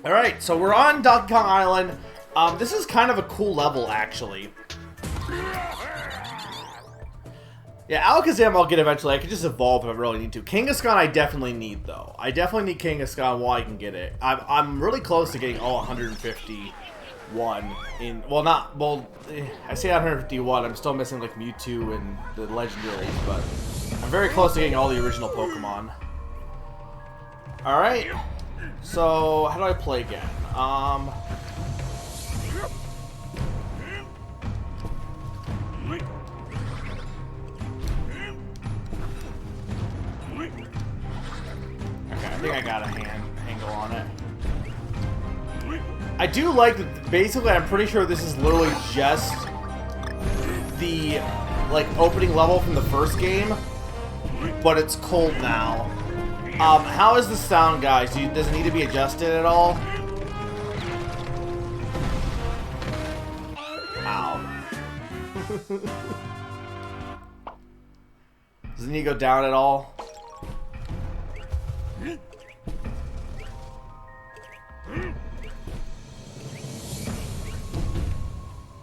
Alright, so we're on Donkey Kong Island. This is kind of a cool level, actually. Yeah, Alakazam I'll get eventually. I can just evolve if I really need to. Kangaskhan I definitely need, though. I definitely need Kangaskhan while I can get it. I'm really close to getting all 151 in... Well, not... Well, I say 151. I'm still missing, like, Mewtwo and the Legendaries, but... I'm very close to getting all the original Pokemon. Alright. So, how do I play again? Okay, I think I got a handle on it. I do like that, basically, I'm pretty sure this is literally just the, like, opening level from the first game, but it's cold now. How is the sound, guys? Does it need to be adjusted at all? Ow. Does it need to go down at all?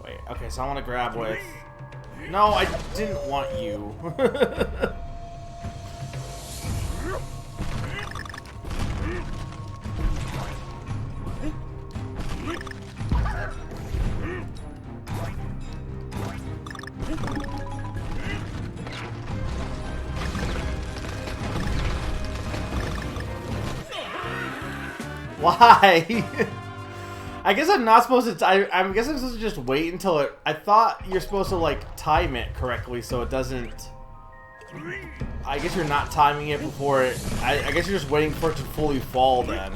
Wait, okay, so I want to grab with... No, I didn't want you. Why? I guess I'm not supposed to... I guess I'm supposed to just wait until it... I thought you're supposed to, like, time it correctly so it doesn't... I guess you're not timing it before it... I guess you're just waiting for it to fully fall then.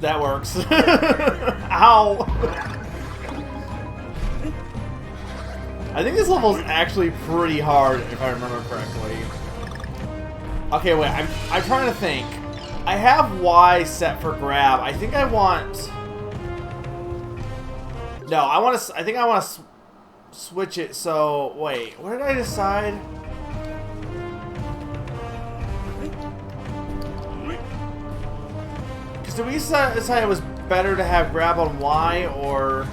That works. Ow! I think this level is actually pretty hard, if I remember correctly. Okay, wait, I'm trying to think. I have Y set for grab. I think I want... No, I think I want to switch it, so... Wait, what did I decide? Did we decide it was better to have grab on Y, or...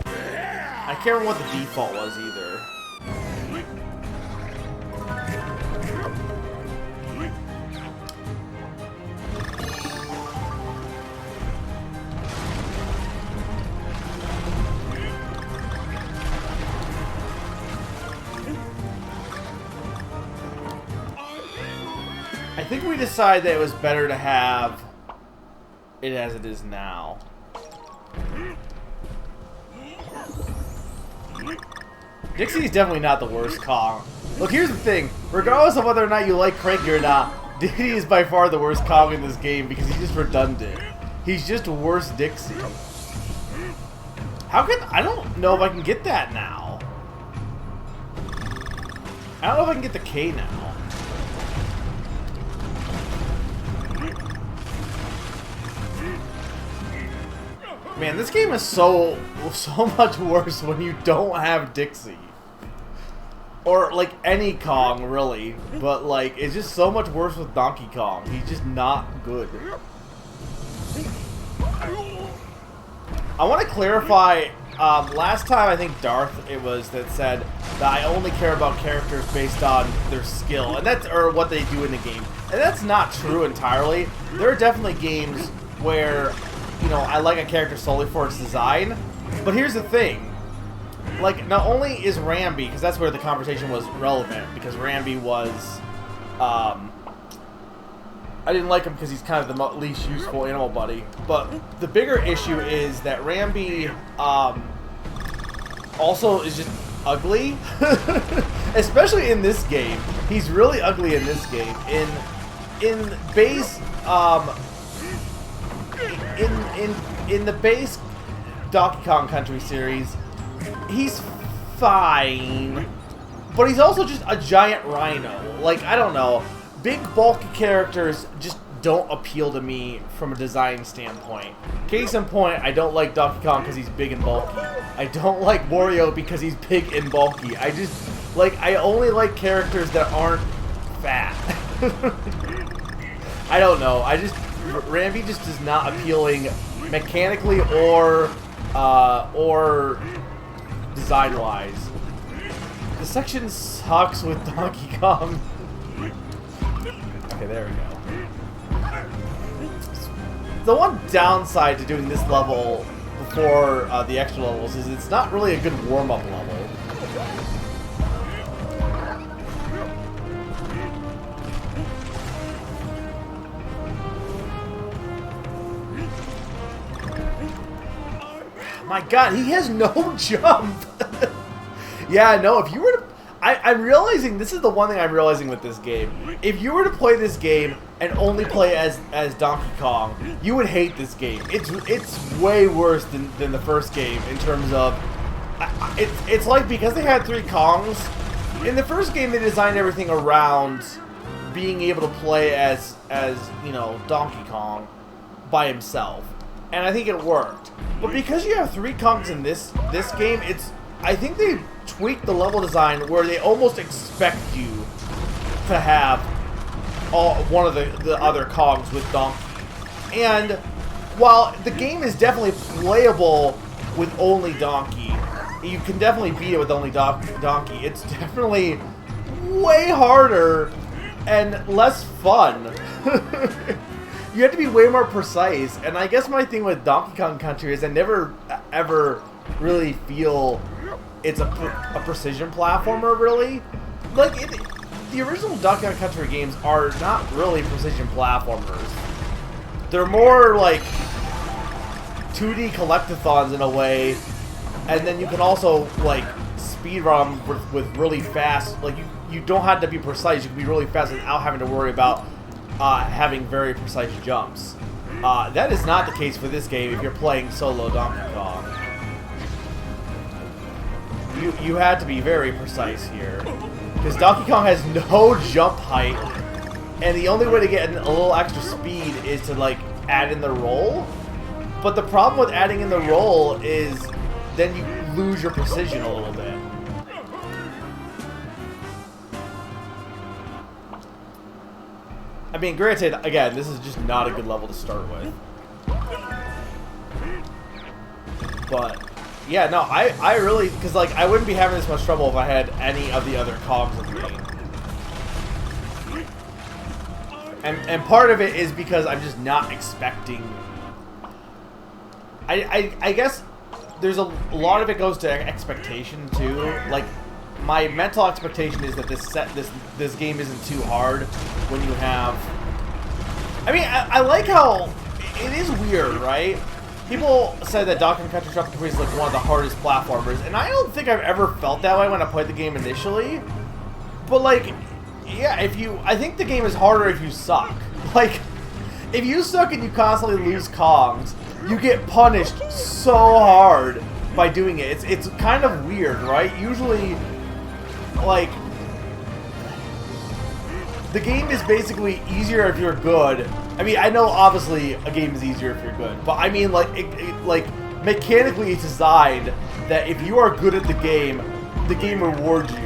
I can't remember what the default was either. I think we decided that it was better to have it as it is now. Dixie is definitely not the worst Kong. Look, here's the thing. Regardless of whether or not you like Cranky or not, Diddy is by far the worst Kong in this game because he's just redundant. He's just worse Dixie. How can... I don't know if I can get that now. I don't know if I can get the K now. Man, this game is so much worse when you don't have Dixie. Or, like, any Kong, really. But, like, it's just so much worse with Donkey Kong. He's just not good. I want to clarify, last time I think Darth, it was, that said that I only care about characters based on their skill. And that's, or what they do in the game. And that's not true entirely. There are definitely games where... You know, I like a character solely for its design, but here's the thing. Like, not only is Rambi, because that's where the conversation was relevant, because Rambi was, I didn't like him because he's kind of the least useful animal buddy, but the bigger issue is that Rambi, also is just ugly, especially in this game. He's really ugly in this game. In base, in the base Donkey Kong Country series, he's fine, but he's also just a giant rhino. Like, I don't know. big, bulky characters just don't appeal to me from a design standpoint. Case in point, I don't like Donkey Kong because he's big and bulky. I don't like Wario because he's big and bulky. I only like characters that aren't fat. I don't know. Rambi just is not appealing mechanically or design-wise. The section sucks with Donkey Kong. Okay, there we go. The one downside to doing this level before the extra levels is it's not really a good warm-up level. My god, he has no jump! Yeah, no, if you were to... I'm realizing, this is the one thing I'm realizing with this game. If you were to play this game and only play as Donkey Kong, you would hate this game. It's way worse than the first game in terms of... It's like, because they had 3 Kongs, in the first game they designed everything around being able to play as you know, Donkey Kong by himself. And I think it worked. But because you have 3 Kongs in this game, I think they tweaked the level design where they almost expect you to have one of the other Kongs with Donkey. And while the game is definitely playable with only Donkey, you can definitely beat it with only Donkey, it's definitely way harder and less fun. You have to be way more precise, and I guess my thing with Donkey Kong Country is I never ever really feel it's a precision platformer, really. Like, the original Donkey Kong Country games are not really precision platformers. They're more like 2D collectathons in a way, and then you can also, like, speedrun with really fast, like, you don't have to be precise, you can be really fast without having to worry about having very precise jumps. That is not the case for this game if you're playing solo Donkey Kong. You had to be very precise here. Because Donkey Kong has no jump height, and the only way to get a little extra speed is to, like, add in the roll. But the problem with adding in the roll is then you lose your precision a little bit. I mean, granted, again, this is just not a good level to start with. But, yeah, no, I really, because, like, I wouldn't be having this much trouble if I had any of the other Kongs in the game. And part of it is because I'm just not expecting... I guess there's a lot of it goes to expectation, too. Like, my mental expectation is that this game isn't too hard when you have... I mean, I like how... It is weird, right? People say that Donkey Kong Country Tropical Freeze is like one of the hardest platformers, and I don't think I've ever felt that way when I played the game initially. But, like, yeah, I think the game is harder if you suck. Like, if you suck and you constantly lose Kongs, you get punished so hard by doing it. It's kind of weird, right? Usually... like, the game is basically easier if you're good. I mean, I know obviously a game is easier if you're good, but I mean, like, like mechanically it's designed that if you are good at the game rewards you.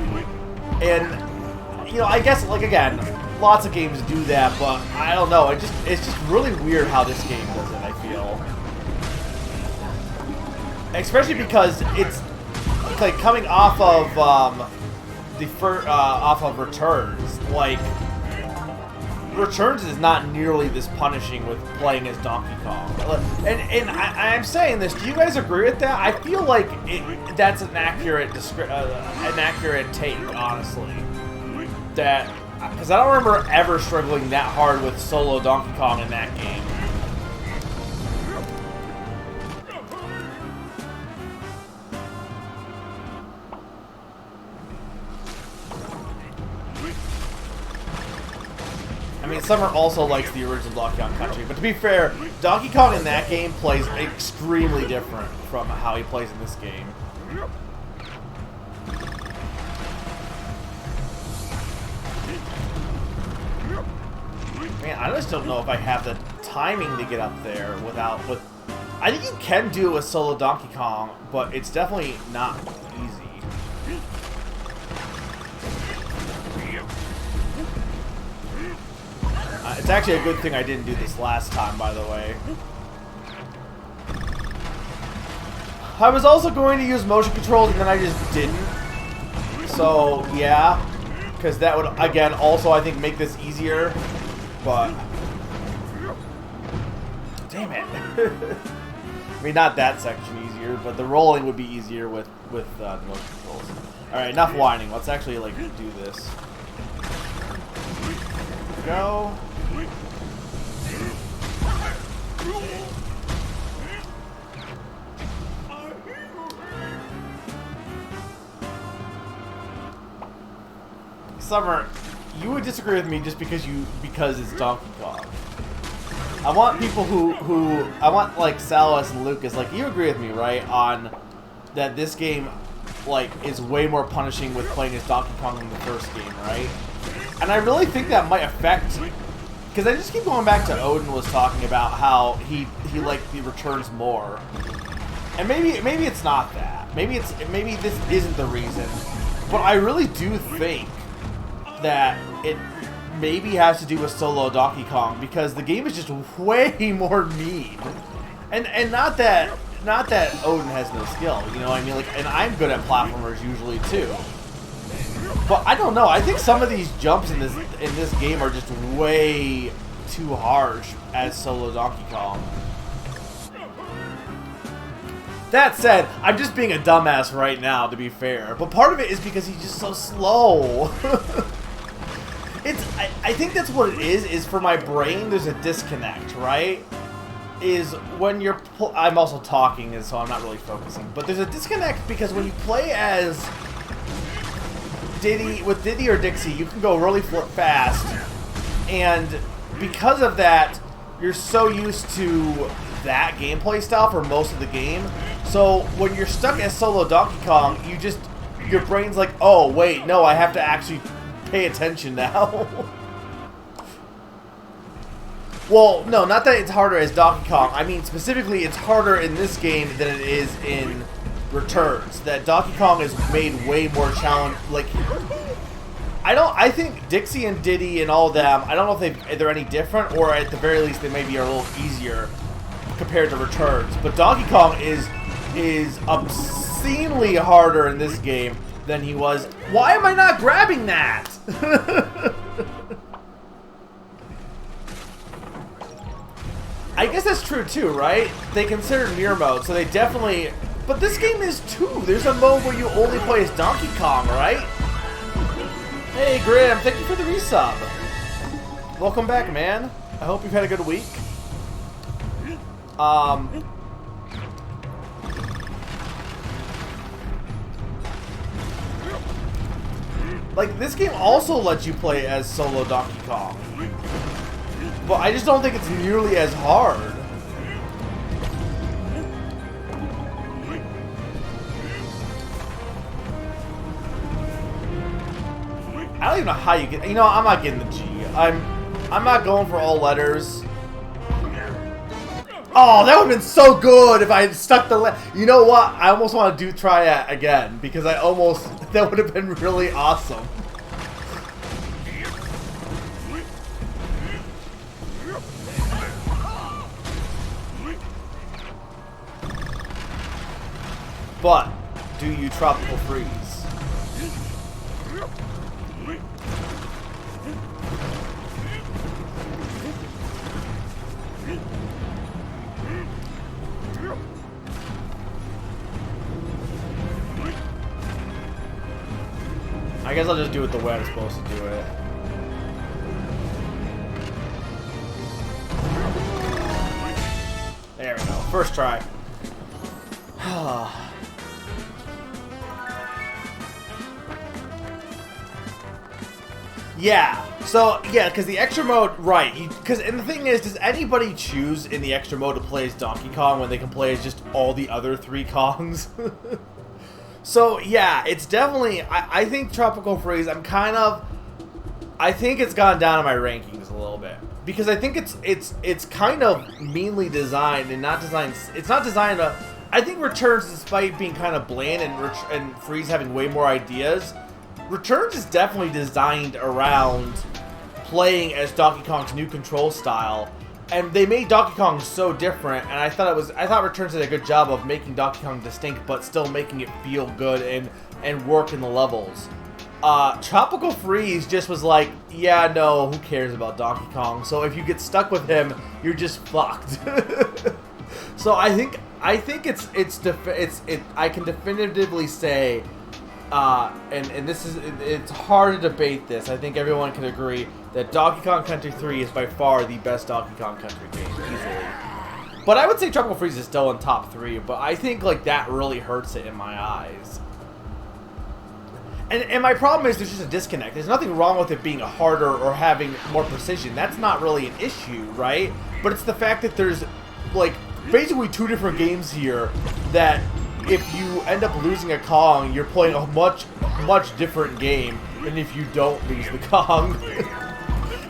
And, you know, I guess, like, again, lots of games do that, but I don't know. It's just really weird how this game does it, I feel. Especially because it's like coming off of off of Returns. Like, Returns is not nearly this punishing with playing as Donkey Kong. And I'm saying this, do you guys agree with that? I feel like that's an accurate take, honestly. That, because I don't remember ever struggling that hard with solo Donkey Kong in that game. I mean, Summer also likes the original Donkey Kong Country, but to be fair, Donkey Kong in that game plays extremely different from how he plays in this game. Man, I just don't know if I have the timing to get up there without... I think you can do it with solo Donkey Kong, but it's definitely not easy. It's actually a good thing I didn't do this last time, by the way. I was also going to use motion controls, and then I just didn't. So, yeah. Because that would, again, also, I think, make this easier. But... damn it. I mean, not that section easier, but the rolling would be easier with the motion controls. Alright, enough whining. Let's actually, like, do this. Go. Summer, you would disagree with me just because it's Donkey Kong. I want people who I want like Salas and Lucas, like you agree with me, right, on that this game like is way more punishing with playing as Donkey Kong than the first game, right? And I really think that might affect, because I just keep going back to Odin was talking about how he like the returns more, and maybe it's not that. Maybe this isn't the reason, but I really do think that it maybe has to do with solo Donkey Kong, because the game is just way more mean, and not that Odin has no skill, you know what I mean? Like, and I'm good at platformers usually too. But I don't know. I think some of these jumps in this game are just way too harsh as solo Donkey Kong. That said, I'm just being a dumbass right now, to be fair. But part of it is because he's just so slow. I think that's what it is for my brain, there's a disconnect, right? Is when you're... I'm also talking, so I'm not really focusing. But there's a disconnect because when you play as... with Diddy or Dixie, you can go really fast, and because of that, you're so used to that gameplay style for most of the game. So when you're stuck as solo Donkey Kong, your brain's like, oh wait, no, I have to actually pay attention now. Well, no, not that it's harder as Donkey Kong. I mean, specifically, it's harder in this game than it is in Returns. That Donkey Kong is made way more challenge. Like, I think Dixie and Diddy and all of them, I don't know if they're any different, or at the very least they maybe are a little easier compared to Returns. But Donkey Kong is obscenely harder in this game than he was. Why am I not grabbing that? I guess that's true too, right? They consider mirror mode, so they definitely... But this game is too. There's a mode where you only play as Donkey Kong, right? Hey, Grim, thank you for the resub. Welcome back, man. I hope you've had a good week. Like, this game also lets you play as solo Donkey Kong. But I just don't think it's nearly as hard. I don't even know how you get... You know, I'm not getting the G. I'm not going for all letters. Oh, that would have been so good if I had stuck the... You know what? I almost want to try that again, because I almost... That would have been really awesome. But, do you tropical freeze? I guess I'll just do it the way I'm supposed to do it. There we go. First try. Yeah. So, yeah, because the extra mode, right. And the thing is, does anybody choose in the extra mode to play as Donkey Kong when they can play as just all the other 3 Kongs? So, yeah, it's definitely... I think Tropical Freeze, I think it's gone down in my rankings a little bit. because I think it's kind of meanly designed and not designed. It's not designed to. I think Returns, despite being kind of bland and Freeze having way more ideas, Returns is definitely designed around playing as Donkey Kong's new control style, and they made Donkey Kong so different. And I thought Returns did a good job of making Donkey Kong distinct, but still making it feel good and work in the levels. Tropical Freeze just was like, yeah, no, who cares about Donkey Kong? So if you get stuck with him, you're just fucked. So I think I can definitively say, and this is, it's hard to debate this. I think everyone can agree that Donkey Kong Country 3 is by far the best Donkey Kong Country game, easily. But I would say Tropical Freeze is still in top 3, but I think like that really hurts it in my eyes. And my problem is there's just a disconnect. There's nothing wrong with it being harder or having more precision. That's not really an issue, right? But it's the fact that there's like basically two different games here that if you end up losing a Kong, you're playing a much different game than if you don't lose the Kong.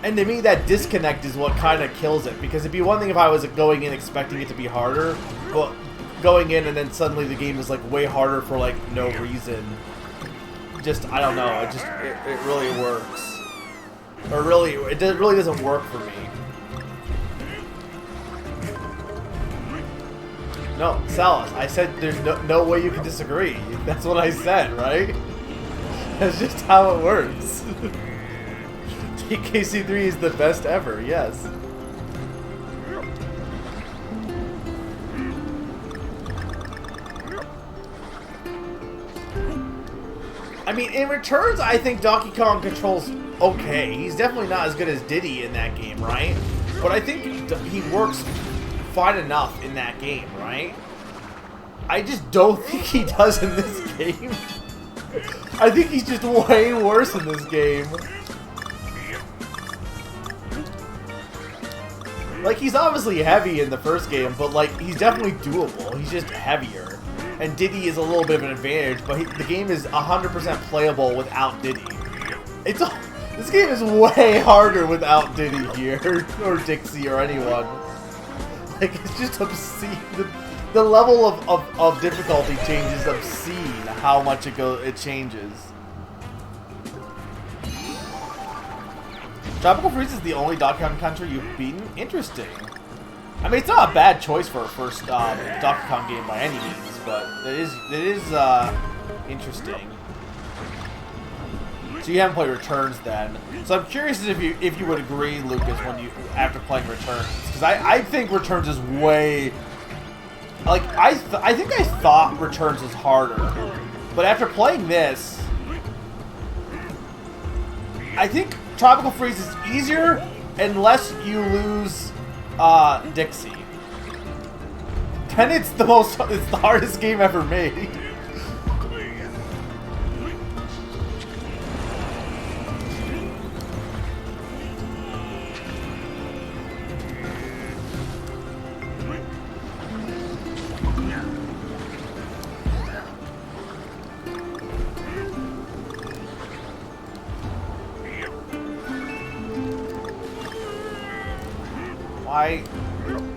And to me, that disconnect is what kind of kills it. Because it'd be one thing if I was going in expecting it to be harder, but going in and then suddenly the game is like way harder for like no reason. Just, I don't know, it really works. Or really, it really doesn't work for me. No, Salas, I said there's no way you can disagree. That's what I said, right? That's just how it works. TKC3 is the best ever, yes. I mean, in Returns, I think Donkey Kong controls okay. He's definitely not as good as Diddy in that game, right? But I think he works fine enough in that game, right? I just don't think he does in this game. I think he's just way worse in this game. Like, he's obviously heavy in the first game, but, like, he's definitely doable. He's just heavier. And Diddy is a little bit of an advantage, but the game is 100% playable without Diddy. This game is way harder without Diddy here, or Dixie, or anyone. Like, it's just obscene. The level of difficulty changes obscene how much it changes. Tropical Freeze is the only Donkey Kong Country you've beaten? Interesting. I mean, it's not a bad choice for a first Donkey Kong game by any means, but it is interesting. So you haven't played Returns then. So I'm curious if you would agree, Lucas, after playing Returns, because I think Returns is way, like, I think I thought Returns was harder, but after playing this, I think Tropical Freeze is easier unless you lose Dixie. Then it's the hardest game ever made.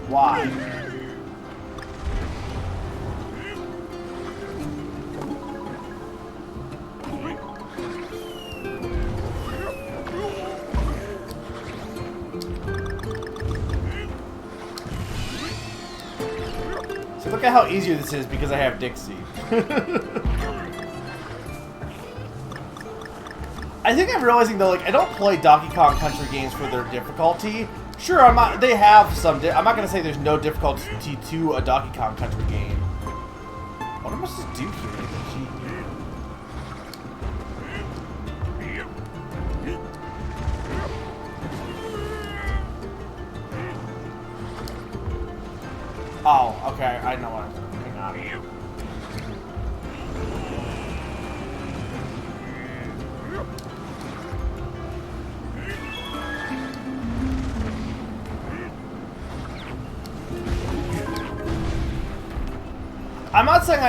Why? So look at how easy this is because I have Dixie. I think I'm realizing though, like, I don't play Donkey Kong Country games for their difficulty. Sure, they have some. I'm not gonna say there's no difficulty to a Donkey Kong Country game. What am I supposed to do here? Oh, okay. I know what I'm doing. Hang on. I'm not saying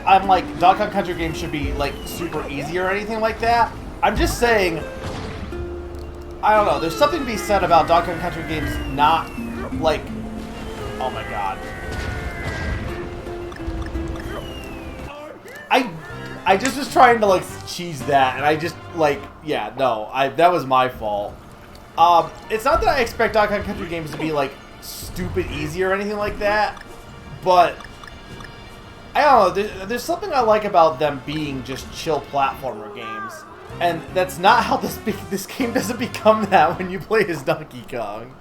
I'm like Donkey Kong Country games should be like super easy or anything like that. I'm just saying I don't know. There's something to be said about Donkey Kong Country games not, like... Oh my god. I just was trying to, like, cheese that, and I just, like... Yeah, no. That was my fault. It's not that I expect Donkey Kong Country games to be, like, stupid easy or anything like that, but... I don't know. There's something I like about them being just chill platformer games. And that's not how this game doesn't become that when you play as Donkey Kong.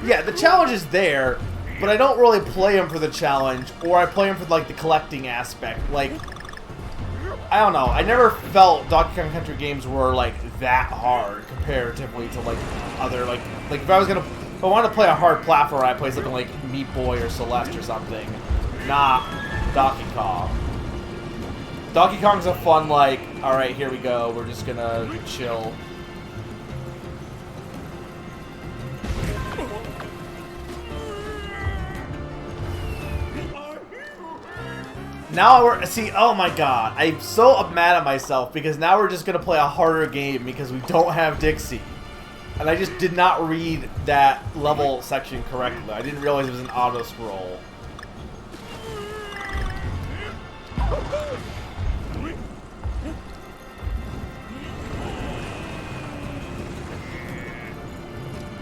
Yeah, the challenge is there, but I don't really play them for the challenge, or I play them for, like, the collecting aspect. Like, I don't know. I never felt Donkey Kong Country games were, like, that hard comparatively to, like, other, like if I wanted to play a hard platformer, I'd play something like Meat Boy or Celeste or something, not Donkey Kong. Donkey Kong's a fun, like, alright, here we go, we're just gonna chill. Now we're, see, oh my god, I'm so mad at myself because now we're just gonna play a harder game because we don't have Dixie. And I just did not read that level section correctly. I didn't realize it was an auto scroll.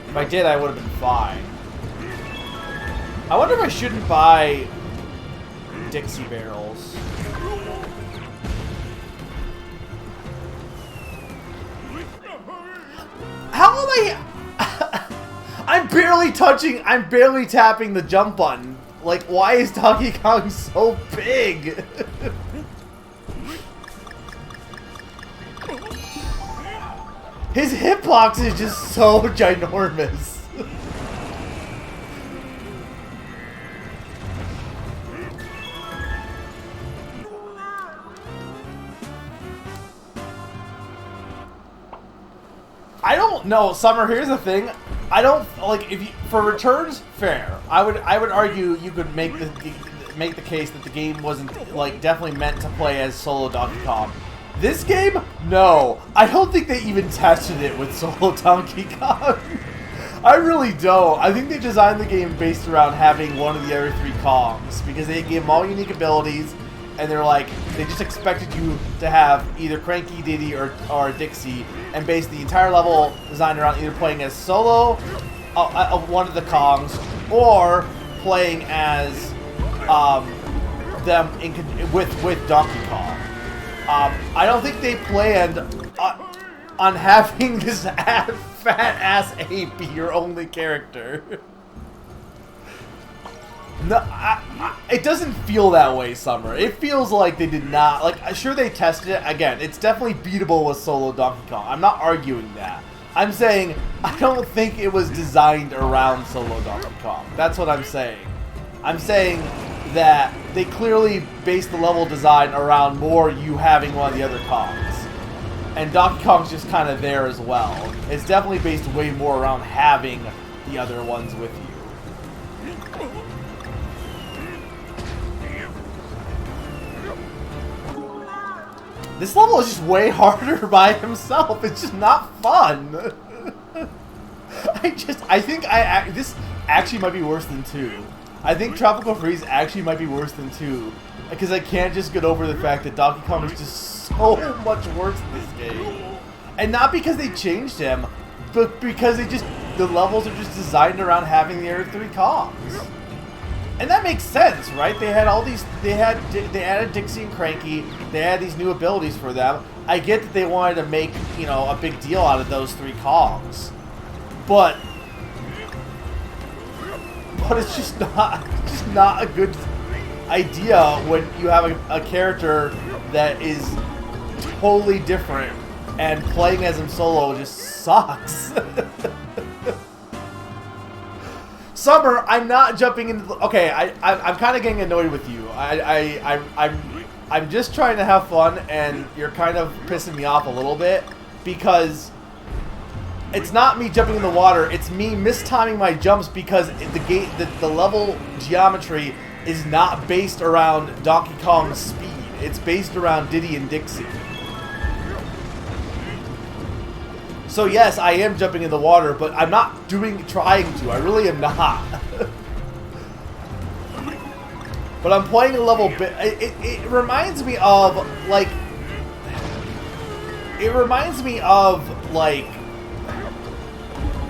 If I did, I would have been fine. I wonder if I shouldn't buy Dixie barrels. How am I... I'm barely tapping the jump button. Like, why is Donkey Kong so big? His hitbox is just so ginormous. I don't know, Summer, here's the thing. I don't, like, if you, for returns, fair. I would argue you could make the case that the game wasn't, like, definitely meant to play as solo Donkey Kong. This game? No. I don't think they even tested it with solo Donkey Kong. I really don't. I think they designed the game based around having one of the other three Kongs, because they gave them all unique abilities, and they're like, they just expected you to have either Cranky, Diddy, or Dixie, and base the entire level designed around either playing as solo one of the Kongs, or playing as them with Donkey Kong. I don't think they planned on having this fat-ass ape be your only character. No, it doesn't feel that way, Summer. It feels like they did not, like, sure they tested it. Again, it's definitely beatable with solo Donkey Kong. I'm not arguing that. I'm saying, I don't think it was designed around solo Donkey Kong. That's what I'm saying. I'm saying that they clearly based the level design around more you having one of the other Kongs. And Donkey Kong's just kind of there as well. It's definitely based way more around having the other ones with you. This level is just way harder by himself. It's just not fun. I think this actually might be worse than 2. I think Tropical Freeze actually might be worse than 2. Because I can't just get over the fact that Donkey Kong is just so much worse in this game. And not because they changed him, but because the levels are just designed around having the other 3 Kongs. And that makes sense, right? They had all these, they added Dixie and Cranky, they had these new abilities for them. I get that they wanted to make, you know, a big deal out of those 3 Kongs. But it's just not a good idea when you have a character that is totally different and playing as him solo just sucks. Summer, I'm not jumping into. Okay, I'm kind of getting annoyed with you. I'm just trying to have fun, and you're kind of pissing me off a little bit because it's not me jumping in the water. It's me mistiming my jumps because the level geometry is not based around Donkey Kong's speed. It's based around Diddy and Dixie. So yes, I am jumping in the water, but I'm not trying to. I really am not. But I'm playing a level bit. It reminds me of like. It reminds me of like.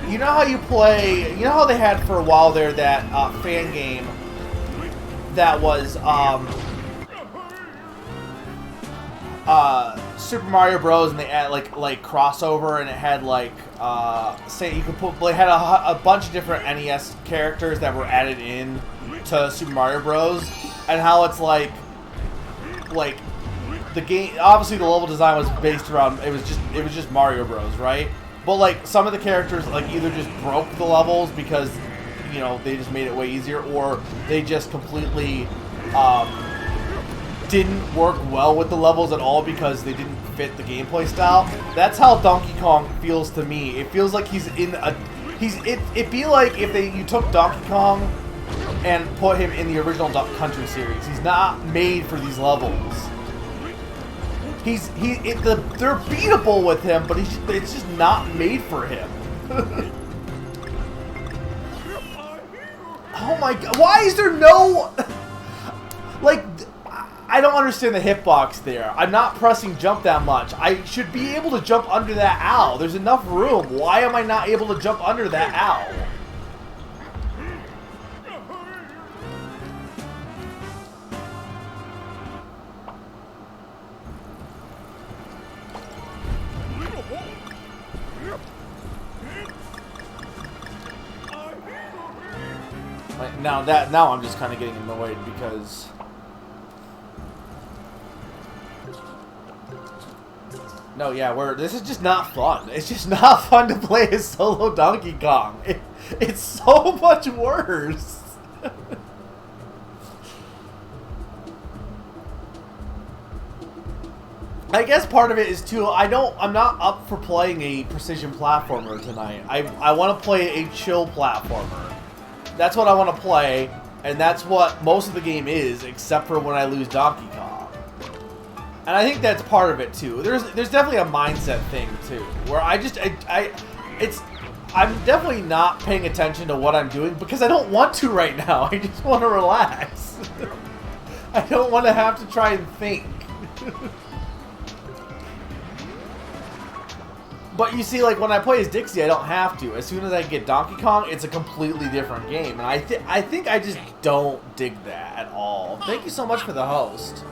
You know how you play. You know how they had for a while there that fan game. That was Super Mario Bros. And they had like crossover, and it had like say you could put. They had a bunch of different NES characters that were added in to Super Mario Bros. And how it's like the game. Obviously, the level design was based around. It was just Mario Bros. Right? But like some of the characters like either just broke the levels because you know they just made it way easier, or they just completely didn't work well with the levels at all because they didn't fit the gameplay style. That's how Donkey Kong feels to me. It feels like he's in a it'd be like if you took Donkey Kong and put him in the original Duck Country series. He's not made for these levels. They're beatable with him, but it's just not made for him. Oh my god! Why is there no like? I don't understand the hitbox there. I'm not pressing jump that much. I should be able to jump under that owl. There's enough room. Why am I not able to jump under that owl? Now I'm just kind of getting annoyed because no, yeah, this is just not fun. It's just not fun to play as solo Donkey Kong. It's so much worse. I guess part of it is too. I'm not up for playing a precision platformer tonight. I want to play a chill platformer. That's what I want to play, and that's what most of the game is, except for when I lose Donkey Kong. And I think that's part of it too. There's definitely a mindset thing too, where I'm definitely not paying attention to what I'm doing because I don't want to right now. I just want to relax. I don't want to have to try and think. But you see, like, when I play as Dixie, I don't have to. As soon as I get Donkey Kong, it's a completely different game. And I think I just don't dig that at all. Thank you so much for the host.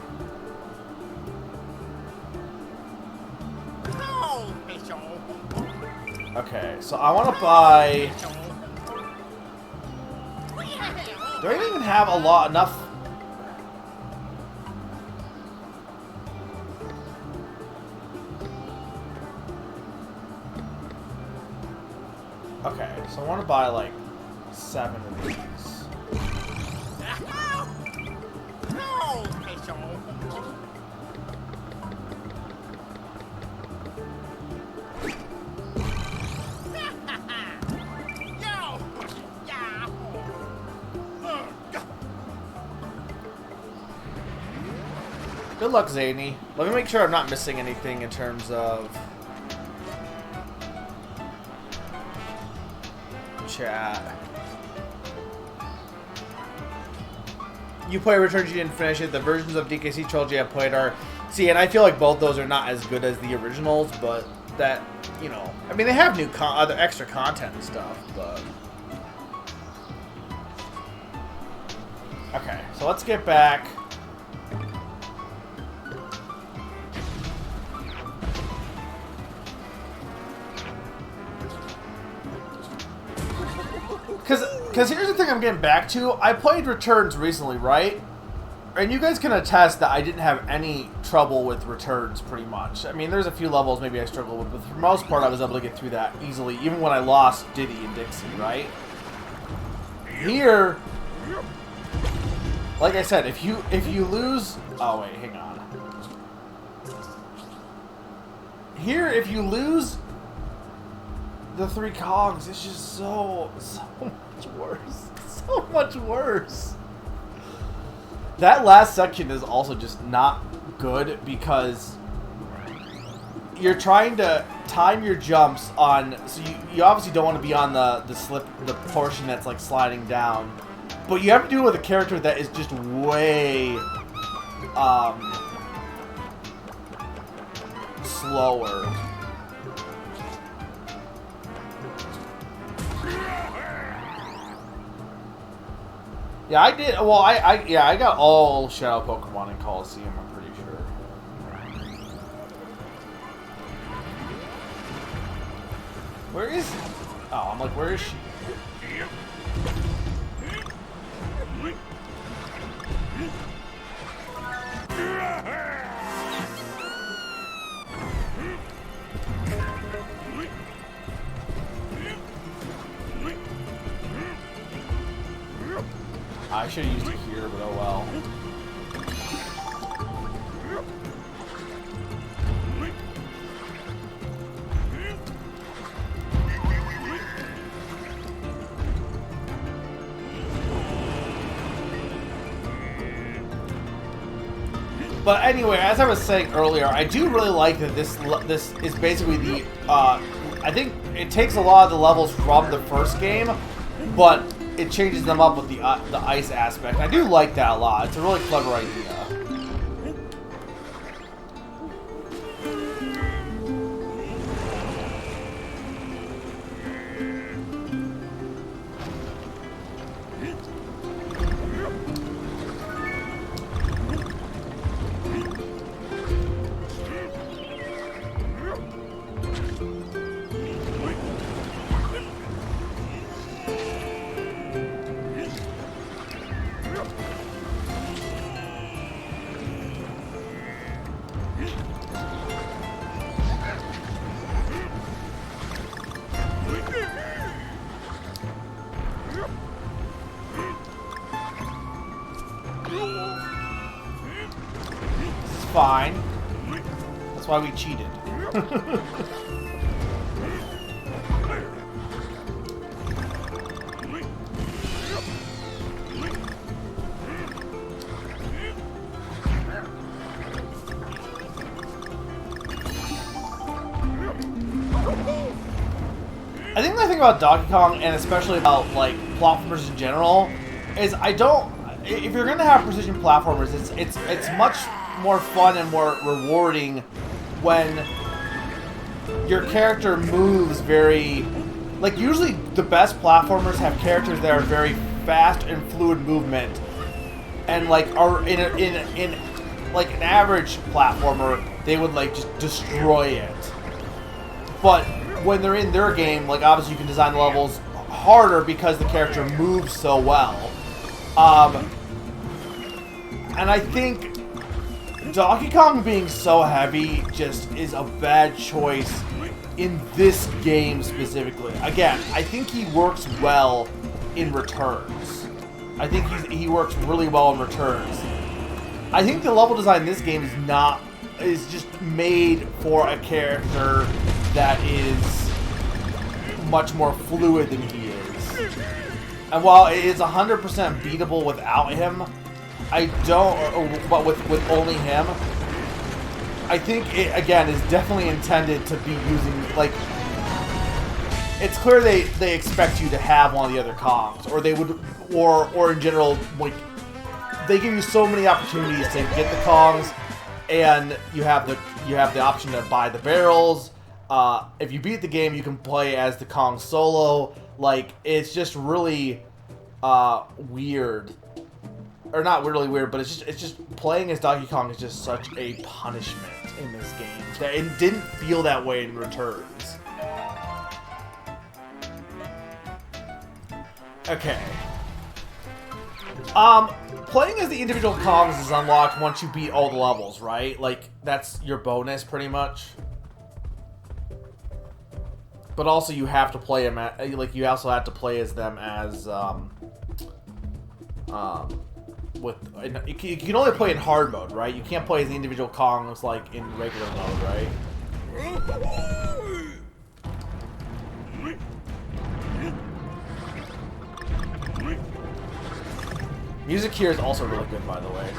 Okay, so I want to buy... Do I even have enough... Okay, so I want to buy like 7 of these. Good luck, Zany. Let me make sure I'm not missing anything in terms of chat. You play Returns, you didn't finish it. The versions of DKC Trilogy I played are... See, and I feel like both those are not as good as the originals, but that, you know... I mean, they have new other extra content and stuff, but... Okay, so let's get back... Because here's the thing I'm getting back to. I played Returns recently, right? And you guys can attest that I didn't have any trouble with Returns, pretty much. I mean, there's a few levels maybe I struggled with, but for the most part, I was able to get through that easily, even when I lost Diddy and Dixie, right? Here, like I said, if you lose... Oh, wait, hang on. Here, if you lose... the 3 cogs, it's just so much worse. So much worse. That last section is also just not good because you're trying to time your jumps on, so you obviously don't want to be on the portion that's like sliding down, but you have to do it with a character that is just way slower. Yeah, I did. Well, I got all Shadow Pokemon in Colosseum, I'm pretty sure. Where is... Oh, I'm like, where is she? I should have used it here, but oh well. But anyway, as I was saying earlier, I do really like that this is basically the I think it takes a lot of the levels from the first game, but it changes them up with the ice aspect. I do like that a lot. It's a really clever idea. Fine. That's why we cheated. I think the thing about Donkey Kong, and especially about like platformers in general, is if you're gonna have precision platformers, it's much more fun and more rewarding when your character moves very, like, usually the best platformers have characters that are very fast and fluid movement, and like are in like an average platformer, they would like just destroy it. But when they're in their game, like, obviously you can design the levels harder because the character moves so well. And I think Donkey Kong being so heavy just is a bad choice in this game specifically. Again, I think he works well in Returns. I think he works really well in Returns. I think the level design in this game is just made for a character that is much more fluid than he is. And while it is 100% beatable without him, but with only him, I think it, again, is definitely intended to be using, like, it's clear they expect you to have one of the other Kongs, or they would, or in general, like, they give you so many opportunities to get the Kongs, and you have the option to buy the barrels. If you beat the game, you can play as the Kong solo. Like, it's just really weird. Or not really weird, but it's just playing as Donkey Kong is just such a punishment in this game. That it didn't feel that way in Returns. Okay. Playing as the individual Kongs is unlocked once you beat all the levels, right? Like, that's your bonus, pretty much. But also, you have to play them like, you also have to play as them as you can only play in hard mode, right? You can't play as the individual Kongs like in regular mode, right? Music here is also really good, by the way.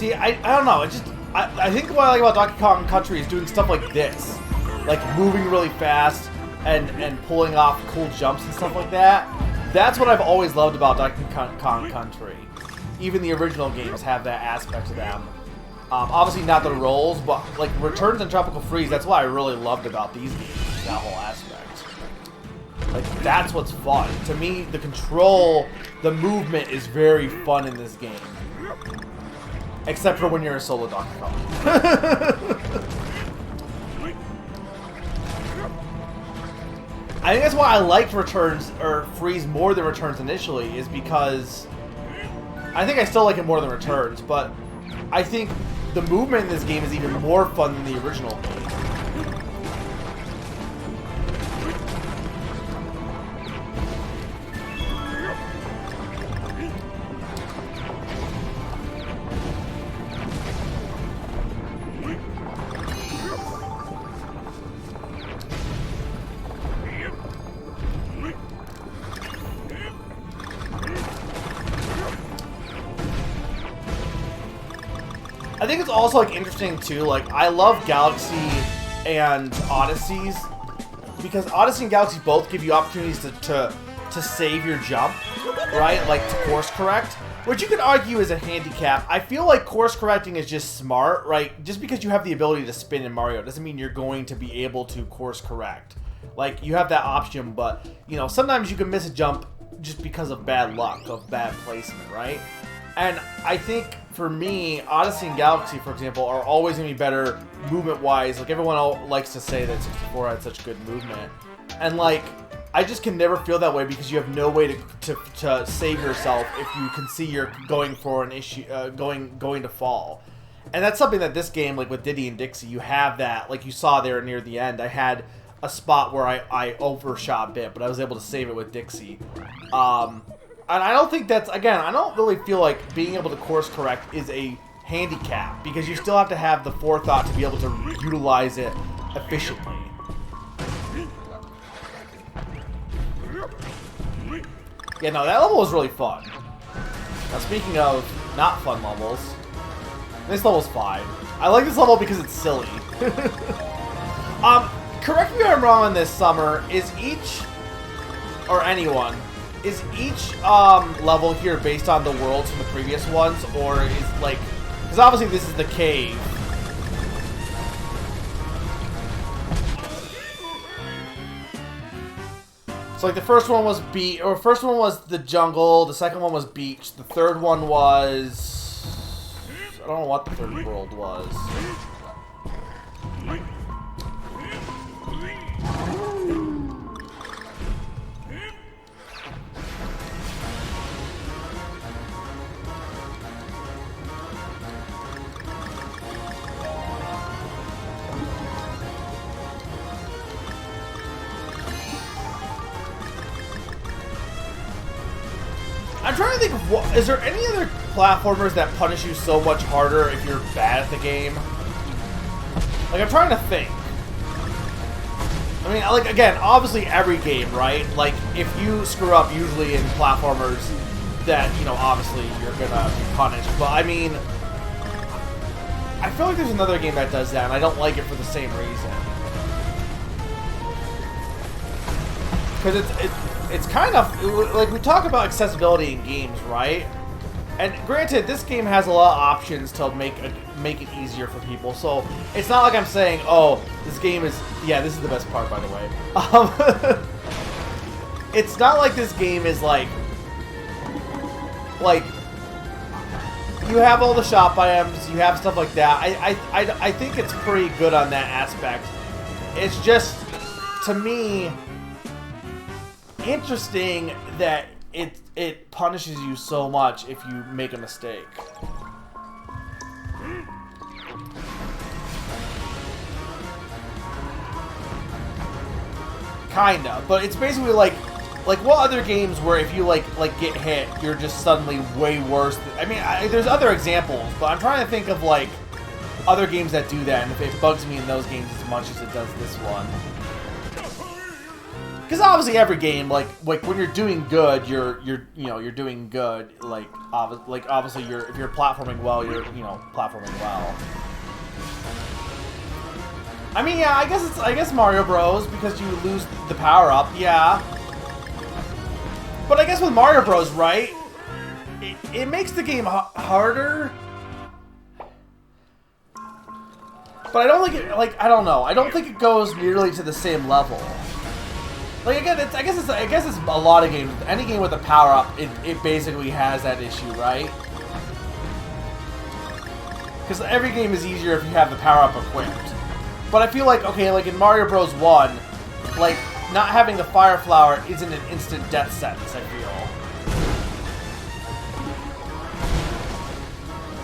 See, I don't know. I think what I like about Donkey Kong Country is doing stuff like this, like moving really fast and pulling off cool jumps and stuff like that. That's what I've always loved about Donkey Kong Country. Even the original games have that aspect to them. Obviously not the rolls, but like Returns and Tropical Freeze, that's what I really loved about these games, that whole aspect. Like, that's what's fun. To me, the control, the movement is very fun in this game. Except for when you're a solo Donkey Kong. I think that's why I liked Returns, or Freeze more than Returns initially, is because I think I still like it more than Returns, but I think the movement in this game is even more fun than the original game. I think it's also like interesting too. Like, I love Galaxy and Odysseys because Odyssey and Galaxy both give you opportunities to save your jump, right? Like to course correct, which you could argue is a handicap. I feel like course correcting is just smart, right? Just because you have the ability to spin in Mario doesn't mean you're going to be able to course correct. Like, you have that option, but you know, sometimes you can miss a jump just because of bad luck, of bad placement, right? And I think, for me, Odyssey and Galaxy, for example, are always going to be better movement-wise. Like, everyone likes to say that 64 had such good movement. And, like, I just can never feel that way because you have no way to save yourself if you can see you're going for an issue, going to fall. And that's something that this game, like with Diddy and Dixie, you have that. Like, you saw there near the end, I had a spot where I overshot a bit, but I was able to save it with Dixie. And I don't think that's, again, I don't really feel like being able to course correct is a handicap because you still have to have the forethought to be able to utilize it efficiently. Yeah, no, that level was really fun. Now, speaking of not fun levels, this level's fine. I like this level because it's silly. Correct me if I'm wrong on this, Summer. Is each, or anyone, is each level here based on the worlds from the previous ones, or is, like, because obviously this is the cave. So, like, the first one was first one was the jungle, the second one was beach, the third one was, I don't know what the third world was. I'm trying to think of what, is there any other platformers that punish you so much harder if you're bad at the game? Like, I'm trying to think. I mean, like, again, obviously every game, right? Like, if you screw up, usually in platformers, that, you know, obviously you're gonna be punished. But, I mean, I feel like there's another game that does that, and I don't like it for the same reason. Because it's kind of, like, we talk about accessibility in games, right? And granted, this game has a lot of options to make it easier for people. So it's not like I'm saying, oh, this game is, yeah, this is the best part, by the way. It's not like this game is like you have all the shop items, you have stuff like that. I think it's pretty good on that aspect. It's just, to me, interesting that it punishes you so much if you make a mistake. Kinda, but it's basically like what other games where if you like get hit, you're just suddenly way worse. I mean, there's other examples, but I'm trying to think of like other games that do that, and if it bugs me in those games as much as it does this one. because obviously every game, like when you're doing good, you're doing good. Like obviously if you're platforming well, you're platforming well. I mean, yeah, I guess Mario Bros. Because you lose the power up, yeah. But I guess with Mario Bros, right? It makes the game harder. But I don't think it, like, I don't know. I don't think it goes nearly to the same level. Like, again, I guess it's a lot of games. Any game with a power-up, it basically has that issue, right? Because every game is easier if you have the power-up equipped. But I feel like, okay, like in Mario Bros. 1, like, not having the Fire Flower isn't an instant death sentence, I feel.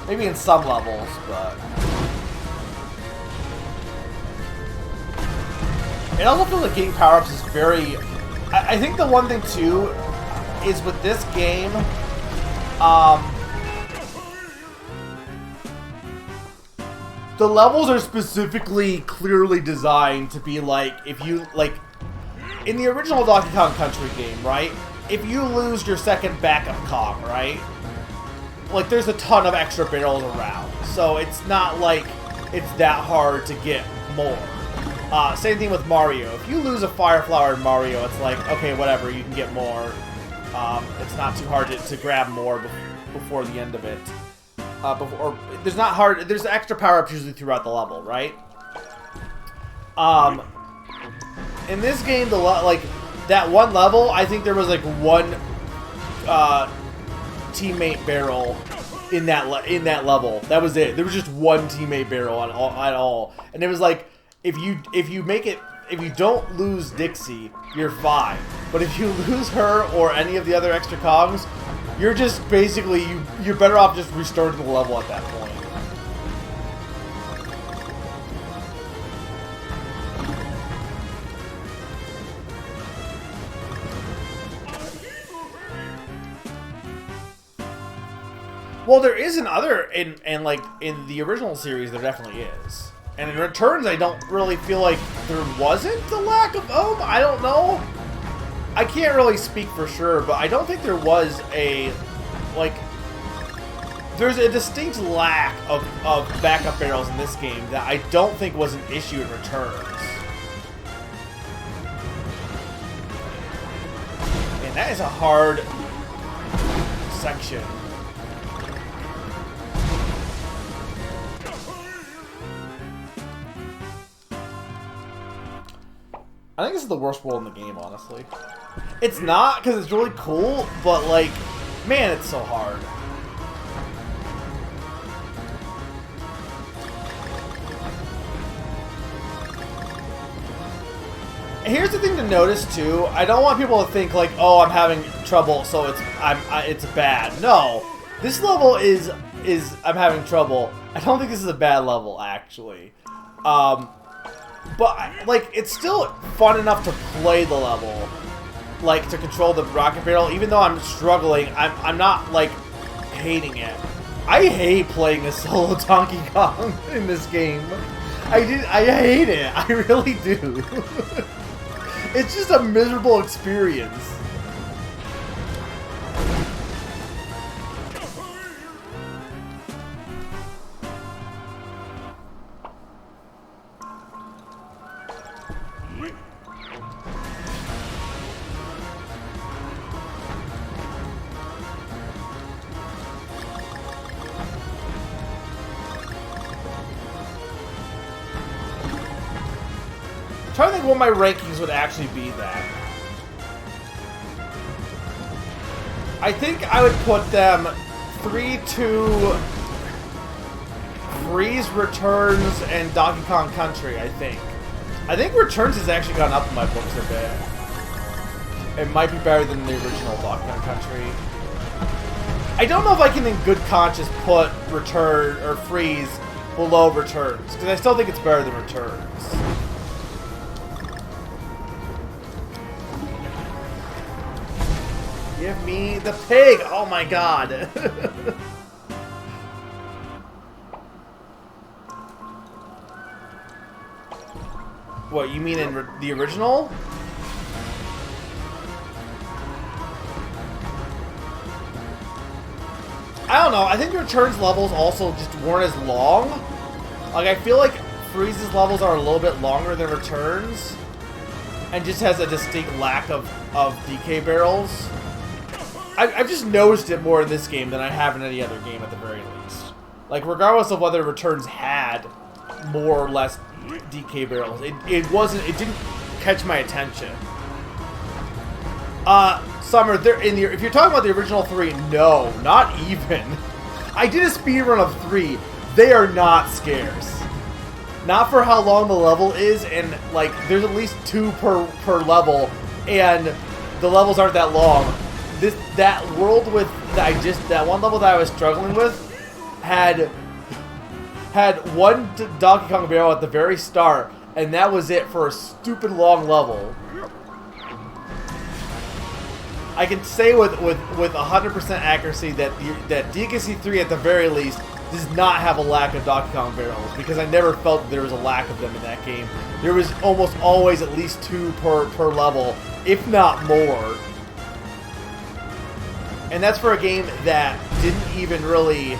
Maybe in some levels, but... It also feels like getting power-ups is very... I think the one thing, too, is with this game, the levels are specifically, clearly designed to be like, if you, like, in the original Donkey Kong Country game, right? If you lose your second backup Kong, right? Like, there's a ton of extra barrels around. So it's not like it's that hard to get more. Same thing with Mario. If you lose a Fire Flower in Mario, it's like, okay, whatever, you can get more. It's not too hard to grab more before the end of it. There's extra power-ups usually throughout the level, right? In this game, like, that one level, I think there was, like, one, teammate barrel in that level. That was it. There was just one teammate barrel at all. And it was like, if you don't lose Dixie, you're fine. But if you lose her or any of the other extra Kongs, you're just basically you're better off just restarting the level at that point. Well, there is another like in the original series, there definitely is. And in Returns, I don't really feel like there wasn't a lack of I don't know. I can't really speak for sure, but I don't think there was a, like, there's a distinct lack of backup barrels in this game that I don't think was an issue in Returns. And that is a hard section. I think this is the worst world in the game, honestly. It's not, because it's really cool, but, like, man, it's so hard. And here's the thing to notice, too. I don't want people to think, like, oh, I'm having trouble, so it's bad. No. This level is I'm having trouble. I don't think this is a bad level, actually. But, like, it's still fun enough to play the level. Like, to control the rocket barrel. Even though I'm struggling, I'm not, like, hating it. I hate playing a solo Donkey Kong in this game. I hate it. I really do. It's just a miserable experience. I'm trying to think what my rankings would actually be that. I think I would put them 3-2 Freeze, Returns, and Donkey Kong Country, I think. I think Returns has actually gone up in my books a bit. It might be better than the original Donkey Kong Country. I don't know if I can in good conscience put Return or Freeze below Returns, because I still think it's better than Returns. Give me the pig! Oh my god! What, you mean in the original? don't know. I think Return's levels also just weren't as long. Like, I feel like Freeze's levels are a little bit longer than Return's, and just has a distinct lack of DK barrels. I've just noticed it more in this game than I have in any other game at the very least. Like, regardless of whether Returns had more or less DK barrels, it didn't catch my attention. Summer, if you're talking about the original 3, no, not even. I did a speedrun of 3. They are not scarce. Not for how long the level is, and like there's at least 2 per level, and the levels aren't that long. That world with that one level that I was struggling with had one Donkey Kong barrel at the very start, and that was it for a stupid long level. I can say with 100% accuracy that DKC 3 at the very least does not have a lack of Donkey Kong barrels, because I never felt that there was a lack of them in that game. There was almost always at least 2 per level, if not more. And that's for a game that didn't even really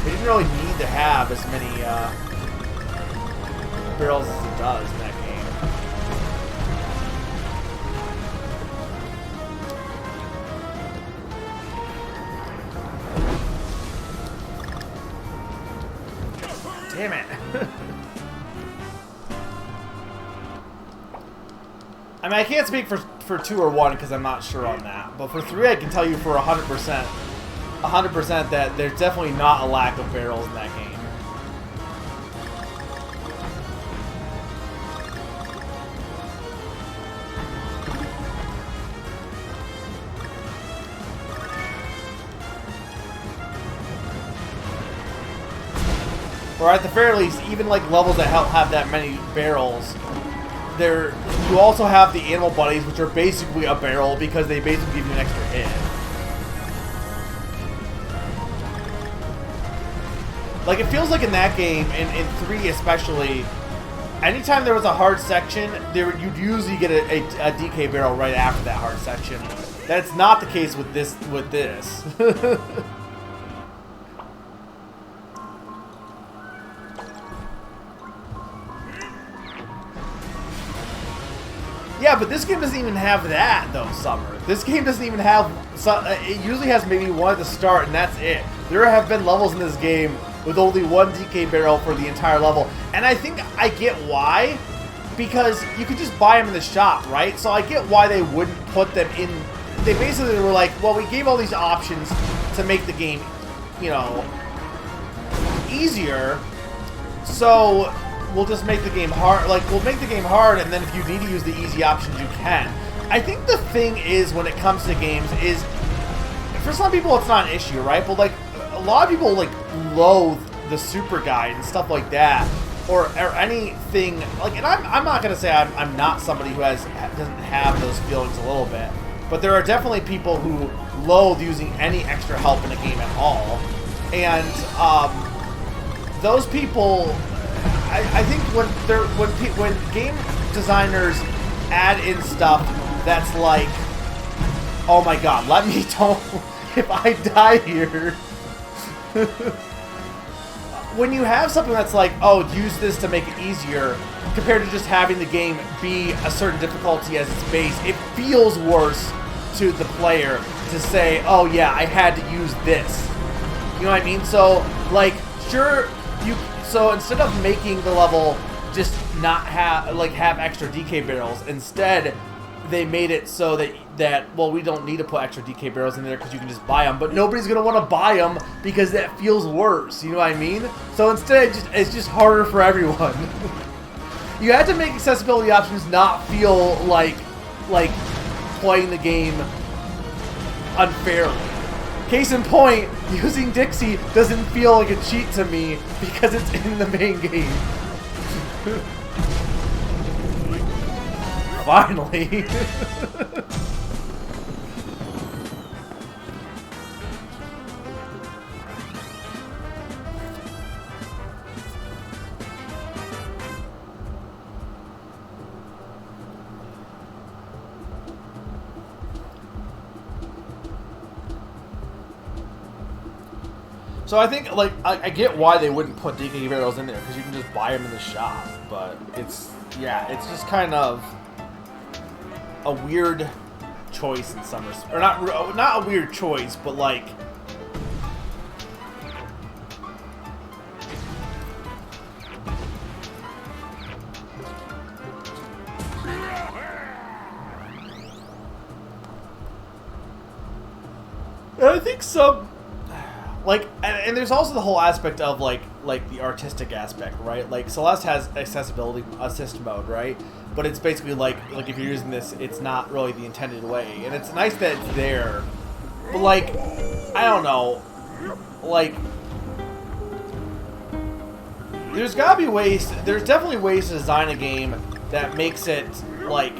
it didn't really need to have as many barrels as it does in that game. Damn it. I mean, I can't speak for 2 or 1 because I'm not sure on that. But for 3, I can tell you for 100% that there's definitely not a lack of barrels in that game. Or at the very least, even like levels that have that many barrels, you also have the animal buddies, which are basically a barrel because they basically give you an extra hit. Like, it feels like in that game, in 3 especially, anytime there was a hard section, you'd usually get a DK barrel right after that hard section. That's not the case with this. Yeah, but this game doesn't even have that, though, Summer. This game doesn't even have... it usually has maybe 1 at the start, and that's it. There have been levels in this game with only 1 DK barrel for the entire level. And I think I get why, because you could just buy them in the shop, right? So I get why they wouldn't put them in... They basically were like, well, we gave all these options to make the game, you know, easier, so... we'll just make the game hard. Like, we'll make the game hard, and then if you need to use the easy options, you can. I think the thing is, when it comes to games, is for some people it's not an issue, right? But like, a lot of people like loathe the super guide and stuff like that, or anything like. And I'm not gonna say I'm not somebody who doesn't have those feelings a little bit, but there are definitely people who loathe using any extra help in a game at all, and those people. I think when game designers add in stuff that's like, oh my god, let me don't, if I die here. When you have something that's like, oh, use this to make it easier, compared to just having the game be a certain difficulty as its base, it feels worse to the player to say, oh yeah, I had to use this. You know what I mean? So, like, sure, so instead of making the level just not have extra DK barrels, instead they made it so that well, we don't need to put extra DK barrels in there because you can just buy them, but nobody's gonna want to buy them because that feels worse. You know what I mean? So instead, it's just harder for everyone. You have to make accessibility options not feel like playing the game unfairly. Case in point, using Dixie doesn't feel like a cheat to me because it's in the main game. Finally. So I think, like, I get why they wouldn't put DK barrels in there, because you can just buy them in the shop. But it's, yeah, it's just kind of a weird choice in some respects. Or not a weird choice, but like... And I think some... Like, and there's also the whole aspect of, like the artistic aspect, right? Like, Celeste has accessibility assist mode, right? But it's basically like if you're using this, it's not really the intended way. And it's nice that it's there. But, like, I don't know. Like, there's gotta be ways, there's definitely ways to design a game that makes it, like,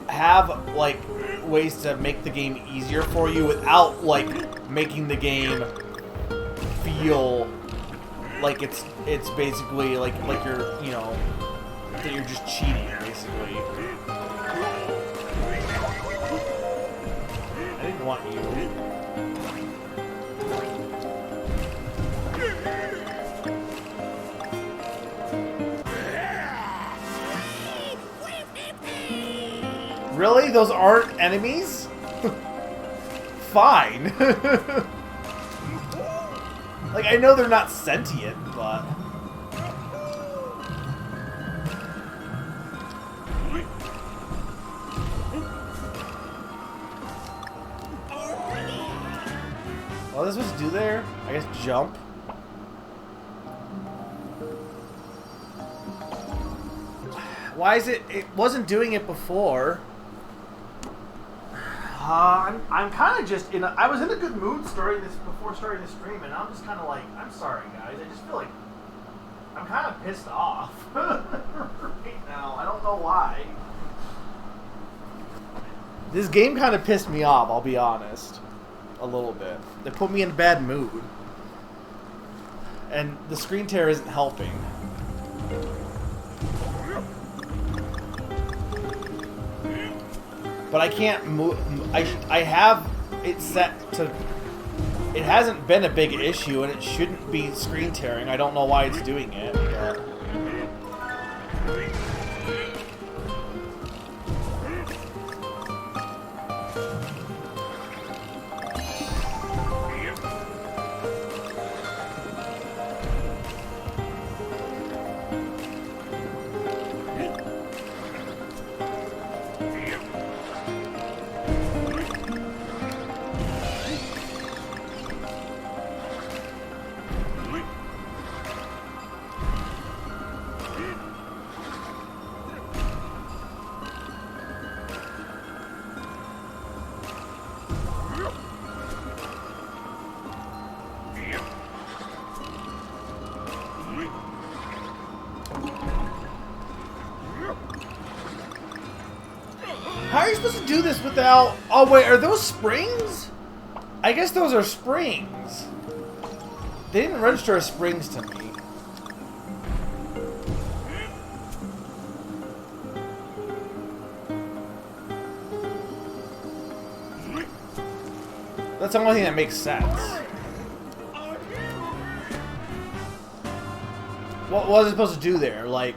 have, like, ways to make the game easier for you without, like, making the game feel like it's basically like you're, you know, that you're just cheating, basically. I didn't want you. Really? Those aren't enemies? Fine. Like, I know they're not sentient, but... What is this supposed to do there? I guess jump. Why is it... It wasn't doing it before. I'm kind of just in a... I was in a good mood before starting this stream, and I'm just kind of like, I'm sorry, guys. I just feel like I'm kind of pissed off right now. I don't know why. This game kind of pissed me off, I'll be honest. A little bit. It put me in a bad mood. And the screen tear isn't helping. But I can't move. I have it set to... It hasn't been a big issue, and it shouldn't be screen tearing. I don't know why it's doing it. But... How are you supposed to do this without... Oh, wait, are those springs? I guess those are springs. They didn't register as springs to me. That's the only thing that makes sense. What was it supposed to do there? Like...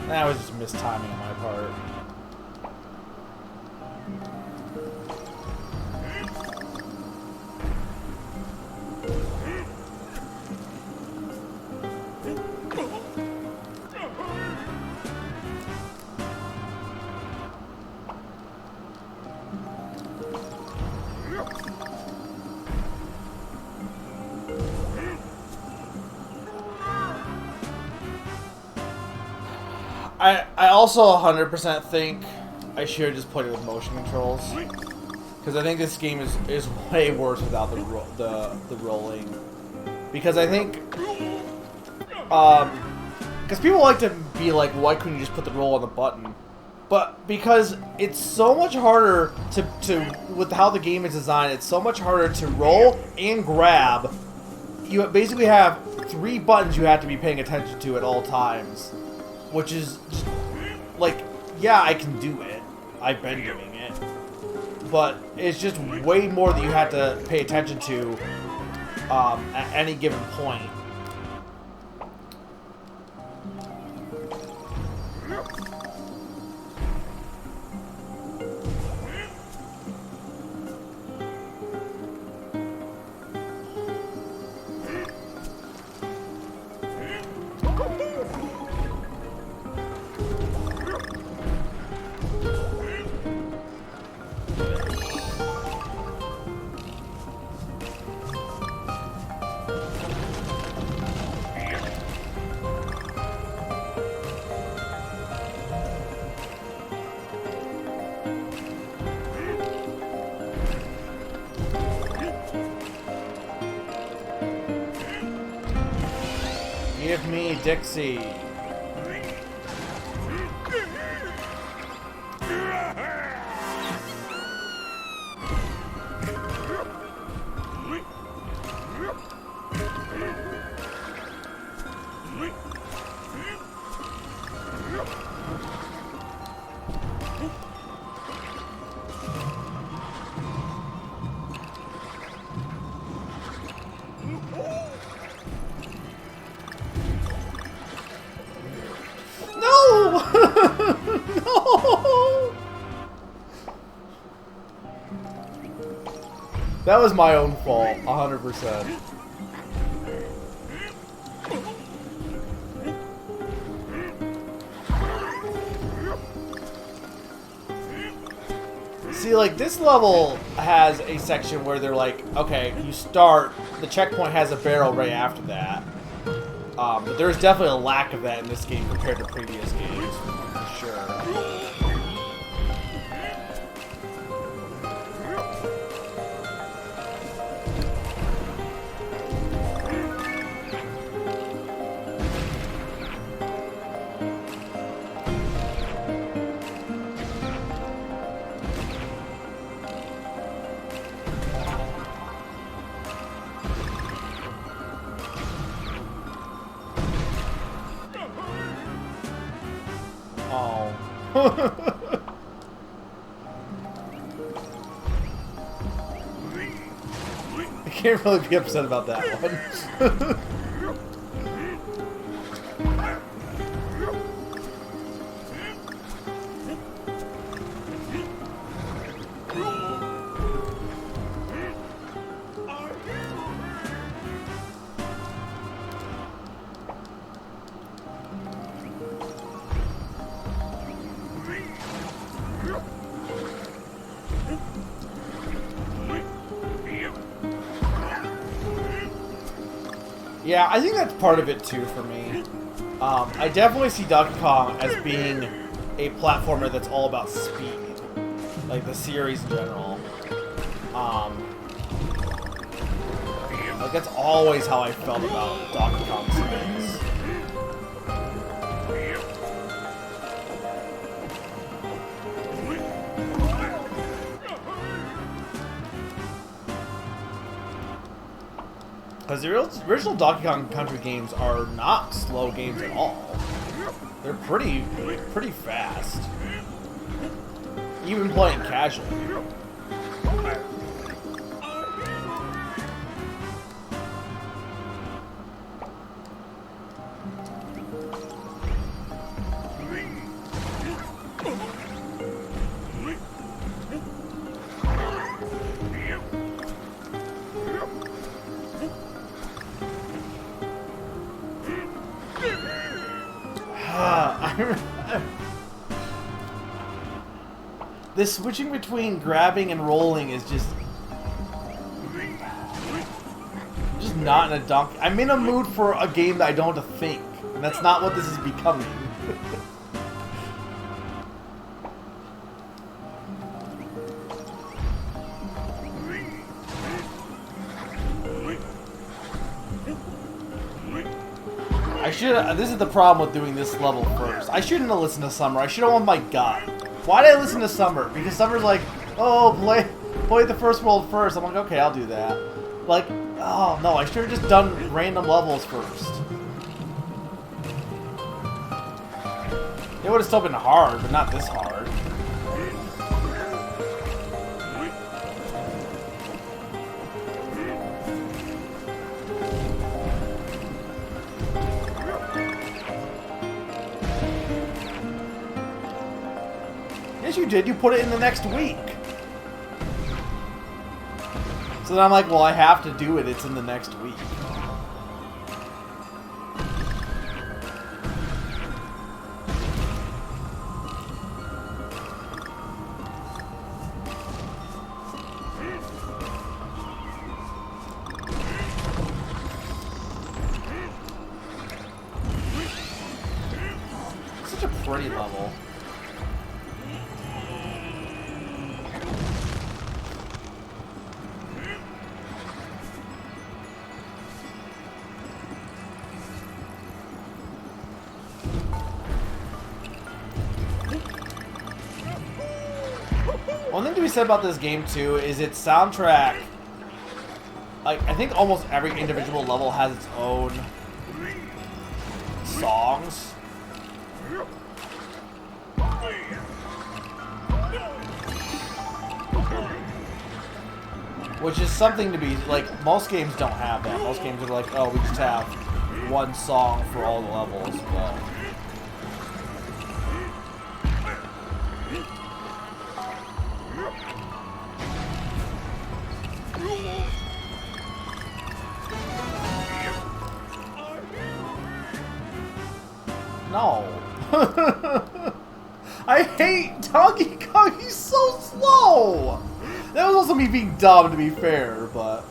That was just mistiming on my part. I also 100% think I should have just played it with motion controls. Because I think this game is way worse without the rolling. Because I think, because people like to be like, why couldn't you just put the roll on the button? But because it's so much harder to with how the game is designed, it's so much harder to roll and grab. You basically have 3 buttons you have to be paying attention to at all times, which is just, like, yeah, I can do it. I've been doing it. But it's just way more that you have to pay attention to at any given point. Give me Dixie. That was my own fault, 100%. See, like, this level has a section where they're like, okay, you start, the checkpoint has a barrel right after that. But there's definitely a lack of that in this game compared to previous games, for sure. I can't really be upset about that one. Yeah, I think that's part of it too for me. I definitely see Donkey Kong as being a platformer that's all about speed, like the series in general. Like that's always how I felt about Donkey Kong series. Because the original Donkey Kong Country games are not slow games at all. They're pretty fast. Even playing casually. This switching between grabbing and rolling is just not in a Donkey. I'm in a mood for a game that I don't have to think, and that's not what this is becoming. I should. This is the problem with doing this level first. I shouldn't have listened to Summer. I should have went with my gut. Why did I listen to Summer? Because Summer's like, oh, play the first world first. I'm like, okay, I'll do that. Like, oh no, I should have just done random levels first. It would have still been hard, but not this hard. Yes, you did. You put it in the next week. So then I'm like, well, I have to do it. It's in the next week. Such a pretty level. One thing to be said about this game, too, is its soundtrack. Like, I think almost every individual level has its own songs. Which is something to be, like, most games don't have that. Most games are like, oh, we just have one song for all the levels, but... No. I hate Donkey Kong. He's so slow. That was also me being dumb, to be fair, but...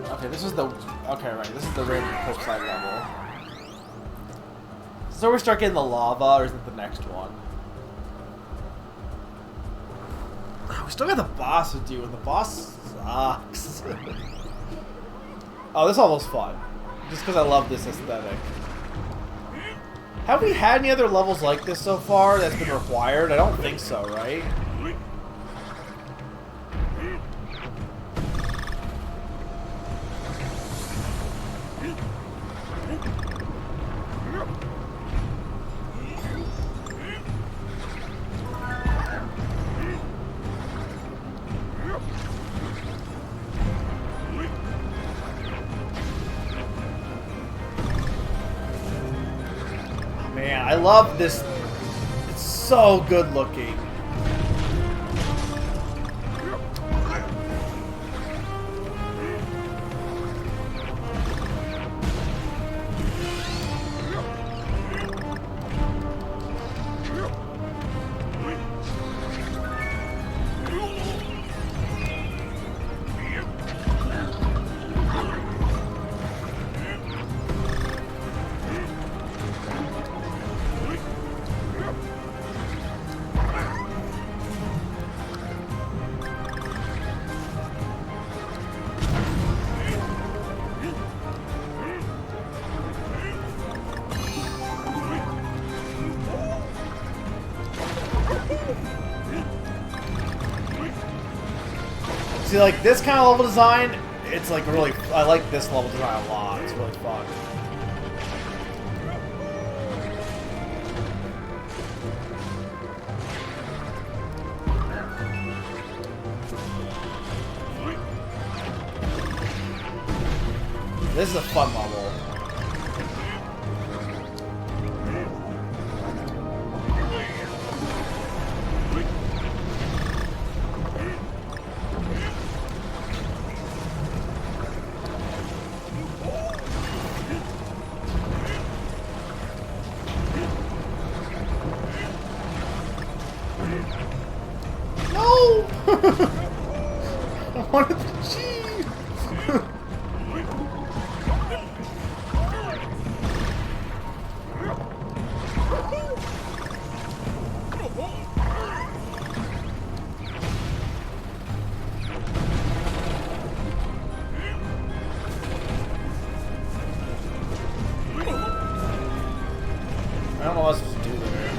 Okay, this is the... Okay, right. This is the random cliffside level. So we start getting the lava, or is it the next one? We still got the boss to do, and the boss sucks. Oh, this level's fun. Just because I love this aesthetic. Have we had any other levels like this so far that's been required? I don't think so, right? Man, I love this. It's so good looking. See, like, this kind of level design, it's like really... I like this level design a lot. It's really fun. This is a fun level. No! I wanted to cheat! I don't know what else to do there.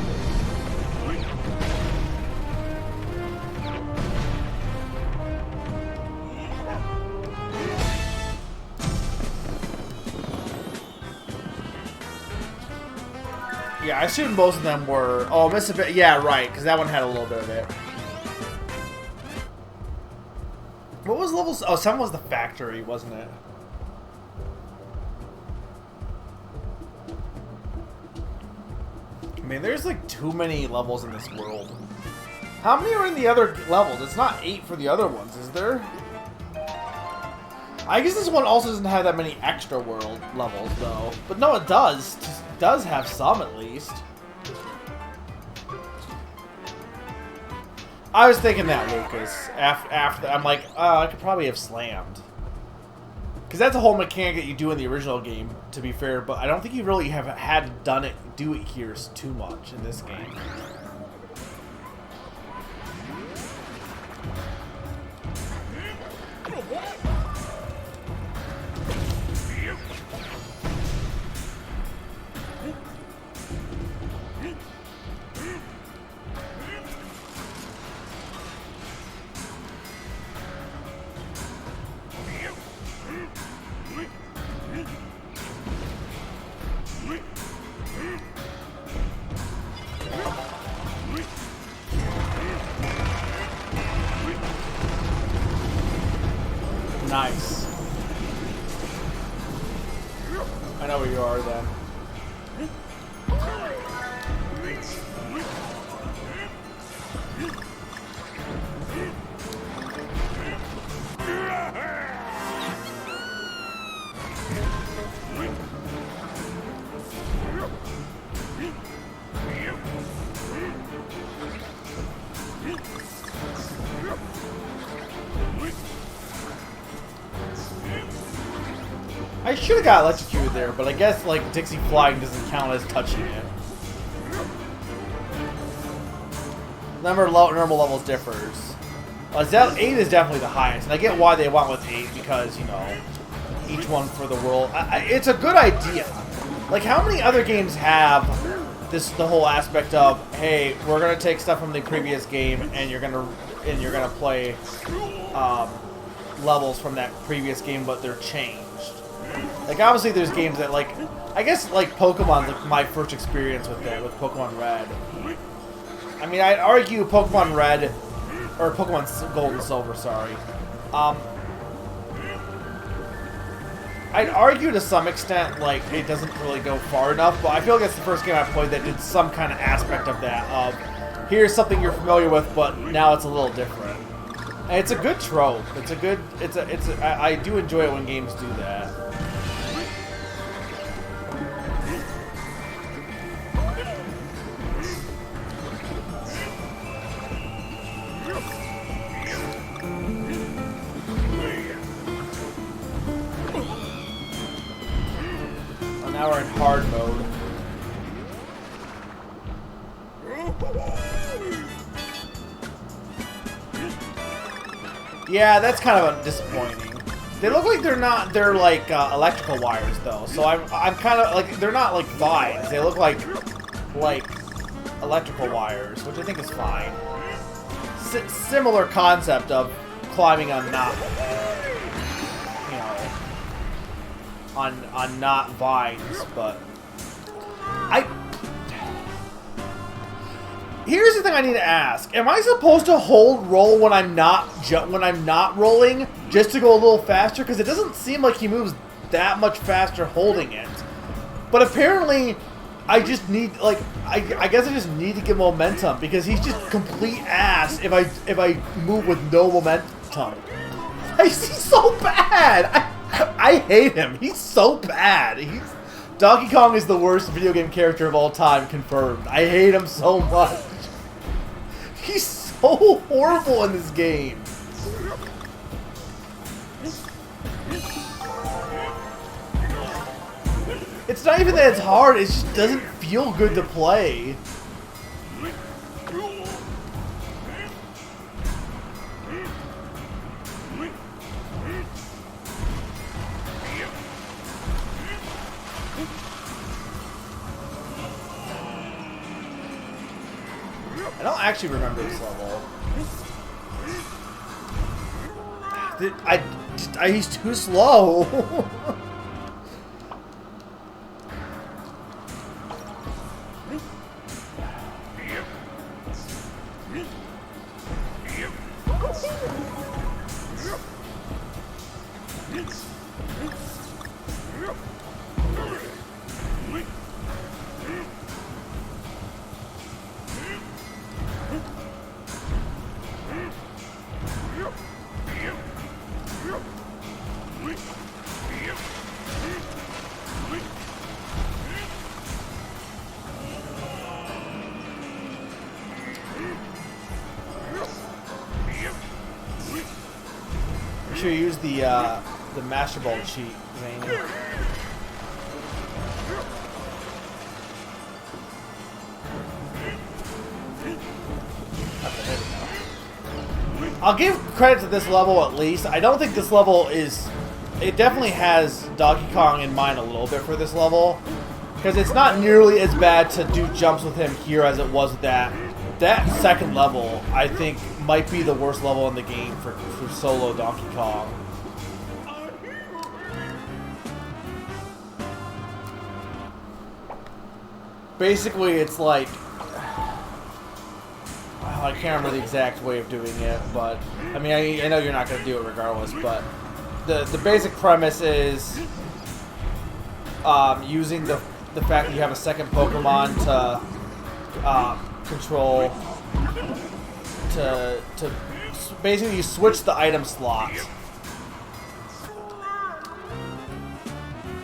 Yeah, I assume most of them were... Oh, Miss a bit. Yeah, right, because that one had a little bit of it. What was levels? Oh, some was the factory, wasn't it? I mean, there's like too many levels in this world. How many are in the other levels? It's not 8 for the other ones, is there? I guess this one also doesn't have that many extra world levels, though. But no, it does. It does have some, at least. I was thinking that, Lucas. After I'm like, I could probably have slammed. Because that's a whole mechanic that you do in the original game, to be fair. But I don't think you really have had do it here too much in this game. Nice. I know where you are then. I should have got electrocuted there, but I guess like Dixie flying doesn't count as touching it. Normal levels differs. 8 is definitely the highest, and I get why they went with 8 because, you know, each one for the world. It's a good idea. Like, how many other games have the whole aspect of, hey, we're gonna take stuff from the previous game and you're gonna play levels from that previous game, but they're changed. Like, obviously there's games that, like, I guess, like, Pokemon's like my first experience with it, with Pokemon Red. I mean, I'd argue Pokemon Red, or Pokemon Gold and Silver, sorry. I'd argue to some extent, like, it doesn't really go far enough, but I feel like it's the first game I played that did some kind of aspect of that, of, here's something you're familiar with, but now it's a little different. And it's a good trope. It's a good, I do enjoy it when games do that. Now we're in hard mode. Yeah, that's kind of disappointing. They look like they're like electrical wires though. So I'm kind of like, they're not like vines. They look like electrical wires, which I think is fine. Similar concept of climbing on not, you know, on not vines, but here's the thing I need to ask: am I supposed to hold roll when I'm not rolling, just to go a little faster? Because it doesn't seem like he moves that much faster holding it. But apparently, I just need, like, I guess I just need to get momentum, because he's just complete ass if I move with no momentum. He's so bad. I hate him. He's so bad. Donkey Kong is the worst video game character of all time, confirmed. I hate him so much. He's so horrible in this game. It's not even that it's hard, it just doesn't feel good to play. I don't actually remember this level. He's too slow. Make sure you use the Master Ball cheat, Zane. I'll give credit to this level at least. I don't think this level is... It definitely has Donkey Kong in mind a little bit for this level. Because it's not nearly as bad to do jumps with him here as it was with that. That second level, I think, might be the worst level in the game for solo Donkey Kong. Basically, it's like... I can't remember the exact way of doing it, but... I mean, I know you're not going to do it regardless, but... The basic premise is... using the fact that you have a second Pokemon to... control... To basically, you switch the item slot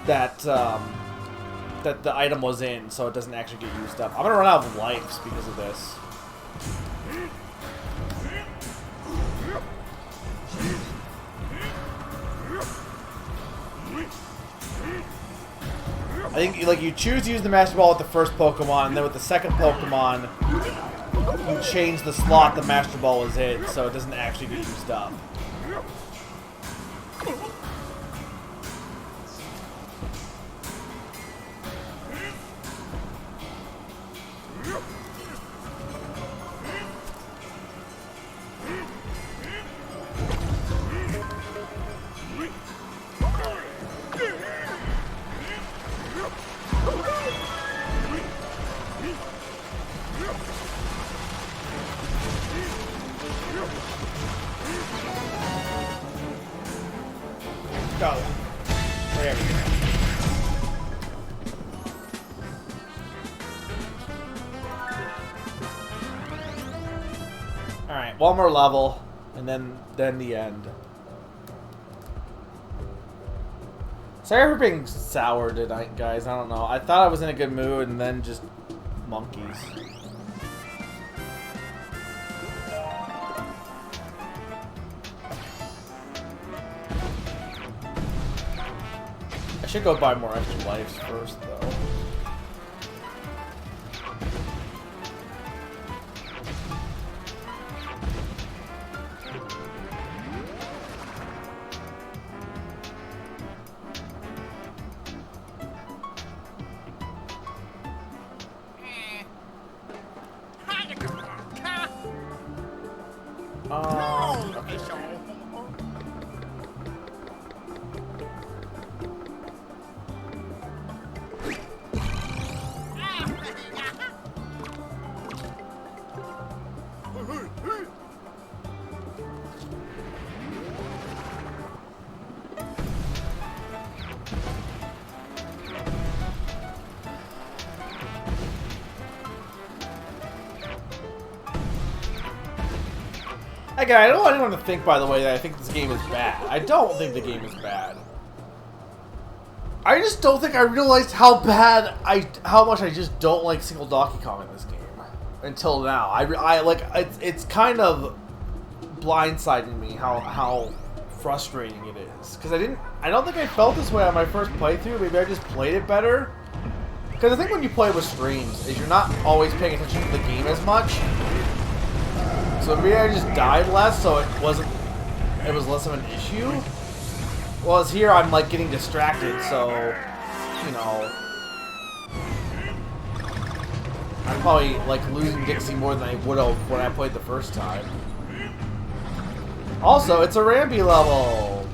that the item was in, so it doesn't actually get used up. I'm gonna run out of lives because of this. I think like you choose to use the Master Ball with the first Pokemon, and then with the second Pokemon, you change the slot the Master Ball is in, so it doesn't actually get used up. Go. There we go. Alright, one more level, and then the end. Sorry for being sour tonight, guys. I don't know. I thought I was in a good mood, and then just monkeys. I should go buy more extra lives first, though. Okay. Again, I don't want anyone to think, by the way, that I think this game is bad. I don't think the game is bad. I just don't think I realized how much I just don't like single Donkey Kong in this game until now. I like it's kind of blindsiding me how frustrating it is, because I don't think I felt this way on my first playthrough. Maybe I just played it better. Because I think when you play with streams, is you're not always paying attention to the game as much. So maybe I just died less, so it was less of an issue. Whereas here I'm like getting distracted, so you know, I'm probably like losing Dixie more than I would have when I played the first time. Also, it's a Rambi level.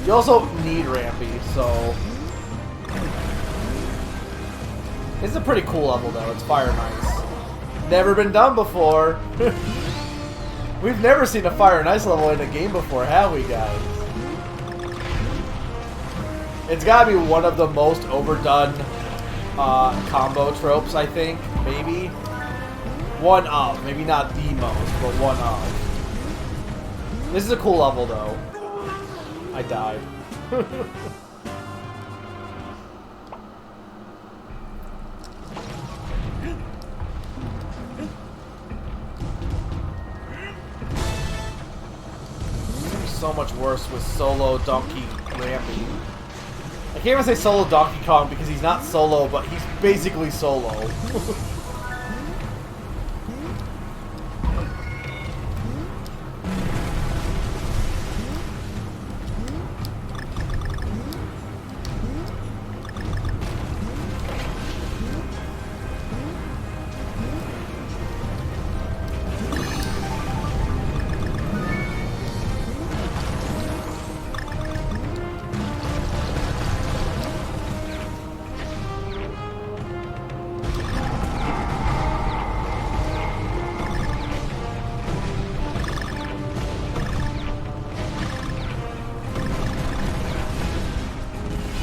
You also need Rambi, so it's a pretty cool level though. It's Fire and Ice. Never been done before. We've never seen a Fire and Ice level in a game before, have we, guys? It's gotta be one of the most overdone combo tropes, I think. Maybe. One of. Maybe not the most, but one of. This is a cool level, though. I died. So much worse with solo Donkey Rambi. I can't even say solo Donkey Kong because he's not solo, but he's basically solo.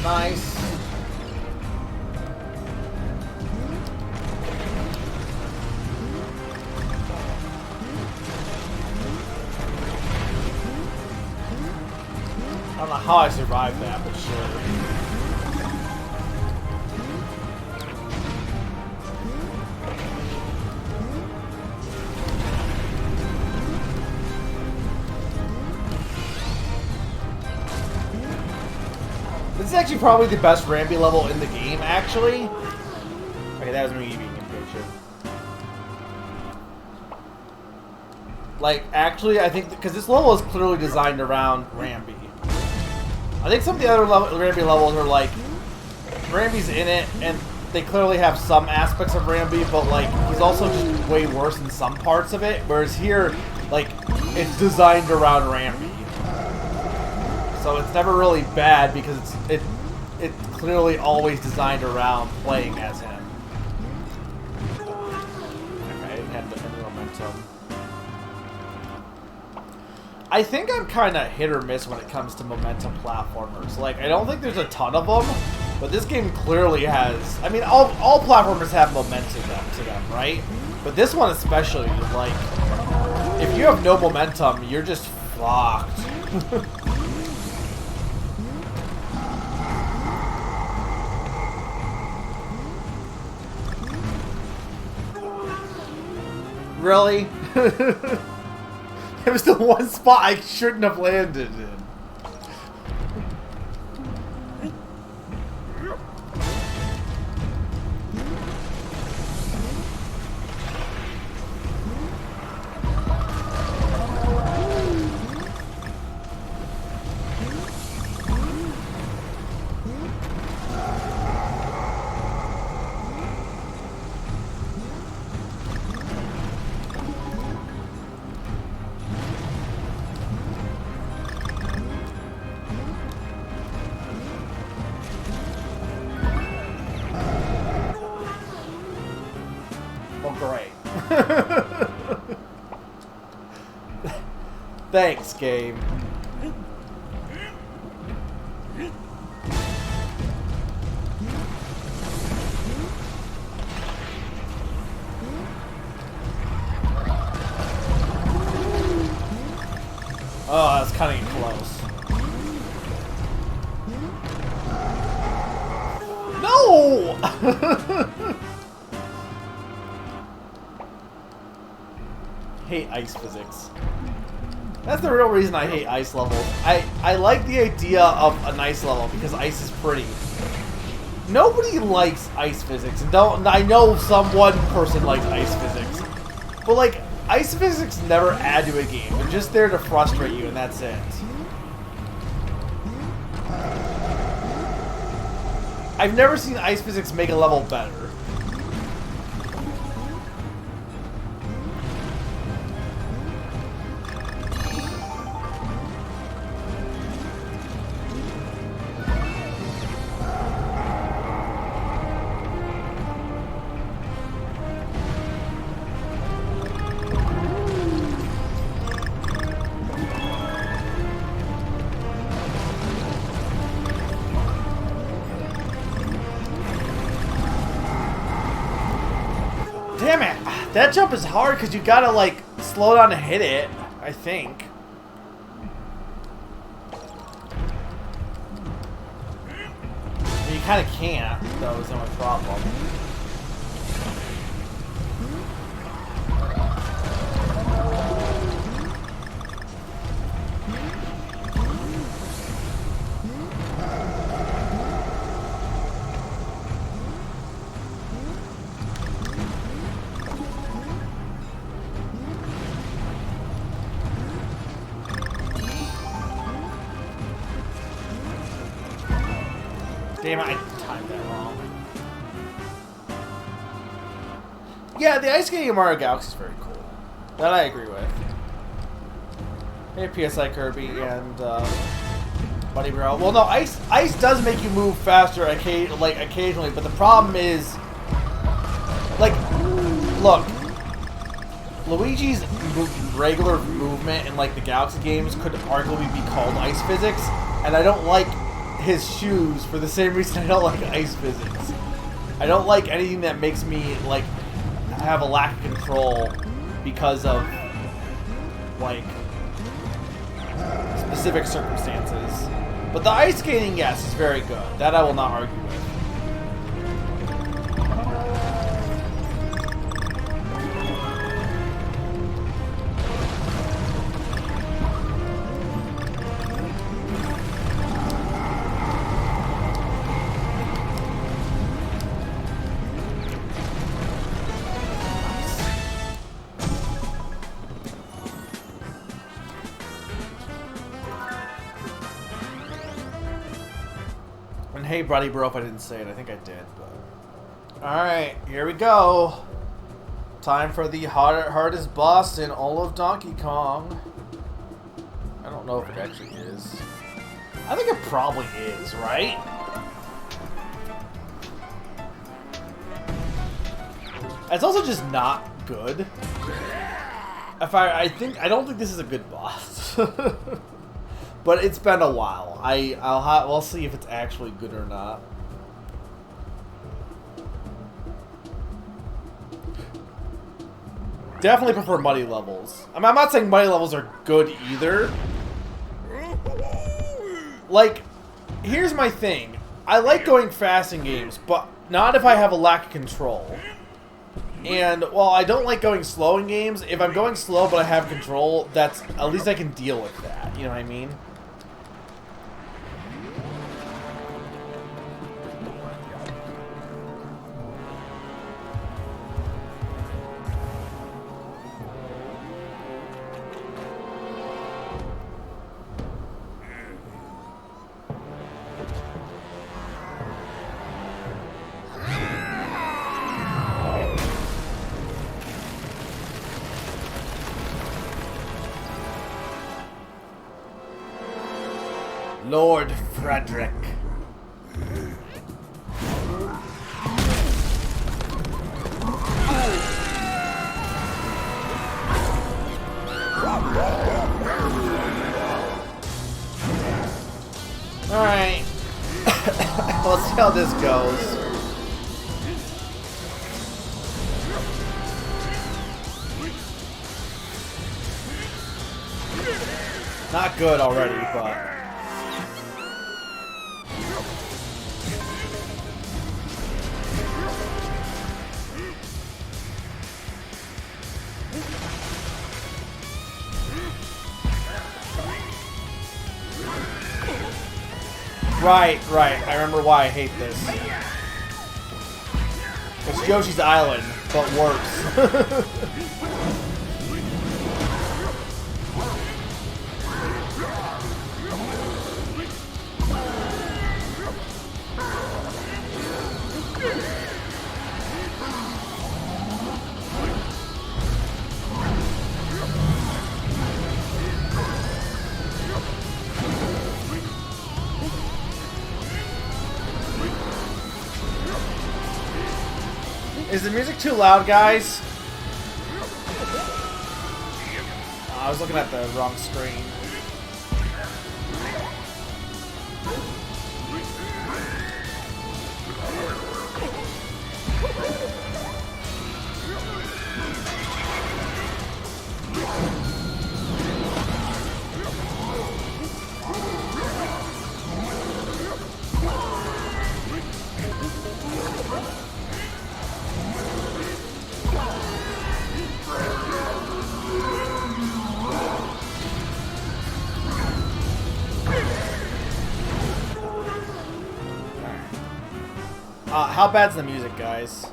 Nice. I don't know how I survived that, but sure. This is actually probably the best Rambi level in the game, actually. Okay, that was me being impatient. Like, actually, I think, because this level is clearly designed around Rambi. I think some of the other Rambi levels are like, Rambi's in it, and they clearly have some aspects of Rambi, but like, he's also just way worse in some parts of it, whereas here, like, it's designed around Rambi. So it's never really bad because it's clearly always designed around playing as him. Okay, I didn't have any momentum. I think I'm kind of hit or miss when it comes to momentum platformers. Like, I don't think there's a ton of them, but this game clearly has. I mean, all platformers have momentum to them, right? But this one especially, like, if you have no momentum, you're just fucked. Really? It was the one spot I shouldn't have landed in. Well, great. Thanks, game. Oh, that's kind of close. No! Hate ice physics. That's the real reason I hate ice levels. I like the idea of an ice level because ice is pretty. Nobody likes ice physics, and I know some one person likes ice physics, but like ice physics never add to a game. They're just there to frustrate you, and that's it. I've never seen ice physics make a level better. Damn it! That jump is hard because you gotta like slow down to hit it, I think. I mean, you kind of can't, though, is the only problem. Damn it, I timed that wrong. Yeah, the ice skating in Mario Galaxy is very cool. That I agree with. Hey, PSI Kirby and Buddy Bro. Well, no, ice does make you move faster occasionally, but the problem is, like, look, Luigi's regular movement in like the Galaxy games could arguably be called ice physics, and I don't like his shoes for the same reason I don't like ice physics. I don't like anything that makes me like have a lack of control because of like specific circumstances. But the ice skating, yes, is very good. That I will not argue with. Hey, Buddy Bro, if I didn't say it, I think I did, but... Alright, here we go. Time for the hardest boss in all of Donkey Kong. I don't know if it actually is. I think it probably is, right? It's also just not good. I don't think this is a good boss. But it's been a while. We'll see if it's actually good or not. Definitely prefer muddy levels. I mean, I'm not saying muddy levels are good either. Like, here's my thing. I like going fast in games, but not if I have a lack of control. And while I don't like going slow in games, if I'm going slow but I have control, that's at least I can deal with that. You know what I mean? Lord Frederick. how this goes. Not good already, but... Right. I remember why I hate this. It's Yoshi's Island, but worse. Is the music too loud, guys? Oh, I was looking at the wrong screen. How bad's the music, guys?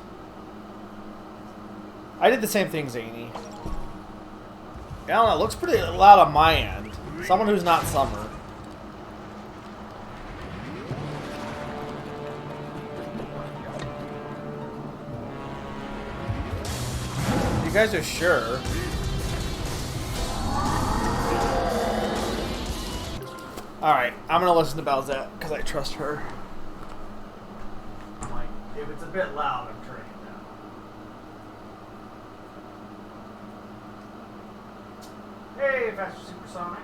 I did the same thing, Zany. I don't know, it looks pretty loud on my end. Someone who's not Summer. You guys are sure? Alright, I'm gonna listen to Bowsette, because I trust her. If it's a bit loud, I'm turning it down. Hey, Faster Supersonic.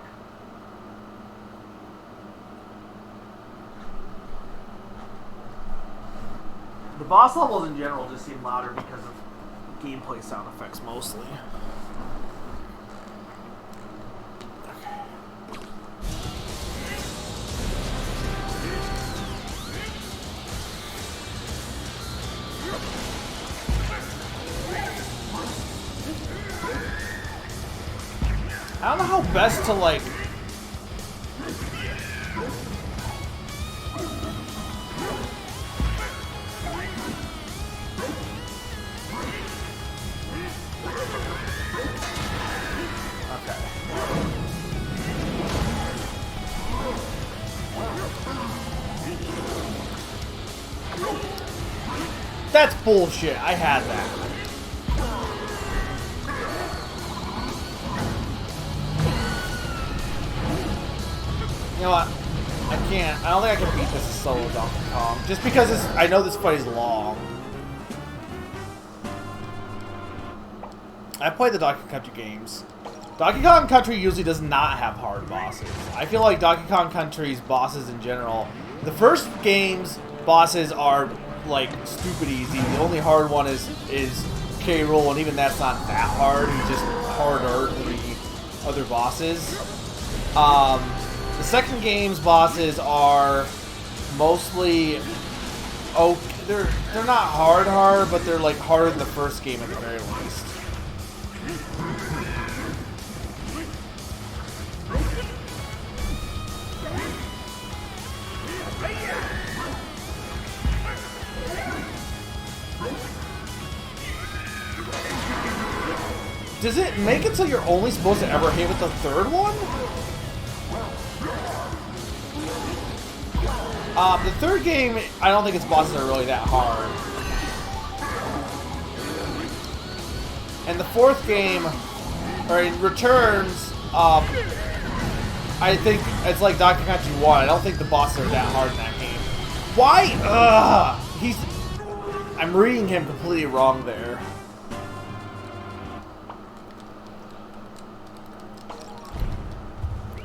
The boss levels in general just seem louder because of gameplay sound effects mostly. I don't know how best to, like... Okay. That's bullshit. I had that. You know what? I can't. I don't think I can beat this as solo Donkey Kong. Just because I know this fight is long. I played the Donkey Kong Country games. Donkey Kong Country usually does not have hard bosses. I feel like Donkey Kong Country's bosses in general, the first game's bosses are like stupid easy. The only hard one is K. Rool, and even that's not that hard. He's just harder than the other bosses. The second game's bosses are mostly okay. They're not hard, but they're like harder than the first game at the very least. Does it make it so you're only supposed to ever hit with the third one? The third game, I don't think its bosses are really that hard. And the fourth game, or in Returns, I think it's like Donkey Kong Country 1. I don't think the bosses are that hard in that game. Why? I'm reading him completely wrong there.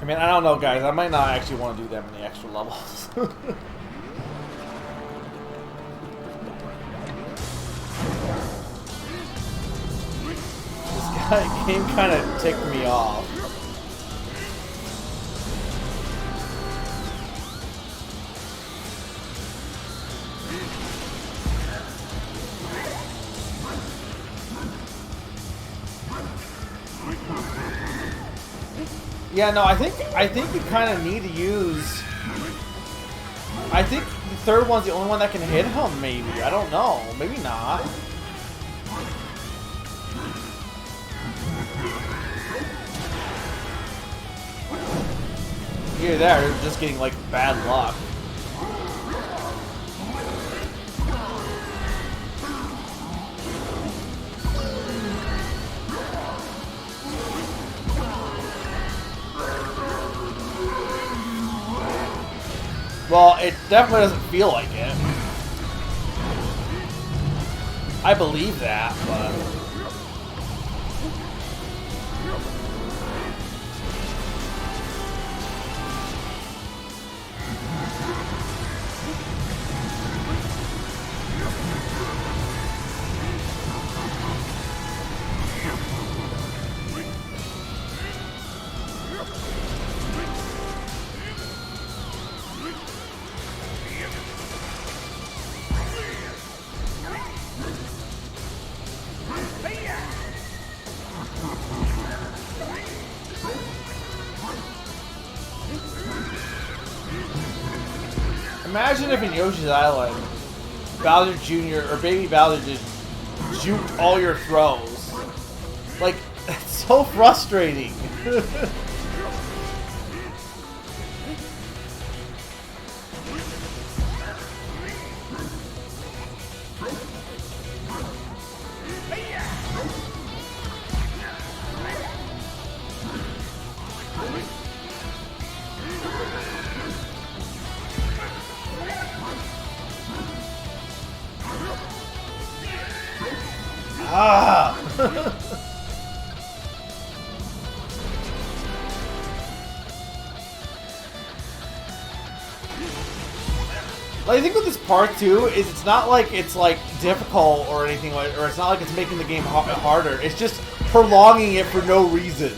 I mean, I don't know, guys. I might not actually want to do that many extra levels. game kind of ticked me off. Yeah, no, I think you kind of need to use. I think the third one's the only one that can hit him. Maybe, I don't know. Maybe not. Here, there, you're just getting like bad luck. Well, it definitely doesn't feel like it. I believe that, but... Imagine if in Yoshi's Island, Bowser Jr. or Baby Bowser just juked all your throws. Like, it's so frustrating. Ah! I think with this part too is it's not like it's like difficult or anything like, or it's not like it's making the game harder. It's just prolonging it for no reason.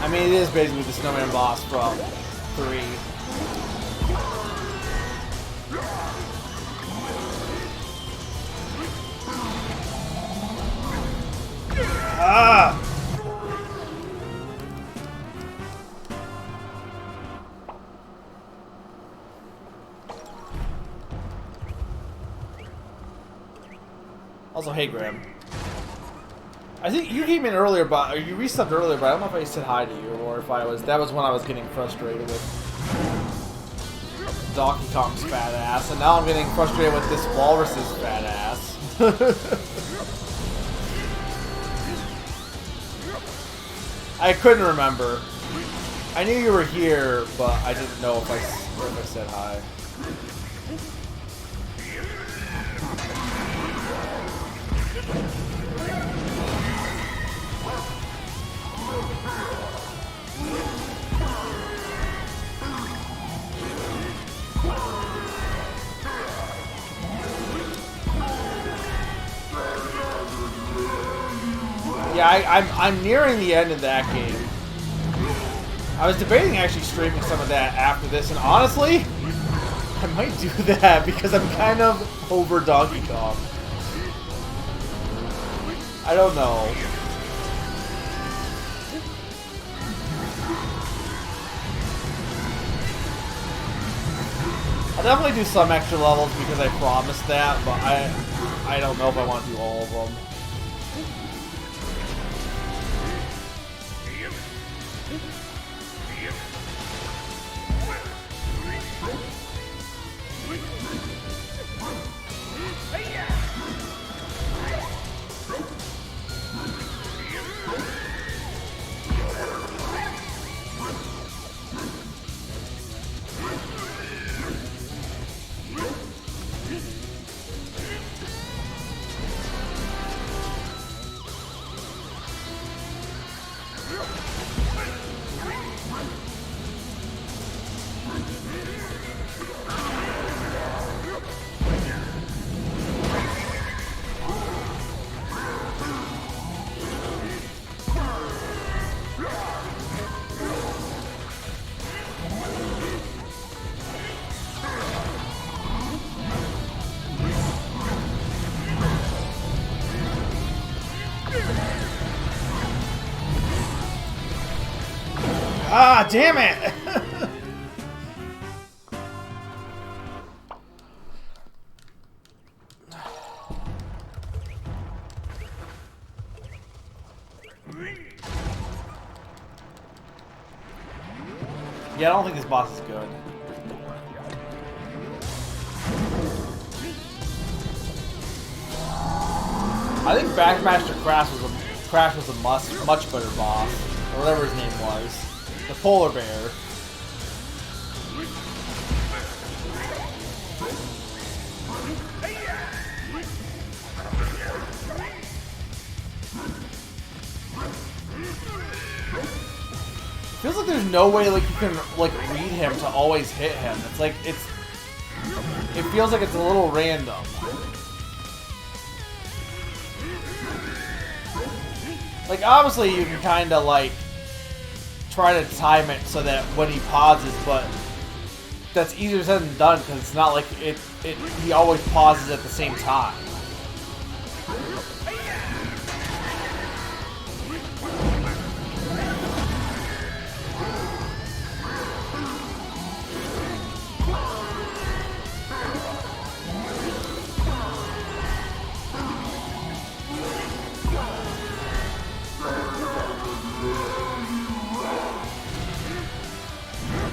I mean, it is basically the Snowman boss from 3. Ah! Also, hey, Graham. I think you came in earlier, but you resubbed earlier, but I don't know if I said hi to you or if I was. That was when I was getting frustrated with Donkey Kong's fat ass, and now I'm getting frustrated with this Walrus's fat ass. I couldn't remember. I knew you were here, but I didn't know if I said hi. Yeah, I'm nearing the end of that game. I was debating actually streaming some of that after this, and honestly, I might do that because I'm kind of over Donkey Kong. I don't know. I'll definitely do some extra levels because I promised that, but I don't know if I want to do all of them. Ah, damn it! Yeah, I don't think this boss is good. I think Backmaster Crash was a much better boss, or whatever his name was. The polar bear. Feels like there's no way like you can like read him to always hit him. It's like it feels like it's a little random. Like obviously you can kind of like try to time it so that when he pauses, but that's easier said than done because it's not like he always pauses at the same time.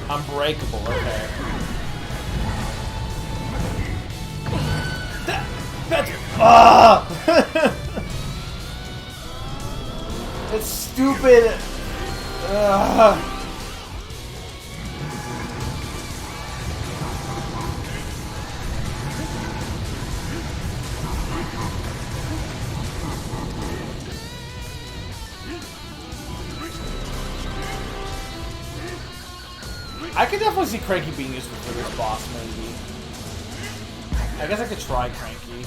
Unbreakable, okay. It's stupid. I could definitely see Cranky being useful for this boss, maybe. I guess I could try Cranky.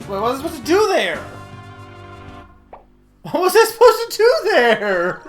Wait, what was I supposed to do there? What was I supposed to do there?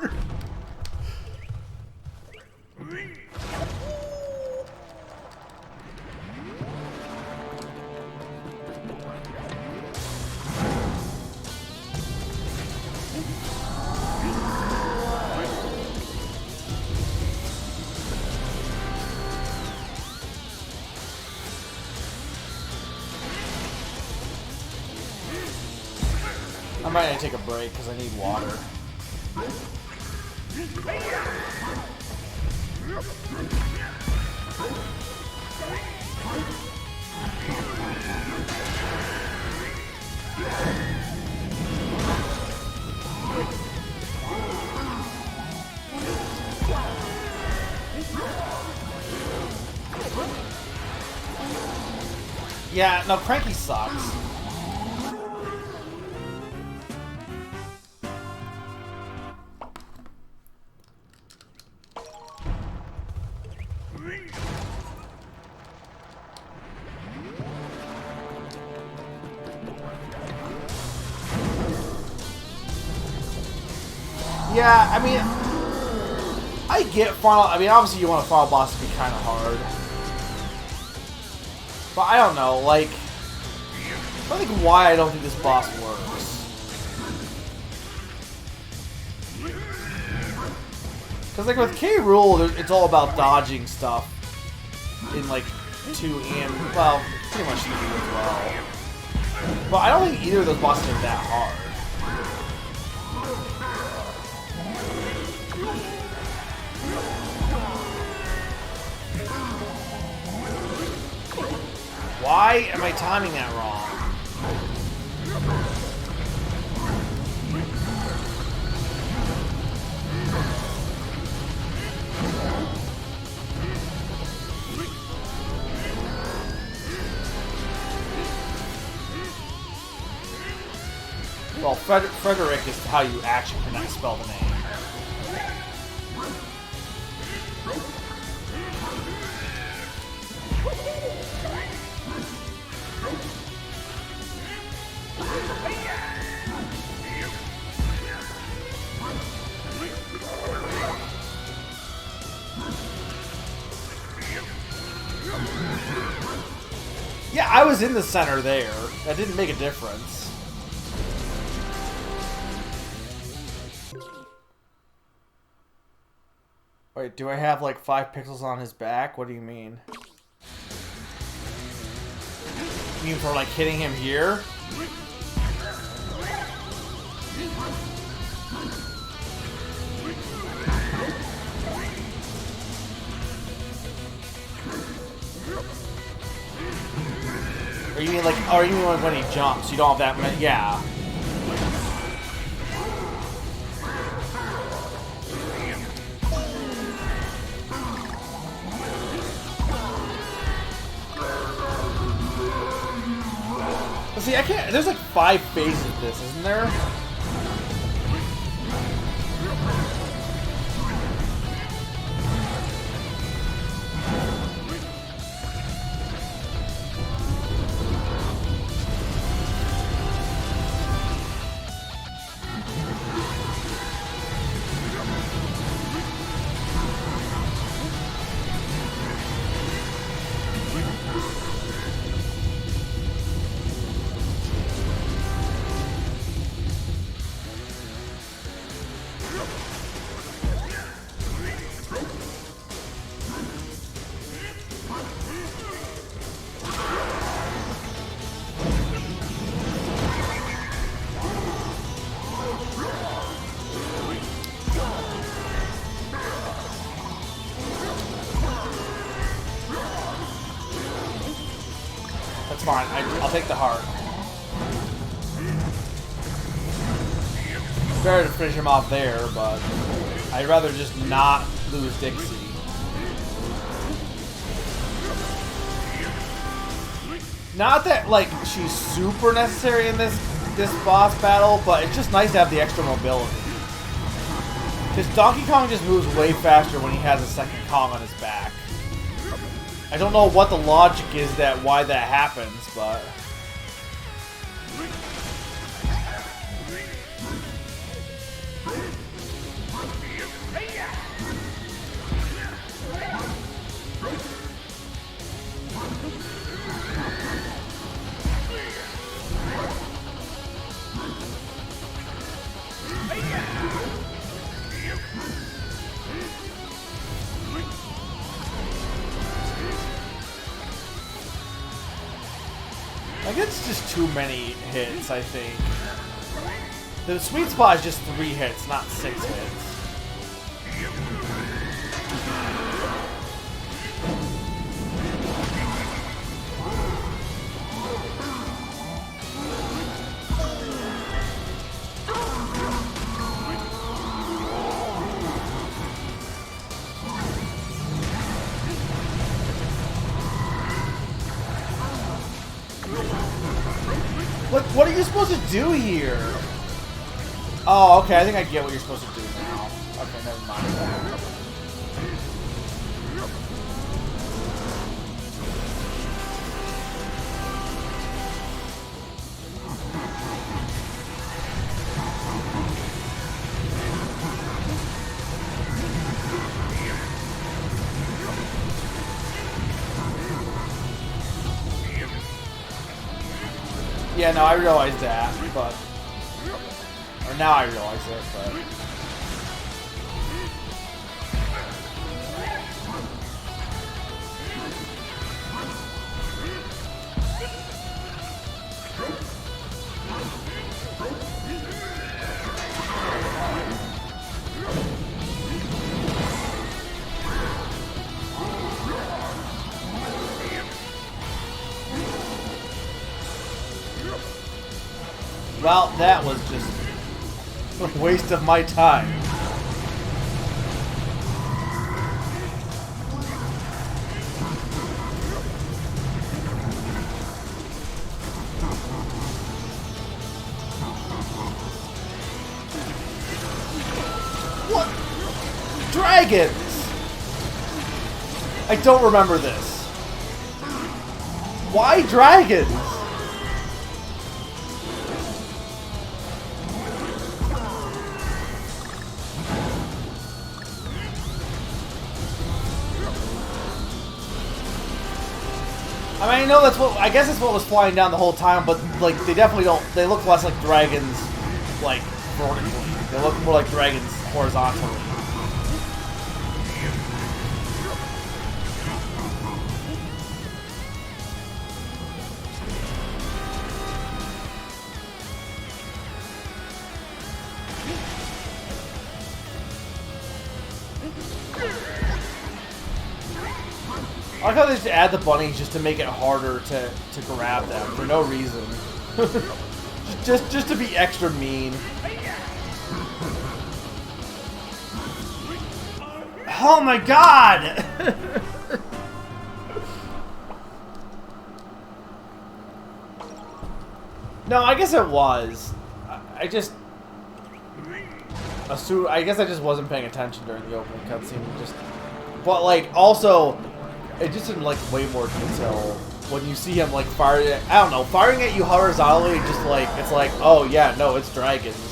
I might need to take a break because I need water. Yeah, no, Cranky sucks. Yeah, I mean, I get final. I mean, obviously you want a final boss to be kind of hard, but I don't know. Like, I don't think why I don't think this boss works. Because like with K. Rool, it's all about dodging stuff in like 2 and well, pretty much 3 as well. But I don't think either of those bosses are that hard. Why am I timing that wrong? Well, Frederick is how you actually cannot spell the name. Yeah, I was in the center there. That didn't make a difference. Wait, do I have like 5 pixels on his back? What do you mean? You mean for like hitting him here? Or you mean like, or you mean when he jumps? You don't have that many, yeah. But see, I can't. There's like 5 phases of this, isn't there? That's fine. I'll take the heart. Better to finish him off there, but I'd rather just not lose Dixie. Not that like she's super necessary in this boss battle, but it's just nice to have the extra mobility. Because Donkey Kong just moves way faster when he has a second Kong on his back. I don't know what the logic is why that happens, but like it's just too many hits, I think. The sweet spot is just 3 hits, not 6 hits. What are you supposed to do here? Oh, okay, I think I get what you're supposed to do now. Okay, never mind. Yeah, no, I realized that, but... Or now I realize it, but... Well, that was just a waste of my time. What? Dragons! I don't remember this. Why dragons? I mean, I know that's what, I guess that's what was flying down the whole time, but, like, they definitely don't, they look less like dragons, like, vertically. They look more like dragons horizontally. I like how they just add the bunnies just to make it harder to grab them for no reason. just to be extra mean. Oh my god! No, I guess it was. I just assume. I guess I just wasn't paying attention during the opening cutscene. But like also. It just in like way more detail when you see him like firing at, I don't know, firing at you horizontally, just like, it's like, oh yeah, no, it's dragons.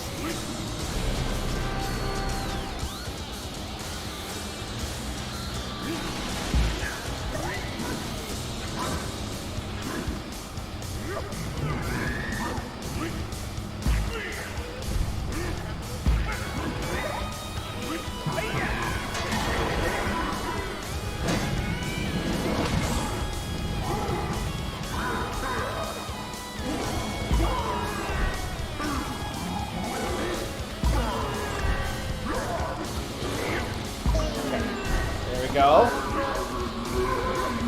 Go.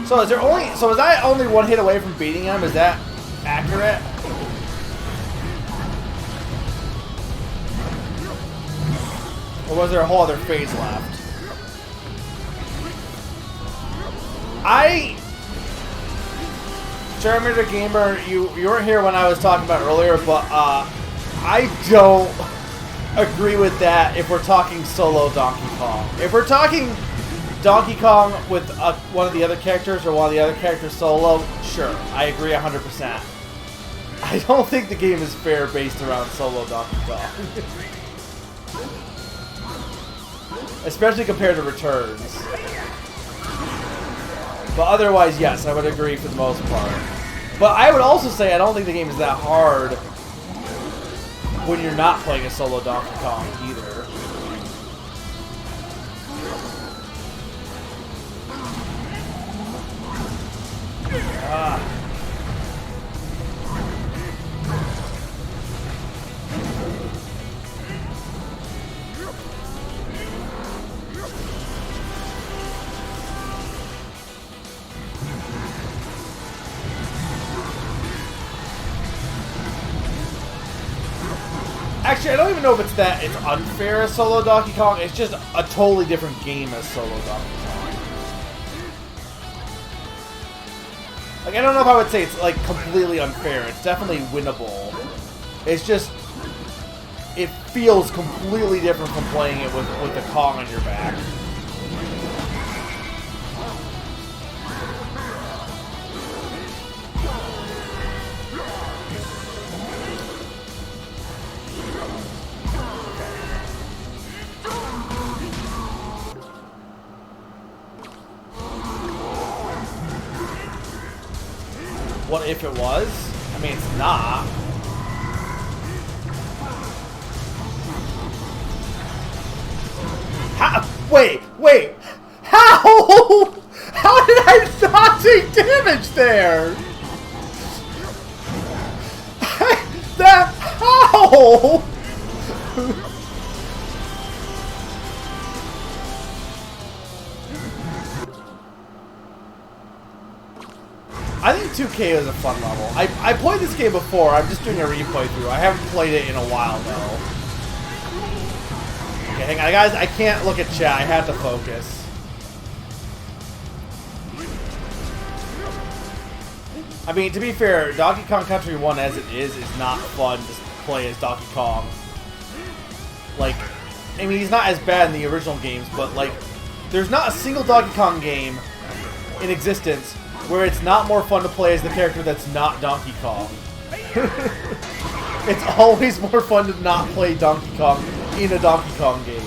So is that only one hit away from beating him? Is that accurate? Or was there a whole other phase left? Charmander Gamer, you weren't here when I was talking about earlier, but I don't agree with that if we're talking solo Donkey Kong. If we're talking Donkey Kong with one of the other characters or one of the other characters solo, sure, I agree 100%. I don't think the game is fair based around solo Donkey Kong. Especially compared to Returns. But otherwise, yes, I would agree for the most part. But I would also say I don't think the game is that hard when you're not playing a solo Donkey Kong either. Actually, I don't even know if it's unfair as solo Donkey Kong. It's just a totally different game as solo Donkey Kong. Like, I don't know if I would say it's, like, completely unfair. It's definitely winnable. It's just, it feels completely different from playing it with the Kong on your back. What if it was? mean, it's not. How? Wait! How? How did I not take damage there? How? I think 2K is a fun level. I played this game before. I'm just doing a replay through. I haven't played it in a while though. Okay, hang on, guys. I can't look at chat. I have to focus. I mean, to be fair, Donkey Kong Country 1 as it is not fun to play as Donkey Kong. Like, I mean, he's not as bad in the original games, but like, there's not a single Donkey Kong game in existence where it's not more fun to play as the character that's not Donkey Kong. It's always more fun to not play Donkey Kong in a Donkey Kong game.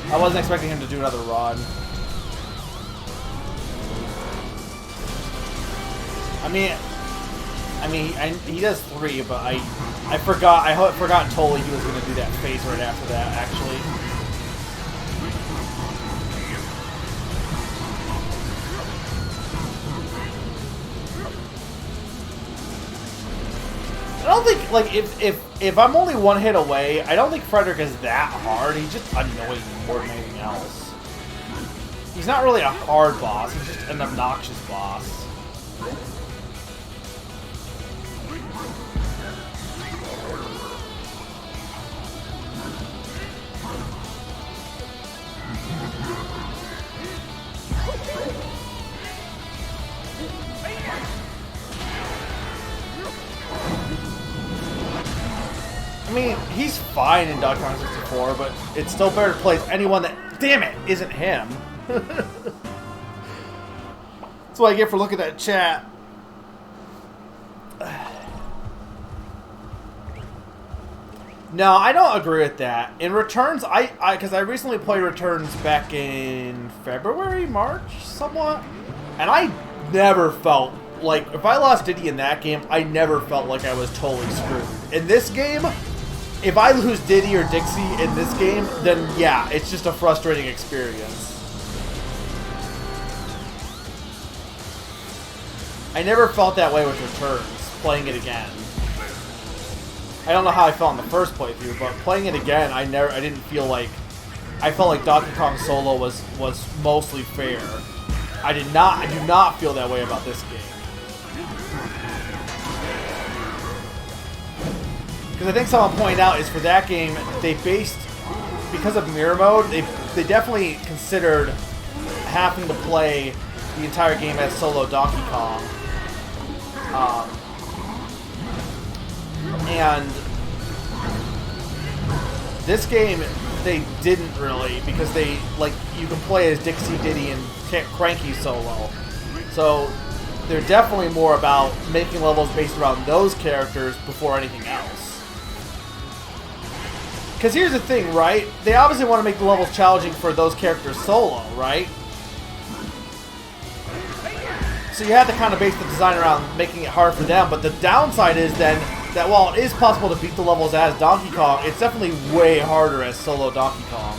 I wasn't expecting him to do another run. I mean, he does 3, but I forgot totally he was going to do that phase right after that, actually. I don't think, like, if I'm only one hit away, I don't think Frederick is that hard. He's just annoying more than anything else. He's not really a hard boss. He's just an obnoxious boss. I mean, he's fine in Donkey Kong 64, but it's still better to play as anyone that, damn it, isn't him. That's what I get for looking at chat. No, I don't agree with that. In Returns, because I recently played Returns back in February, March, somewhat, and I never felt like, if I lost Diddy in that game, I never felt like I was totally screwed. In this game, if I lose Diddy or Dixie in this game, then yeah, it's just a frustrating experience. I never felt that way with Returns, playing it again. I don't know how I felt in the first playthrough, but playing it again, I didn't feel like, I felt like Donkey Kong Solo was mostly fair. I do not feel that way about this game. Because I think someone pointed out is for that game, they based, because of mirror mode, they definitely considered having to play the entire game as solo Donkey Kong. And this game, they didn't really, because they, like, you can play as Dixie, Diddy, and Cranky solo. So they're definitely more about making levels based around those characters before anything else. Because here's the thing, right? They obviously want to make the levels challenging for those characters solo, right? So you have to kind of base the design around making it hard for them, but the downside is then that while it is possible to beat the levels as Donkey Kong, it's definitely way harder as solo Donkey Kong.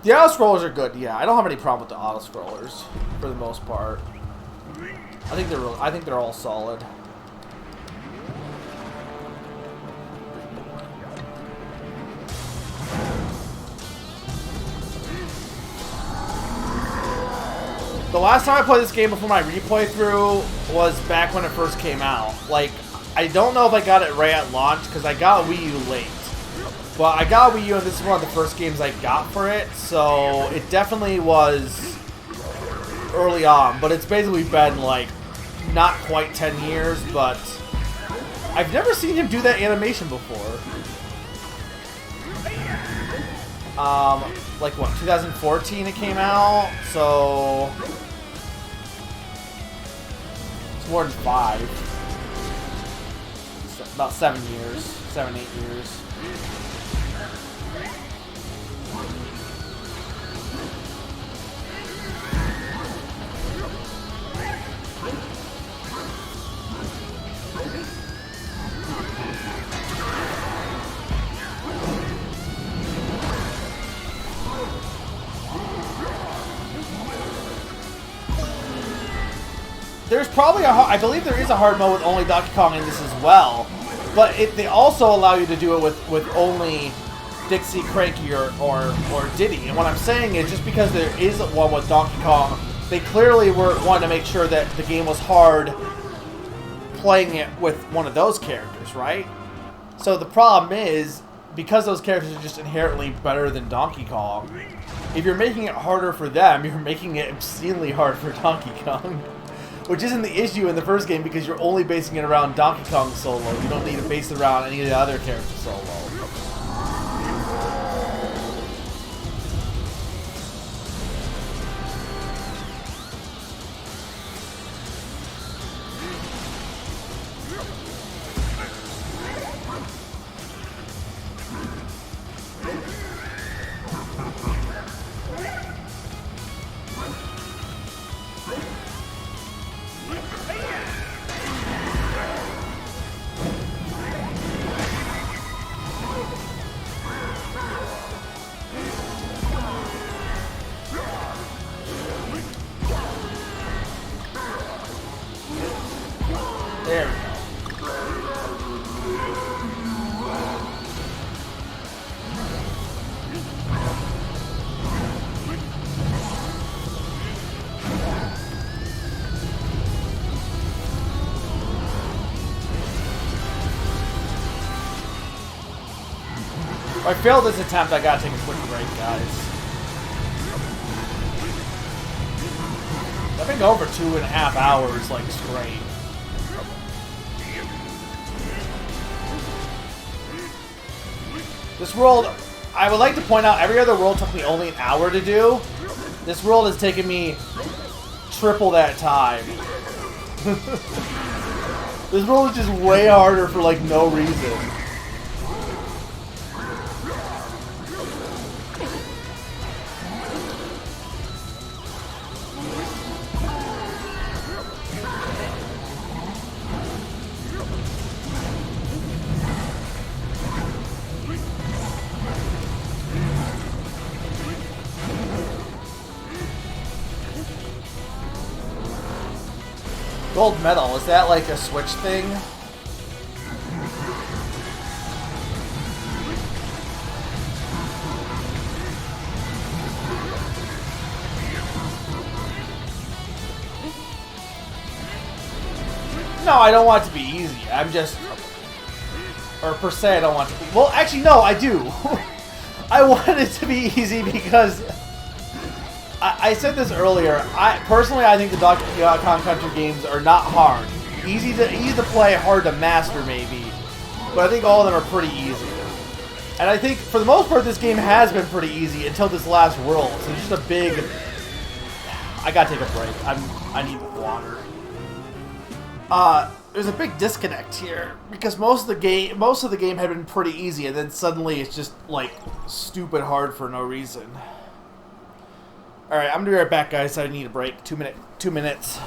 The auto-scrollers are good, yeah. I don't have any problem with the auto-scrollers, for the most part. I think they're all solid. The last time I played this game before my replay through was back when it first came out. Like, I don't know if I got it right at launch because I got Wii U late. But I got Wii U and this is one of the first games I got for it, so it definitely was early on. But it's basically been like not quite 10 years, but I've never seen him do that animation before. Like what, 2014 it came out, so it's more than 5. It's about 7 years, 7, 8 years. There's probably I believe there is a hard mode with only Donkey Kong in this as well, but they also allow you to do it with only Dixie, Cranky, or Diddy. And what I'm saying is, just because there is one with Donkey Kong, they clearly were wanting to make sure that the game was hard playing it with one of those characters, right? So the problem is, because those characters are just inherently better than Donkey Kong, if you're making it harder for them, you're making it obscenely hard for Donkey Kong. Which isn't the issue in the first game because you're only basing it around Donkey Kong solo. You don't need to base it around any of the other characters solo. There we go. If I fail this attempt, I gotta take a quick break, guys. I've been going for 2.5 hours, like, straight. This world, I would like to point out, every other world took me only an hour to do. This world has taken me triple that time. This world is just way harder for, like, no reason. Gold medal, is that like a Switch thing? No, I don't want it to be easy. I'm just... Or per se, I don't want it to be... Well, actually, no, I do. I want it to be easy because... I said this earlier. Personally, I think the Donkey Kong Country games are not hard. Easy to play, hard to master, maybe. But I think all of them are pretty easy. And I think, for the most part, this game has been pretty easy until this last world. So just a big... I gotta take a break. I need water. There's a big disconnect here because most of the game had been pretty easy, and then suddenly it's just like stupid hard for no reason. All right, I'm gonna be right back, guys. I need a break. 2 minutes.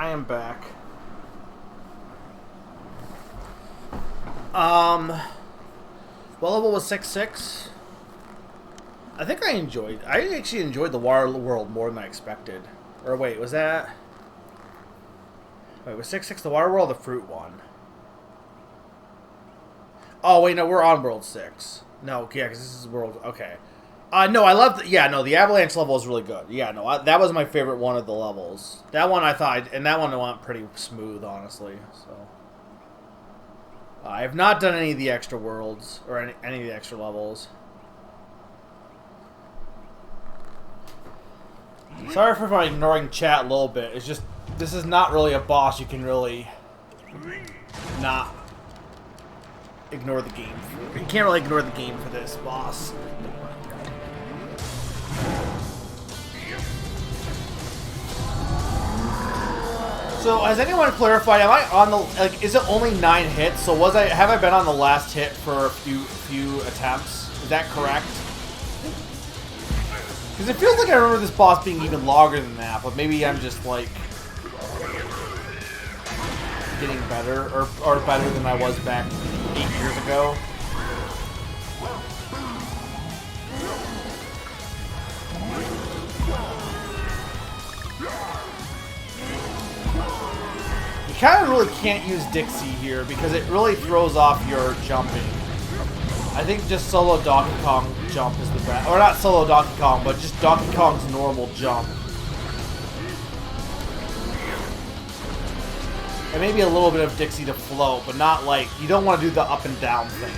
I am back. What level was 6-6? I think I actually enjoyed the Water World more than I expected. Or wait, was that... Wait, was 6-6 the Water World or the Fruit one? Oh, wait, no, we're on World 6. No, yeah, because this is World... Okay. No, I love... Yeah, no, the Avalanche level is really good. Yeah, no, that was my favorite one of the levels. That one I thought... And that one went pretty smooth, honestly, so... I have not done any of the extra worlds, or any of the extra levels. Sorry for ignoring chat a little bit. It's just... This is not really a boss you can really... not... ignore the game for. You can't really ignore the game for this boss. So has anyone clarified? Am I on the like? Is it only 9 hits? So have I been on the last hit for a few attempts? Is that correct? Because it feels like I remember this boss being even longer than that, but maybe I'm just like getting better or better than I was back 8 years ago. You kind of really can't use Dixie here because it really throws off your jumping. I think just solo Donkey Kong jump is the best. Or not solo Donkey Kong, but just Donkey Kong's normal jump. And maybe a little bit of Dixie to float, but not like, you don't want to do the up and down thing.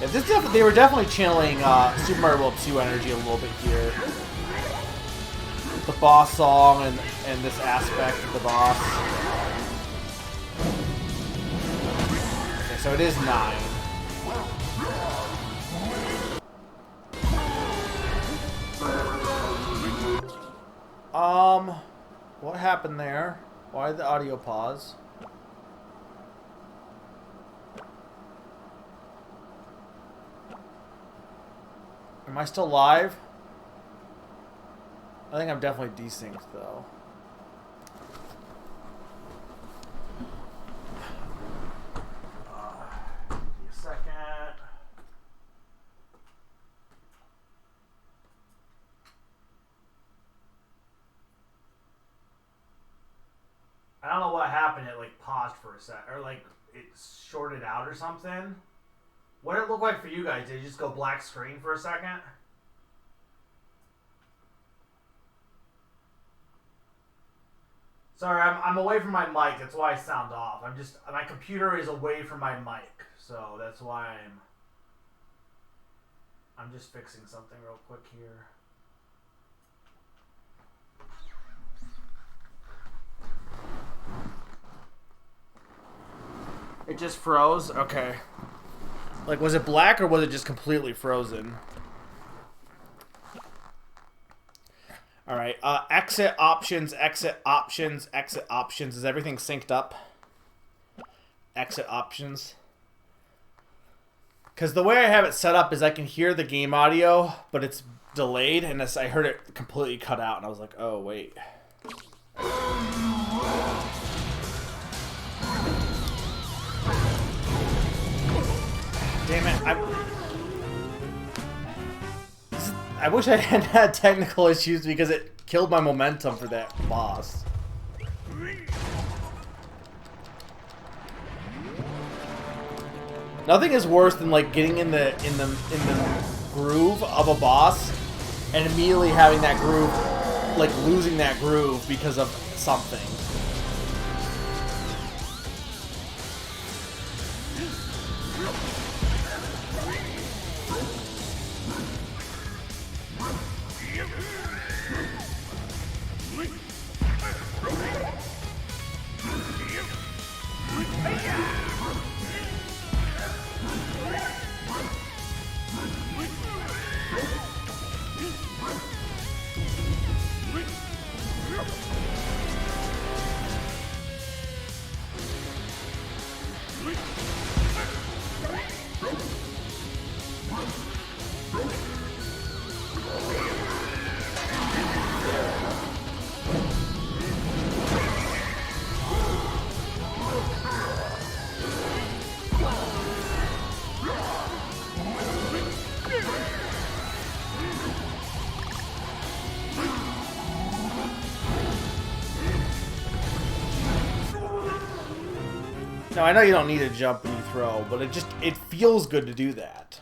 Yeah, they were definitely channeling Super Mario World 2 energy a little bit here. The boss song and this aspect of the boss. Okay, so it is 9. What happened there? Why did the audio pause? Am I still live? I think I'm definitely desynced though. Give me a second. I don't know what happened. It like paused for a sec, or like it shorted out or something. What did it look like for you guys? Did it just go black screen for a second? Sorry, I'm away from my mic. That's why I sound off. My computer is away from my mic, so that's why I'm just fixing something real quick here. It just froze? Okay. Like, was it black or was it just completely frozen? Alright, exit options, exit options, exit options. Is everything synced up? Exit options. Because the way I have it set up is I can hear the game audio, but it's delayed, and I heard it completely cut out, and I was like, oh, wait. Damn it, I wish I hadn't had technical issues because it killed my momentum for that boss. Nothing is worse than like getting in the groove of a boss and immediately having that groove, like losing that groove because of something. Now, I know you don't need to jump when you throw, but it feels good to do that.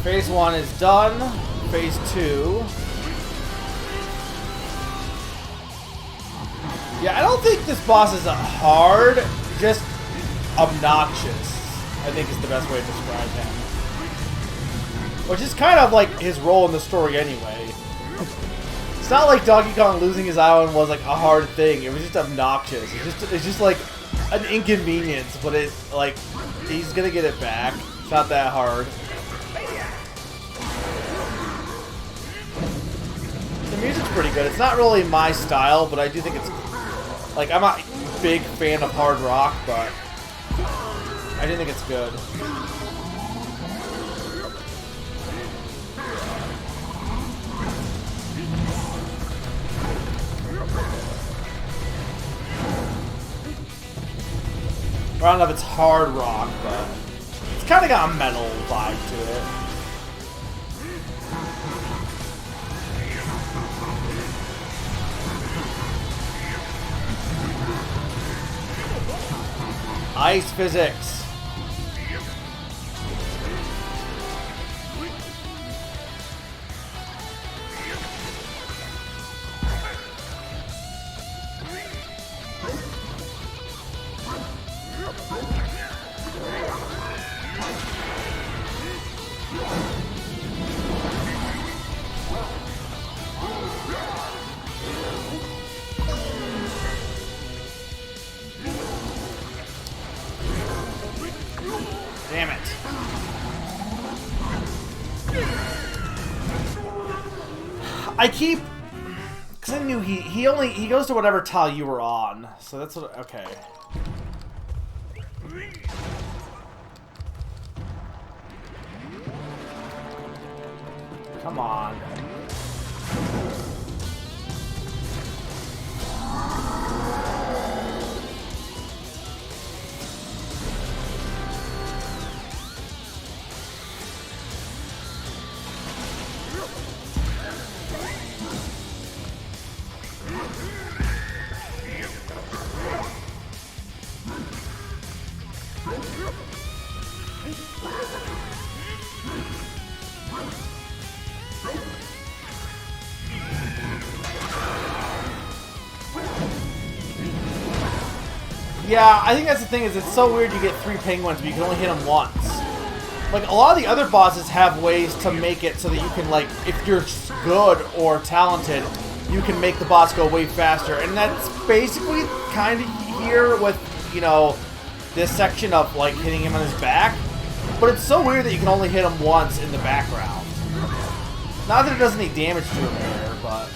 Phase 1 is done. Phase 2. Yeah, I don't think this boss is hard, just obnoxious, I think is the best way to describe him. Which is kind of like his role in the story anyway. It's not like Donkey Kong losing his island was like a hard thing, it was just obnoxious. It's just like an inconvenience, but it's like, he's gonna get it back. It's not that hard. The music's pretty good. It's not really my style, but I do think it's... Like, I'm not a big fan of hard rock, but I do think it's good. I don't know if it's hard rock, but it's kind of got a metal vibe to it. Ice physics. Damn it. I keep... Because I knew he goes to whatever tile you were on. So that's what... Okay. Come on. Yeah, I think that's the thing, is it's so weird you get 3 penguins, but you can only hit them once. Like, a lot of the other bosses have ways to make it so that you can, like, if you're good or talented, you can make the boss go way faster. And that's basically kind of here with, you know, this section of, like, hitting him on his back. But it's so weird that you can only hit him once in the background. Not that it does any damage to him there, but...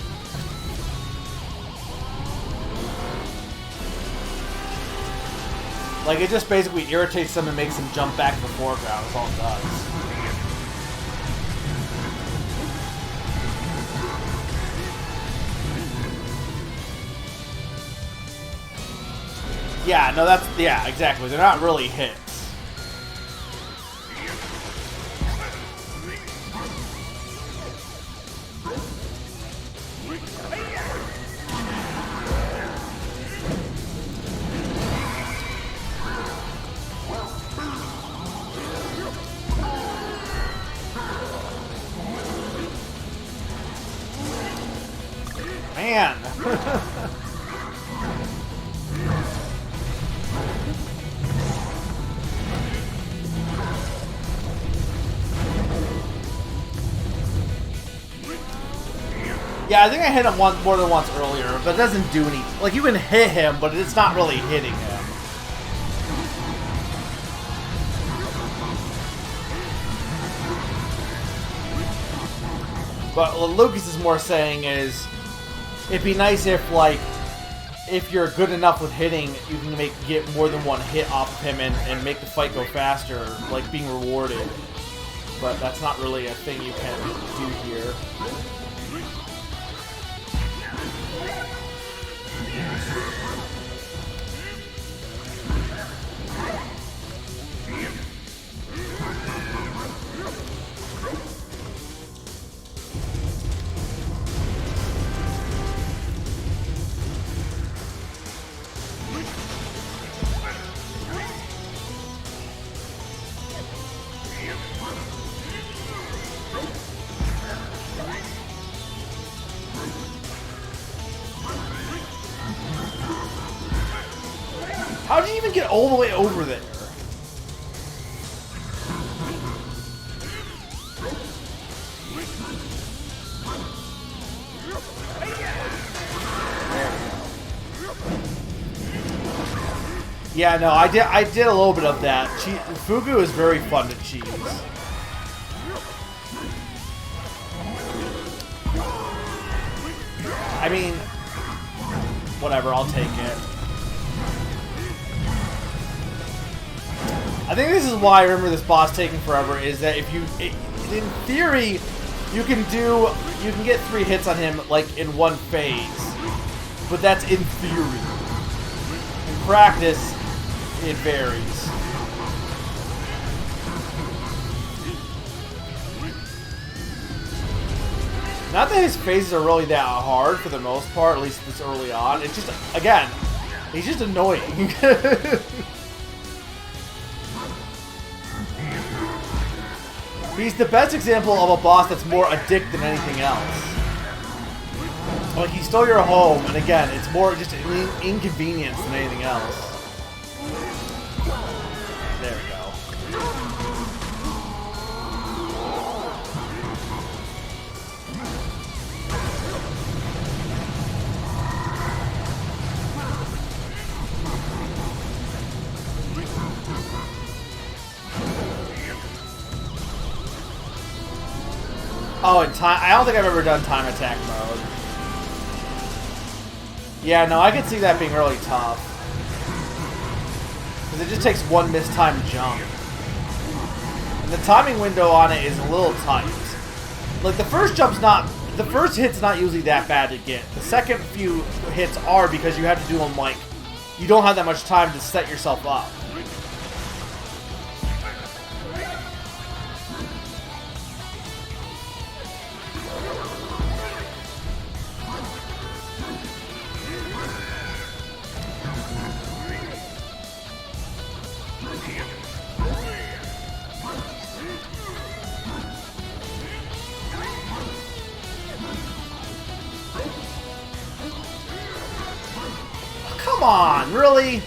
Like, it just basically irritates them and makes them jump back to the foreground, is all it does. Yeah, no, that's... Yeah, exactly. They're not really hits. can. Yeah, I think I hit him more than once earlier, but it doesn't do anything. Like, you can hit him, but it's not really hitting him. But what Lucas is more saying is, it'd be nice if, like, if you're good enough with hitting, you can get more than one hit off of him and make the fight go faster, like being rewarded. But that's not really a thing you can do here. How did you even get all the way over there? Yeah, no, I did a little bit of that. Fugu is very fun to cheese. I mean, whatever, I'll take it. I think this is why I remember this boss taking forever, is that if you, in theory, you can get 3 hits on him, like, in one phase. But that's in theory. In practice, it varies. Not that his phases are really that hard for the most part, at least this early on. It's just, again, he's just annoying. He's the best example of a boss that's more a dick than anything else. Like, he stole your home, and again, it's more just an inconvenience than anything else. There we go. Oh, and time. I don't think I've ever done time attack mode. Yeah, no, I could see that being really tough. Because it just takes one mistimed jump. And the timing window on it is a little tight. Like, the first jump's not... The first hit's not usually that bad to get. The second few hits are because you have to do them, like... You don't have that much time to set yourself up. Come on, really?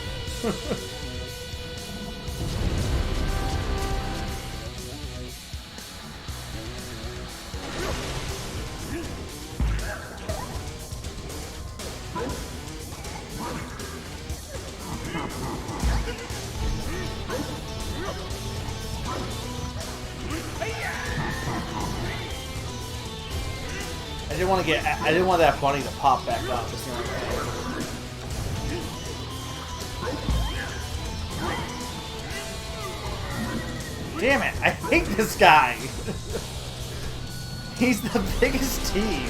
I didn't want that bunny to pop back up. That's the only thing. Damn it, I hate this guy. He's the biggest tease.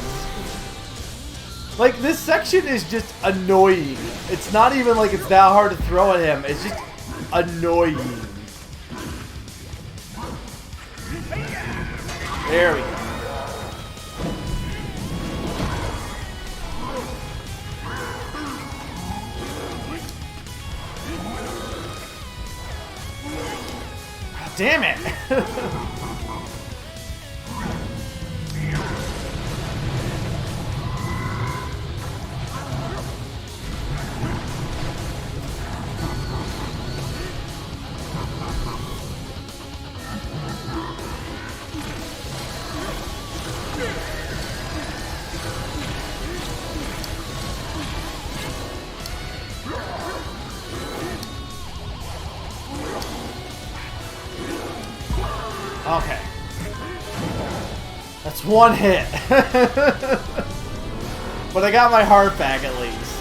Like, this section is just annoying. It's not even like it's that hard to throw at him. It's just annoying. There we go. Damn it! Okay. That's one hit. But I got my heart back at least.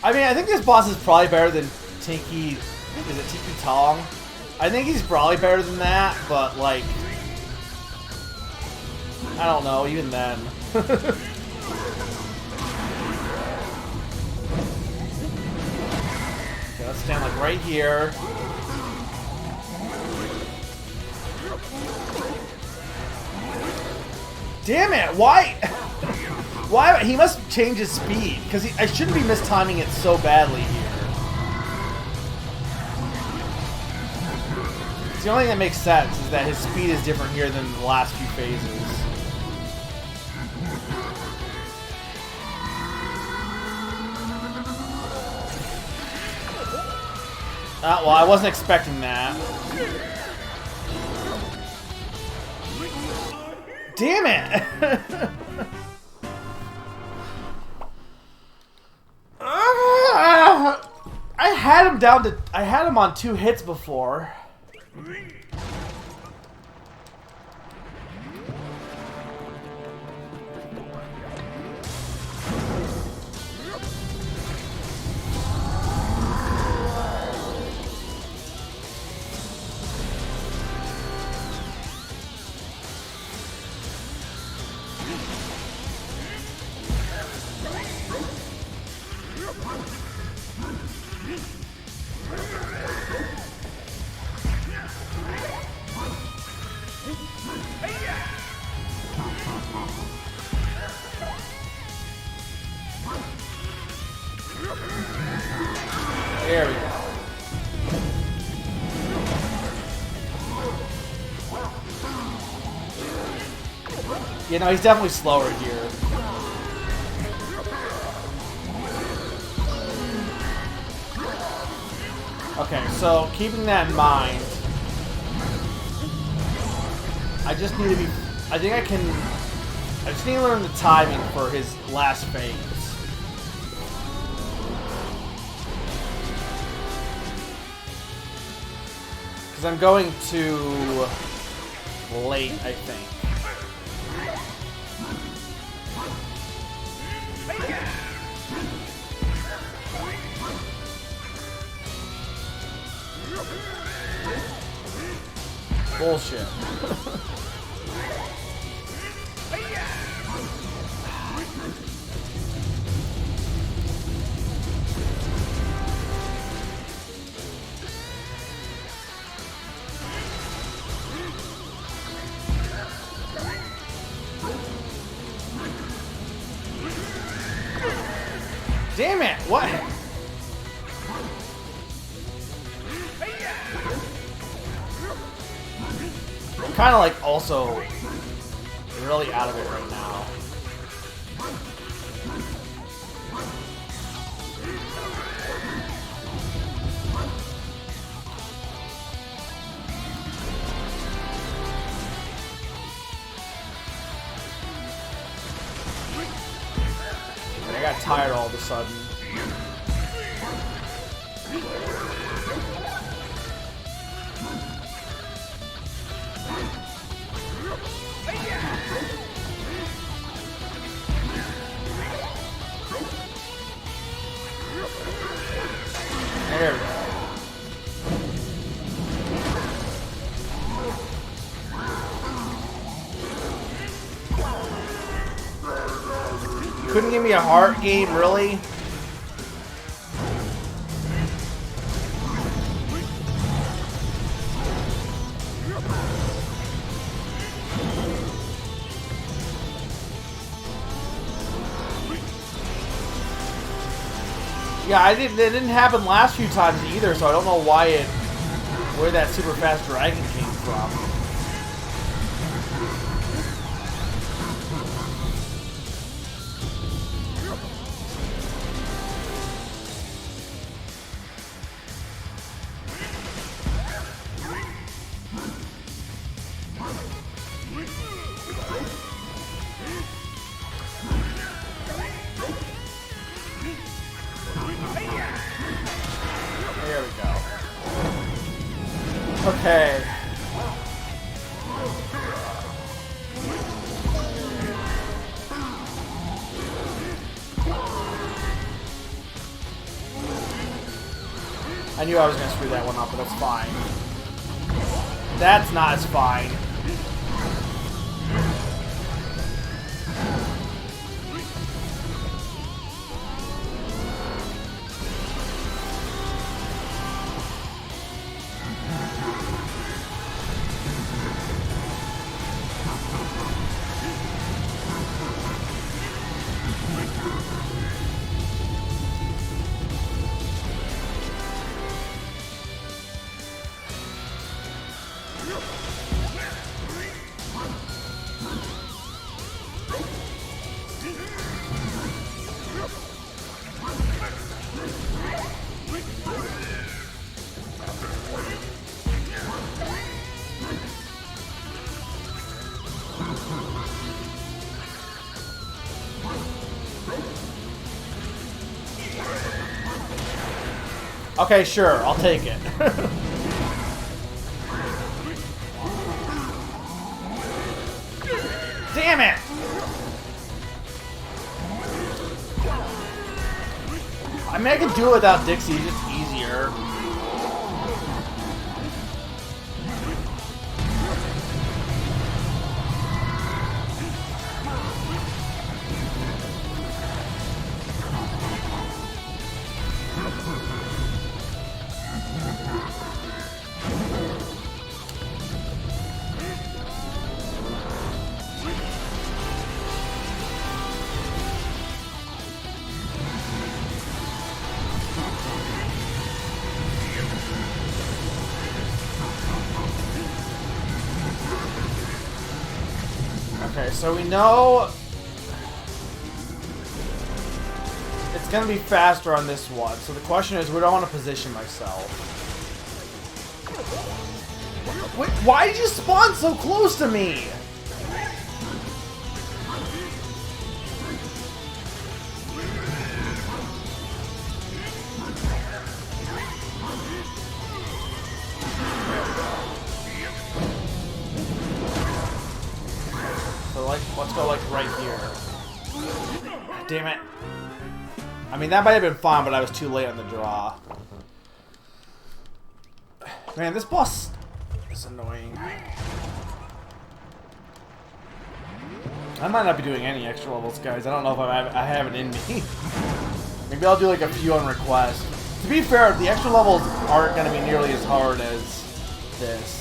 I mean, I think this boss is probably better than Tinky... Is it Tinky Tong? I think he's probably better than that, but, like... I don't know, even then. Okay, let's stand, like, right here. Damn it, why? Why? He must change his speed, because I shouldn't be mistiming it so badly here. It's the only thing that makes sense is that his speed is different here than the last few phases. Well, I wasn't expecting that. Damn it! I had him on 2 hits before. There we go. You know, he's definitely slower here. Okay, so keeping that in mind, I just need to be... I think I can... I just need to learn the timing for his last phase. Because I'm going too late, I think. Bullshit. Damn it! What? I'm kind of like also really out of it right now. I got tired all of a sudden. There we go. Couldn't give me a hard game, really? Yeah, it didn't happen last few times either, so I don't know where that super fast dragon came from. Okay. I knew I was gonna screw that one up, but that's fine. That's not as fine. Okay, sure, I'll take it. Damn it! I mean, I can do it without Dixie, it's just easier. Okay, so we know it's gonna be faster on this one. So the question is, where do I want to position myself? Wait, why did you spawn so close to me? Let's go like right here. Damn it. I mean, that might have been fine, but I was too late on the draw. Man, this boss is annoying. I might not be doing any extra levels, guys. I don't know if I have it in me. Maybe I'll do like a few on request. To be fair, the extra levels aren't going to be nearly as hard as this.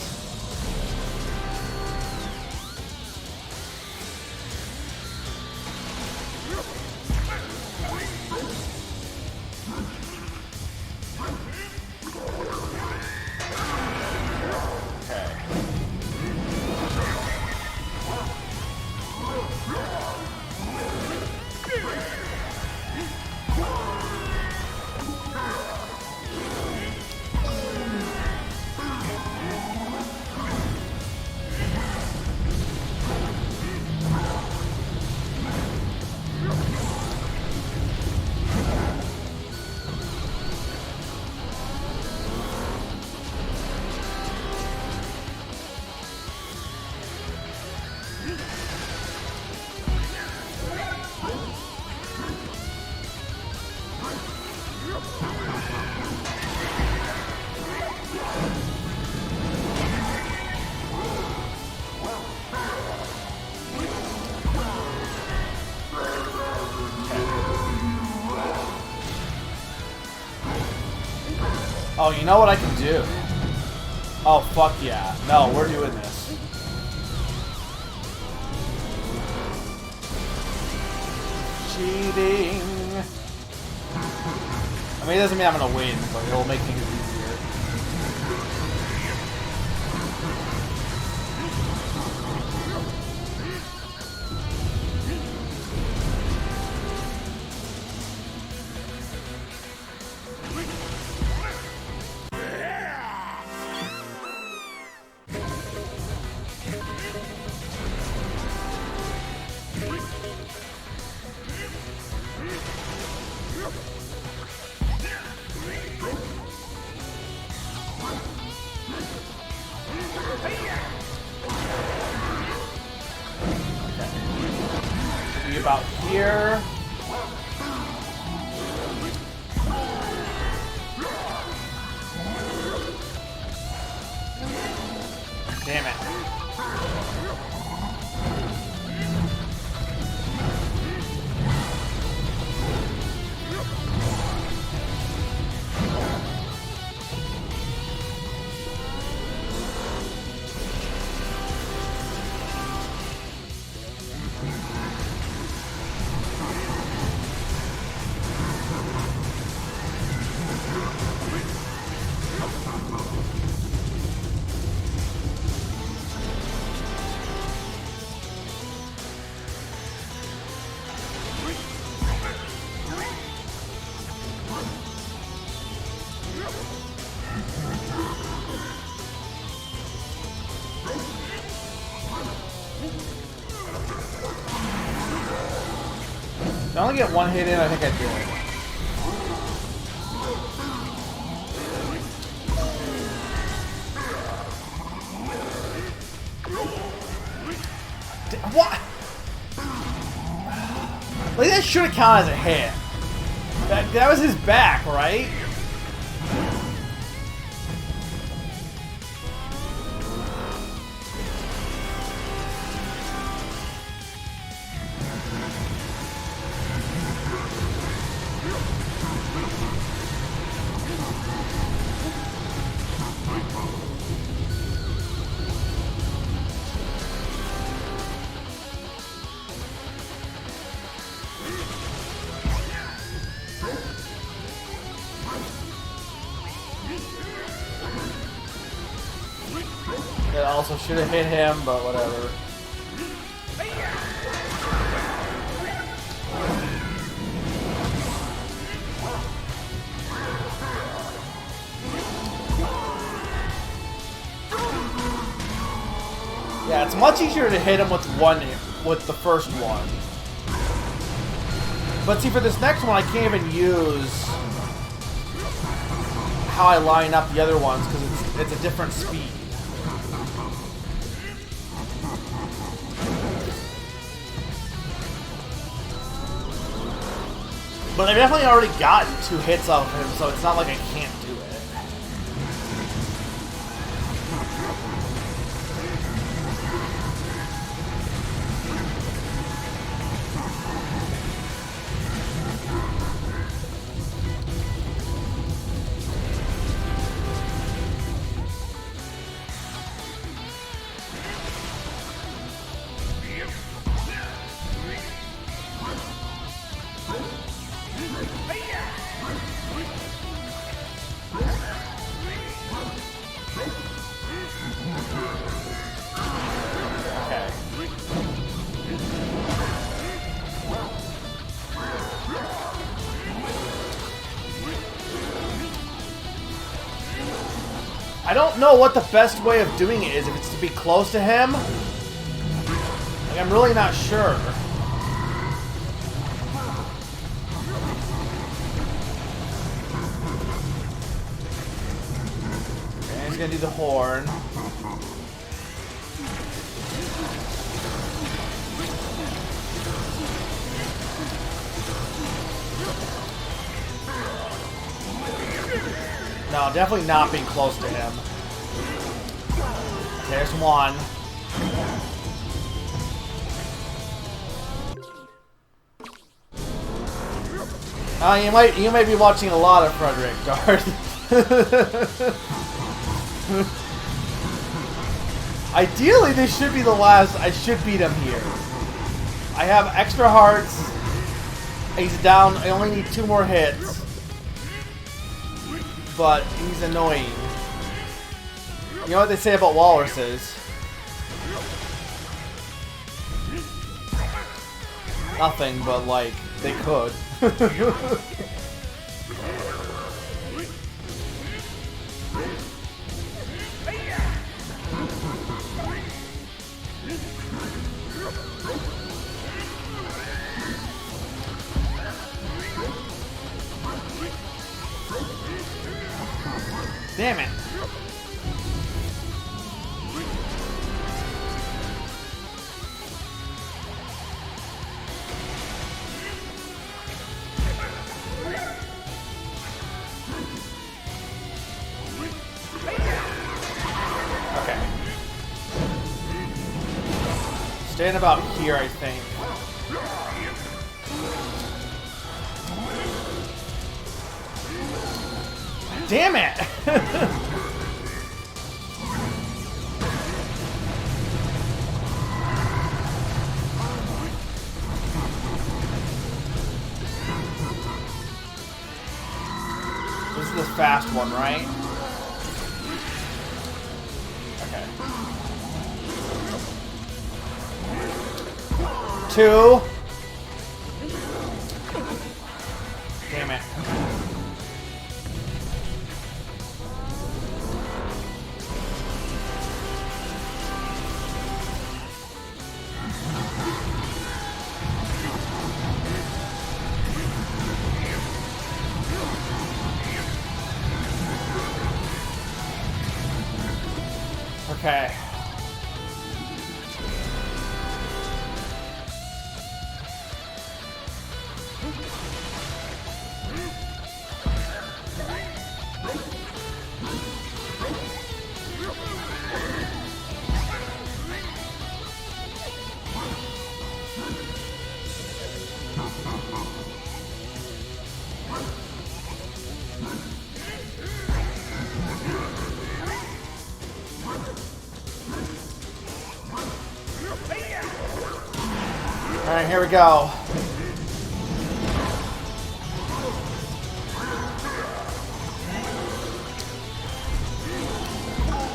Oh, you know what I can do? Oh, fuck yeah. No, we're doing this. Cheating. I mean, it doesn't mean I'm gonna win, but it'll make things easier. here. Damn it. If I only get one hit in, I think I do it. What? Like, that should have counted as a hit. That was his back, right? It also should have hit him, but whatever. Yeah, it's much easier to hit him with the first one. But see, for this next one, I can't even use how I line up the other ones because it's a different speed. But I've definitely already gotten 2 hits off of him, so it's not like I can't do it. I don't know what the best way of doing it is. If it's to be close to him, like, I'm really not sure. Okay, he's gonna do the horn. No, definitely not being close to him. There's one. You might be watching a lot of Frederick, Darth. Ideally, this should be the last. I should beat him here. I have extra hearts. He's down. I only need 2 more hits. But he's annoying. You know what they say about walruses? Nothing, but like, they could. Damn it. Stand about here, I think. Damn it! This is the fast one, right? Okay. 2. Damn it. Okay. Alright, here we go.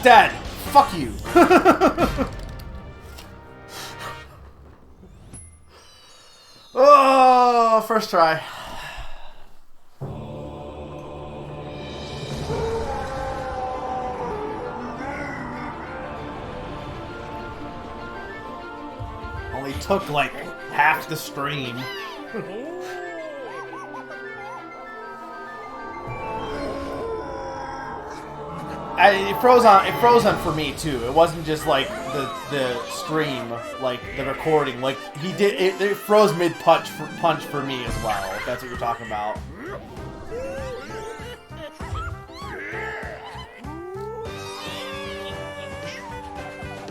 Dead! Fuck you! Oh, first try. Only took like half the stream. It froze on for me too. It wasn't just like the stream, like the recording. Like he did, it froze mid punch for me as well. If that's what you're talking about.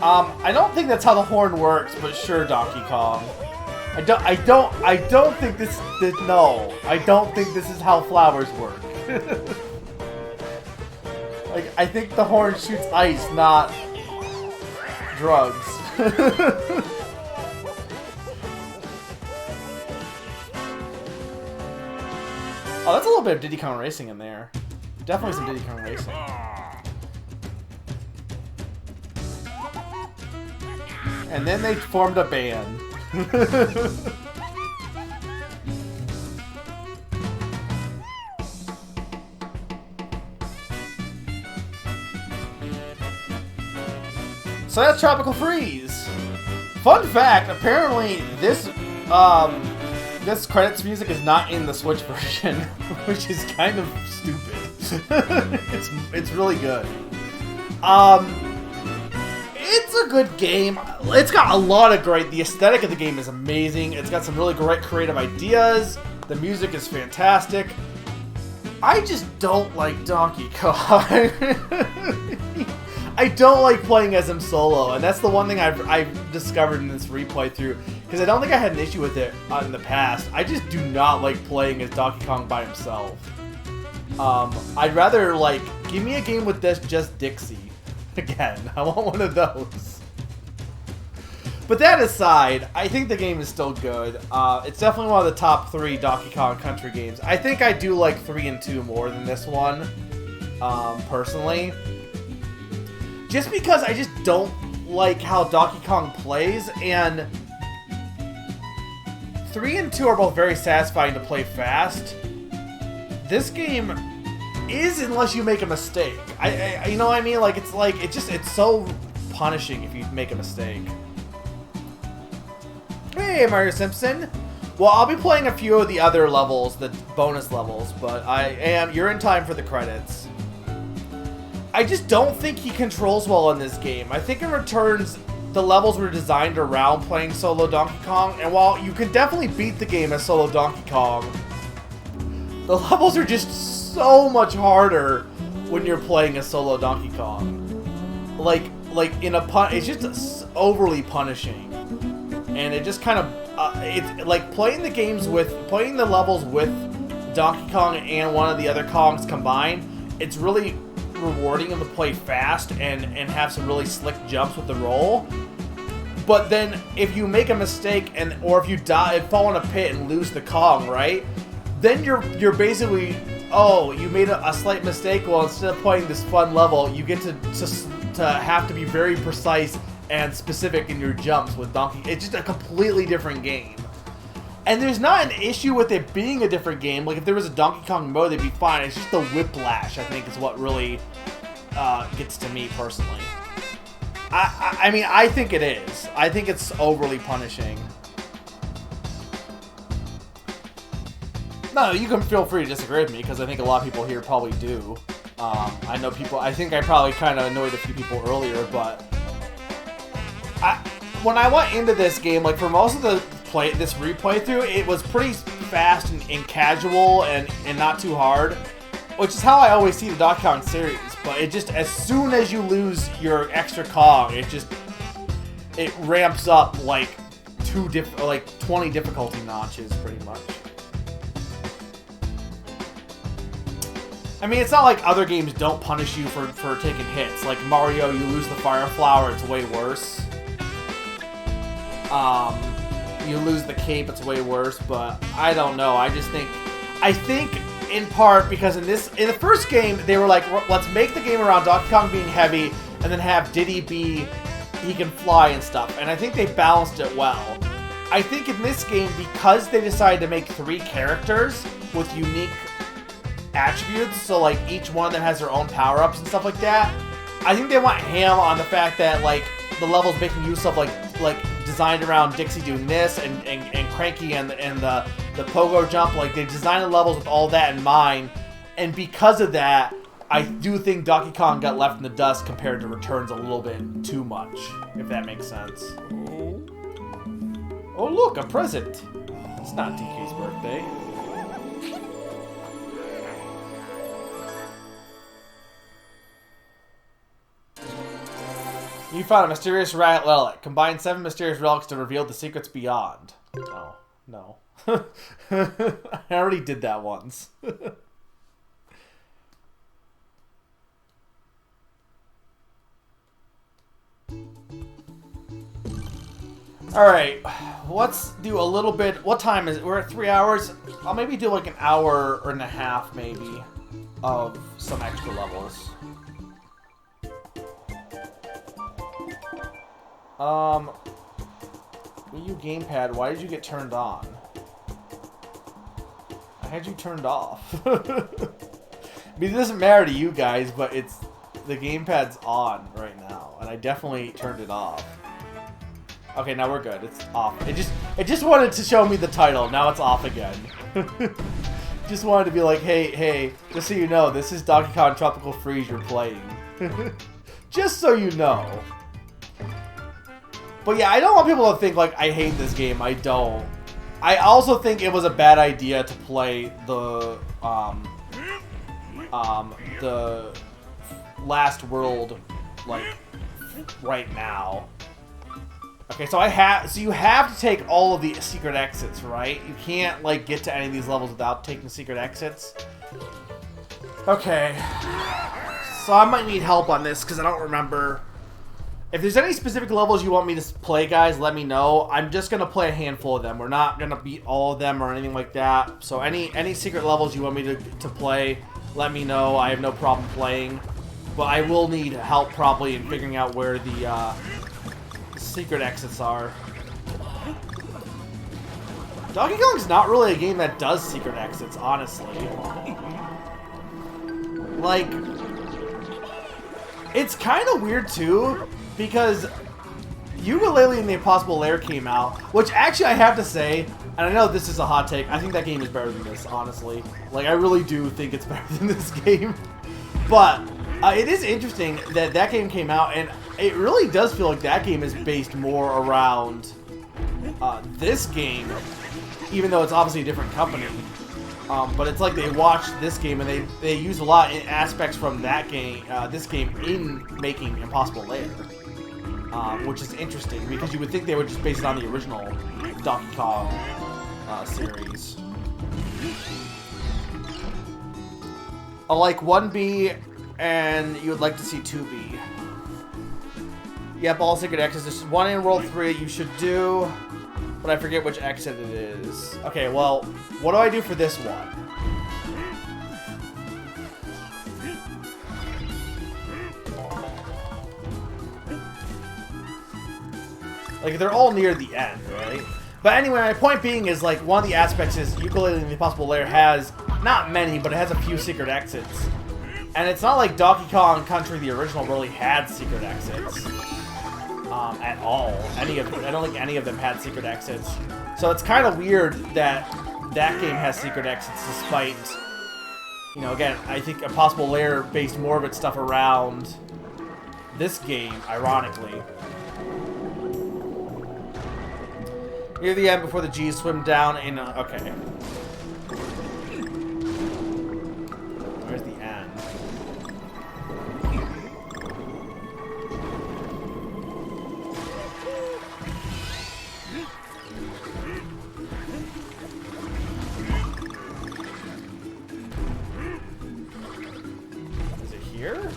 I don't think that's how the horn works, but sure, Donkey Kong. I don't think this no. I don't think this is how flowers work. Like, I think the horn shoots ice, not drugs. Oh, that's a little bit of Diddy Kong Racing in there. Definitely some Diddy Kong Racing. And then they formed a band. So that's Tropical Freeze. Fun fact, apparently this this credits music is not in the Switch version, which is kind of stupid. it's really good. It's a good game. It's got a lot of great... The aesthetic of the game is amazing. It's got some really great creative ideas. The music is fantastic. I just don't like Donkey Kong. I don't like playing as him solo, and that's the one thing I've discovered in this replay through, because I don't think I had an issue with it in the past. I just do not like playing as Donkey Kong by himself. I'd rather, like, give me a game with just Dixie. Again, I want one of those. But that aside, I think the game is still good. It's definitely one of the top 3 Donkey Kong Country games. I think I do like 3 and 2 more than this one, personally. Just because I just don't like how Donkey Kong plays, and 3 and 2 are both very satisfying to play fast. This game is, unless you make a mistake. You know what I mean? Like, it's so punishing if you make a mistake. Hey, Mario Simpson. Well, I'll be playing a few of the other levels, the bonus levels, but you're in time for the credits. I just don't think he controls well in this game. I think in Returns, the levels were designed around playing solo Donkey Kong, and while you can definitely beat the game as solo Donkey Kong, the levels are just so much harder when you're playing as solo Donkey Kong. Like in a it's just overly punishing. and it just kind of it's like playing the levels with Donkey Kong and one of the other Kongs combined. It's really rewarding them to play fast and have some really slick jumps with the roll. But then if you make a mistake or if you die and fall in a pit and lose the Kong, right? Then you're basically, oh, you made a slight mistake. Well, instead of playing this fun level, you get to have to be very precise and specific in your jumps with Donkey. It's just a completely different game. And there's not an issue with it being a different game. Like, if there was a Donkey Kong mode, it'd be fine. It's just the whiplash, I think, is what really gets to me personally. I mean, I think it is. I think it's overly punishing. No, you can feel free to disagree with me, because I think a lot of people here probably do. I know people... I think I probably kind of annoyed a few people earlier, but... when I went into this game, like, for most of this replay through, it was pretty fast and casual and not too hard, which is how I always see the Donkey Kong series. But it just, as soon as you lose your extra Kong, it ramps up like 20 difficulty notches pretty much. I mean, it's not like other games don't punish you for taking hits. Like Mario, you lose the Fire Flower, it's way worse. You lose the cape, it's way worse, but I don't know. I think in part because in the first game, they were like, let's make the game around Donkey Kong being heavy and then have Diddy he can fly and stuff. And I think they balanced it well. I think in this game, because they decided to make 3 characters with unique attributes, so like each one of them has their own power-ups and stuff like that, I think they went ham on the fact that like the level's making use of like designed around Dixie doing this and Cranky and the pogo jump. Like, they designed the levels with all that in mind, and because of that, I do think Donkey Kong got left in the dust compared to Returns a little bit too much, if that makes sense. Oh look, a present. It's not DK's birthday. You found a mysterious relic. Combine 7 mysterious relics to reveal the secrets beyond. Oh, no. I already did that once. Alright, let's do a little bit. What time is it? We're at 3 hours. I'll maybe do like an hour and a half, maybe, of some extra levels. Wii U gamepad, why did you get turned on? I had you turned off. I mean, it doesn't matter to you guys, but the gamepad's on right now, and I definitely turned it off. Okay, now we're good. It's off. It just wanted to show me the title. Now it's off again. Just wanted to be like, hey, just so you know, this is Donkey Kong Tropical Freeze you're playing. Just so you know. But yeah, I don't want people to think like I hate this game. I don't. I also think it was a bad idea to play the Last World like right now. Okay, so you have to take all of the secret exits, right? You can't like get to any of these levels without taking secret exits. Okay. So I might need help on this because I don't remember. If there's any specific levels you want me to play, guys, let me know. I'm just going to play a handful of them. We're not going to beat all of them or anything like that. So any secret levels you want me to play, let me know. I have no problem playing. But I will need help probably in figuring out where the secret exits are. Donkey Kong's not really a game that does secret exits, honestly. Like, it's kind of weird, too. Because Yooka-Laylee and the Impossible Lair came out, which actually I have to say, and I know this is a hot take, I think that game is better than this, honestly. Like, I really do think it's better than this game. But it is interesting that that game came out, and it really does feel like that game is based more around this game, even though it's obviously a different company. But it's like they watched this game and they use a lot of aspects from that game, this game, in making Impossible Lair. which is interesting because you would think they would just base it on the original Donkey Kong series. I like 1B, and you would like to see 2B. Yep, all secret exits. There's one in World 3 you should do, but I forget which exit it is. Okay, well, what do I do for this one? Like, they're all near the end, right? But anyway, my point being is, like, one of the aspects is Yooka-Laylee and the Impossible Lair has, not many, but it has a few secret exits. And it's not like Donkey Kong Country, the original, really had secret exits. At all. I don't think any of them had secret exits. So it's kind of weird that that game has secret exits despite, you know, again, I think Impossible Lair based more of its stuff around this game, ironically. Near the end, before the G's swim down in... okay. Where's the end? Is it here?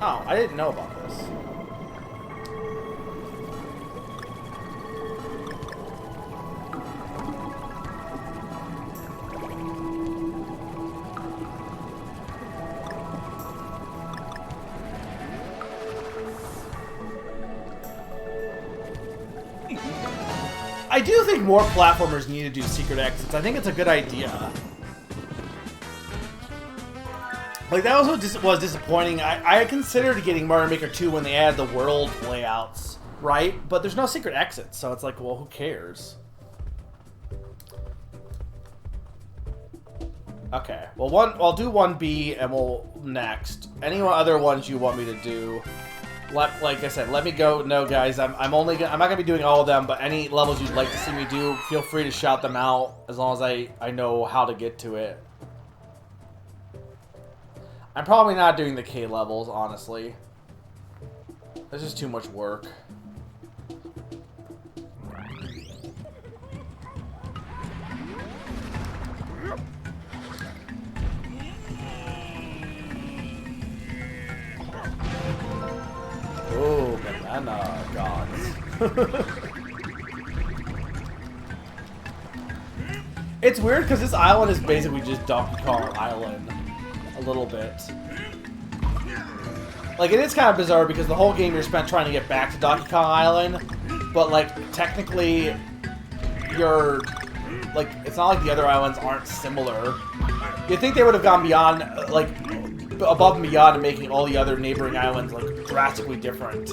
Oh, I didn't know about this. I do think more platformers need to do secret exits. I think it's a good idea. Like, that was disappointing. I considered getting Mario Maker 2 when they added the world layouts, right? But there's no secret exits, so it's like, well, who cares? Okay, well, I'll do 1B, and we'll next. Any other ones you want me to do? Like I said, let me know, guys. I'm not gonna be doing all of them, but any levels you'd like to see me do, feel free to shout them out as long as I know how to get to it. I'm probably not doing the K levels, honestly. There's just too much work. Oh, banana gods. It's weird because this island is basically just Donkey Kong Island. A little bit. Like, it is kind of bizarre because the whole game you're spent trying to get back to Donkey Kong Island, but, like, technically, you're, like, it's not like the other islands aren't similar. You'd think they would have gone beyond, like, above and beyond and making all the other neighboring islands, like, drastically different.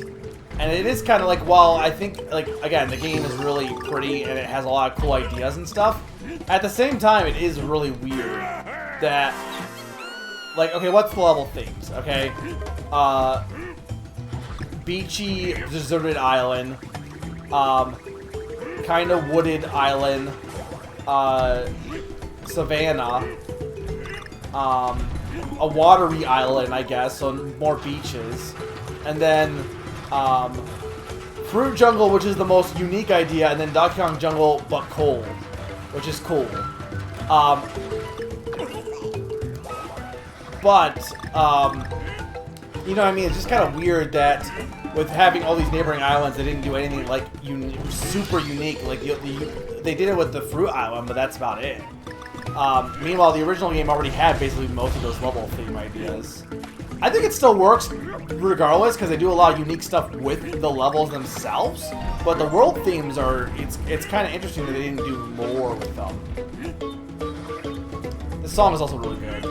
And it is kind of like, well, I think, like, again, the game is really pretty and it has a lot of cool ideas and stuff. At the same time, it is really weird that... Like, okay, what's the level themes, okay? Beachy, deserted island. Kind of wooded island. Savannah. A watery island, I guess, so more beaches. And then, Fruit Jungle, which is the most unique idea, and then Donkey Kong Jungle, but cold. Which is cool. But, you know what I mean? It's just kind of weird that with having all these neighboring islands, they didn't do anything, like, super unique. Like, they did it with the Fruit Island, but that's about it. Meanwhile, the original game already had basically most of those level theme ideas. I think it still works regardless, because they do a lot of unique stuff with the levels themselves. But the world themes are, it's kind of interesting that they didn't do more with them. The song is also really good.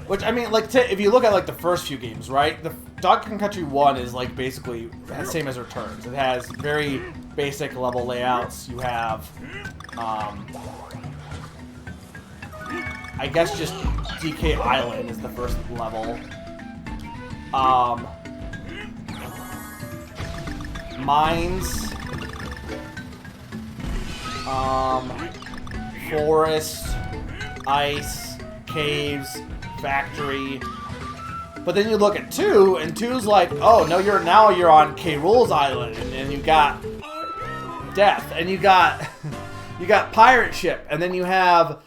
Which, I mean, like, if you look at, like, the first few games, right? The Donkey Kong Country 1 is, like, basically the same as Returns. It has very basic level layouts. You have, I guess just DK Island is the first level. mines, forest, ice, caves, factory. But then you look at 2, and 2's like, oh no, now you're on K. Rool's island, and you got death, and you got you got pirate ship, and then you have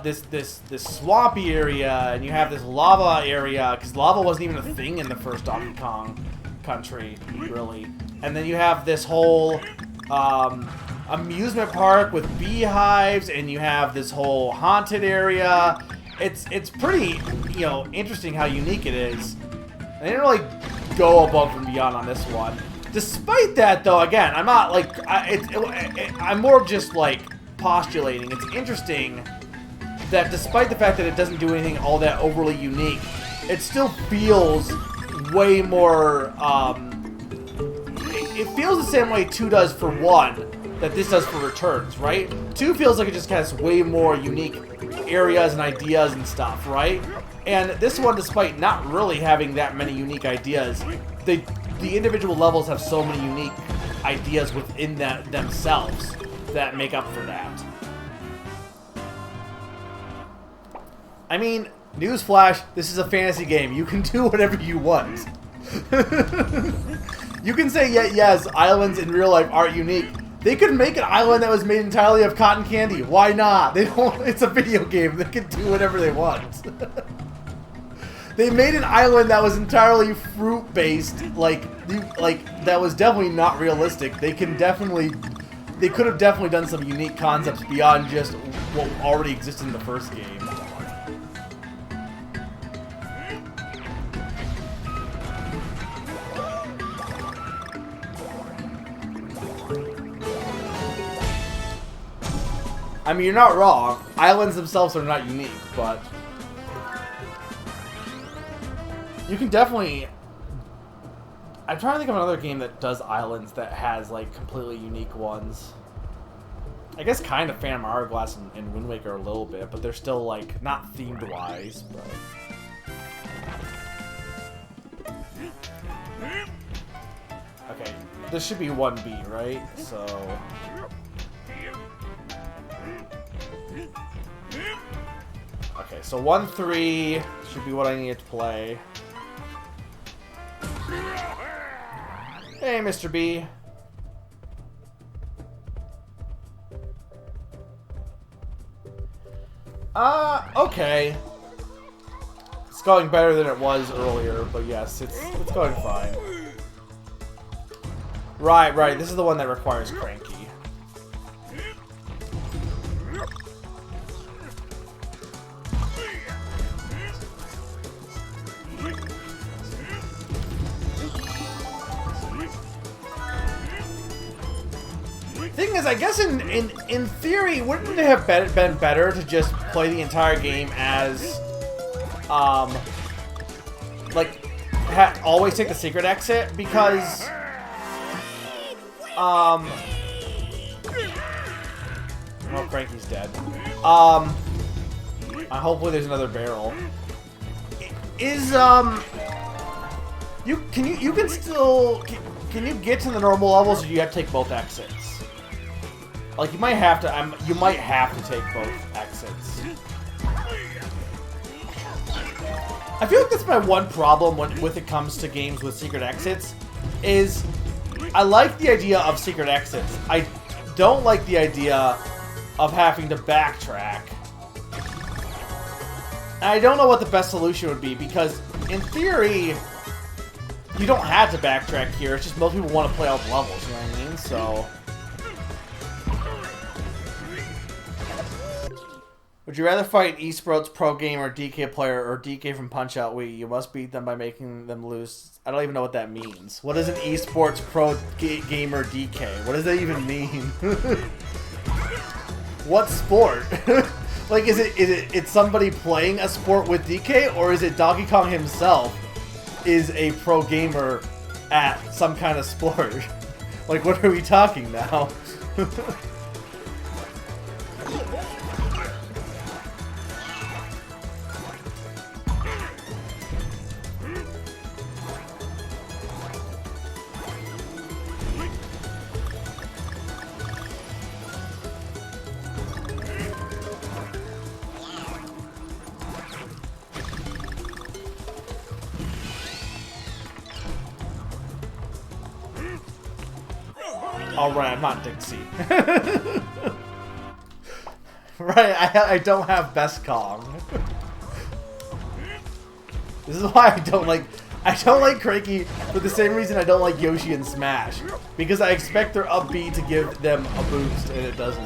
this swampy area, and you have this lava area, because lava wasn't even a thing in the first Donkey Kong Country, really. And then you have this whole amusement park with beehives, and you have this whole haunted area. It's pretty, you know, interesting how unique it is. They didn't really go above and beyond on this one. Despite that, though, again, I'm not like I'm more just like postulating. It's interesting that despite the fact that it doesn't do anything all that overly unique, it still feels way more. It feels the same way 2 does for 1 that this does for Returns, right? 2 feels like it just has way more unique areas and ideas and stuff, right? And this one, despite not really having that many unique ideas, the individual levels have so many unique ideas within that themselves that make up for that. I mean, newsflash, this is a fantasy game. You can do whatever you want. You can say, yes, islands in real life aren't unique. They could make an island that was made entirely of cotton candy. Why not? They don't. It's a video game. They can do whatever they want. They made an island that was entirely fruit-based, like that was definitely not realistic. They could have definitely done some unique concepts beyond just what already existed in the first game. I mean, you're not wrong. Islands themselves are not unique, but you can definitely... I'm trying to think of another game that does islands that has, like, completely unique ones. I guess kind of Phantom Hourglass and Wind Waker a little bit, but they're still, like, not themed-wise, but... Okay, this should be 1B, right? So... Okay, so 1-3 should be what I need to play. Hey, Mr. B. Okay. It's going better than it was earlier, but yes, it's going fine. Right, this is the one that requires Cranky. Thing is, I guess in theory, wouldn't it have been better to just play the entire game as, like, always take the secret exit? Because, well, Cranky's dead. Hopefully there's another barrel. Can you get to the normal levels, or do you have to take both exits? Like, you might have to take both exits. I feel like that's my one problem when it comes to games with secret exits, is I like the idea of secret exits. I don't like the idea of having to backtrack. And I don't know what the best solution would be, because in theory, you don't have to backtrack here. It's just most people want to play all the levels, you know what I mean? So... Would you rather fight esports pro gamer DK player or DK from Punch-Out Wii? You must beat them by making them lose. I don't even know what that means. What is an esports pro gamer DK? What does that even mean? What sport? Like, is it somebody playing a sport with DK, or is it Donkey Kong himself is a pro gamer at some kind of sport? Like, what are we talking now? Oh, right, I'm not Dixie. Right, I don't have Best Kong. This is why I don't like Cranky for the same reason I don't like Yoshi and Smash. Because I expect their up B to give them a boost, and it doesn't.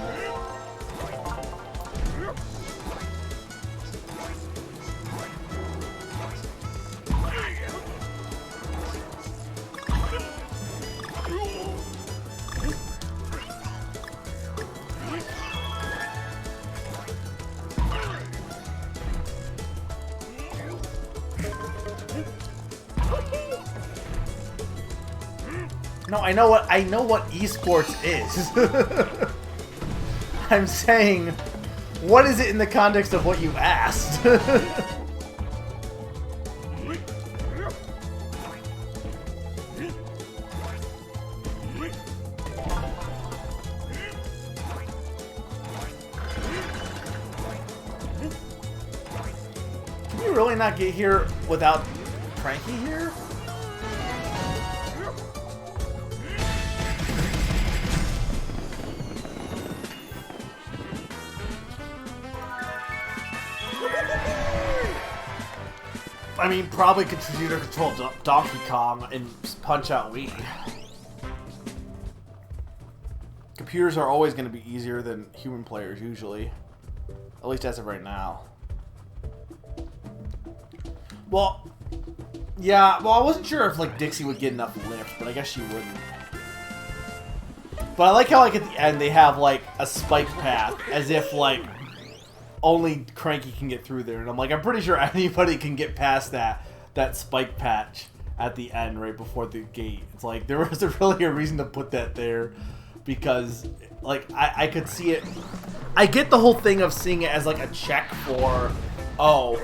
No, I know what esports is. I'm saying, what is it in the context of what you asked? Can we really not get here without Cranky here? I mean, probably contributor control Donkey Kong and Punch-Out Wii. Computers are always going to be easier than human players, usually. At least as of right now. Well, yeah, well, I wasn't sure if, like, Dixie would get enough lift, but I guess she wouldn't. But I like how, like, at the end they have, like, a spike path, as if, like, only Cranky can get through there, and I'm like, I'm pretty sure anybody can get past that spike patch at the end, right before the gate. It's like, there wasn't really a reason to put that there, because, like, I could see it. I get the whole thing of seeing it as, like, a check for, oh,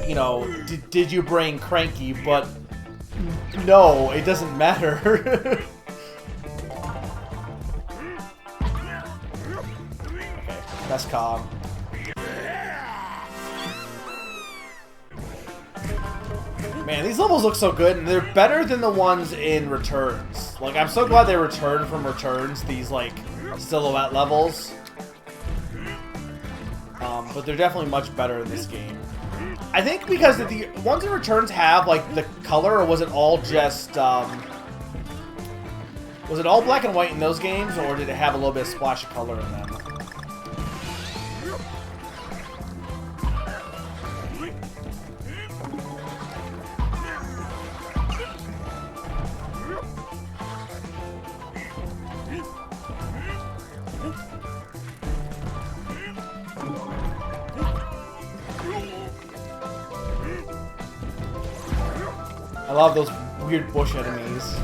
you know, did you bring Cranky, but no, it doesn't matter. Okay, Best Kong. Man, these levels look so good, and they're better than the ones in Returns. Like, I'm so glad they returned from Returns, these, like, silhouette levels. But they're definitely much better in this game. I think because the ones in Returns have, like, the color, or was it all just, was it all black and white in those games, or did it have a little bit of splash of color in them? I love those weird bush enemies.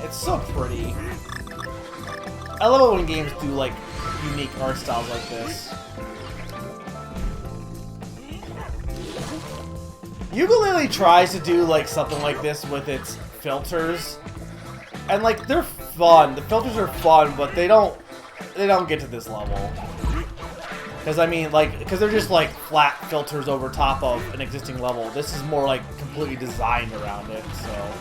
It's so pretty. I love it when games do, like, unique art styles like this. Yooka-Laylee tries to do, like, something like this with its filters, and, like, they're fun. The filters are fun, but they don't get to this level. Because, I mean, like, because they're just, like, flat filters over top of an existing level. This is more, like, completely designed around it, so...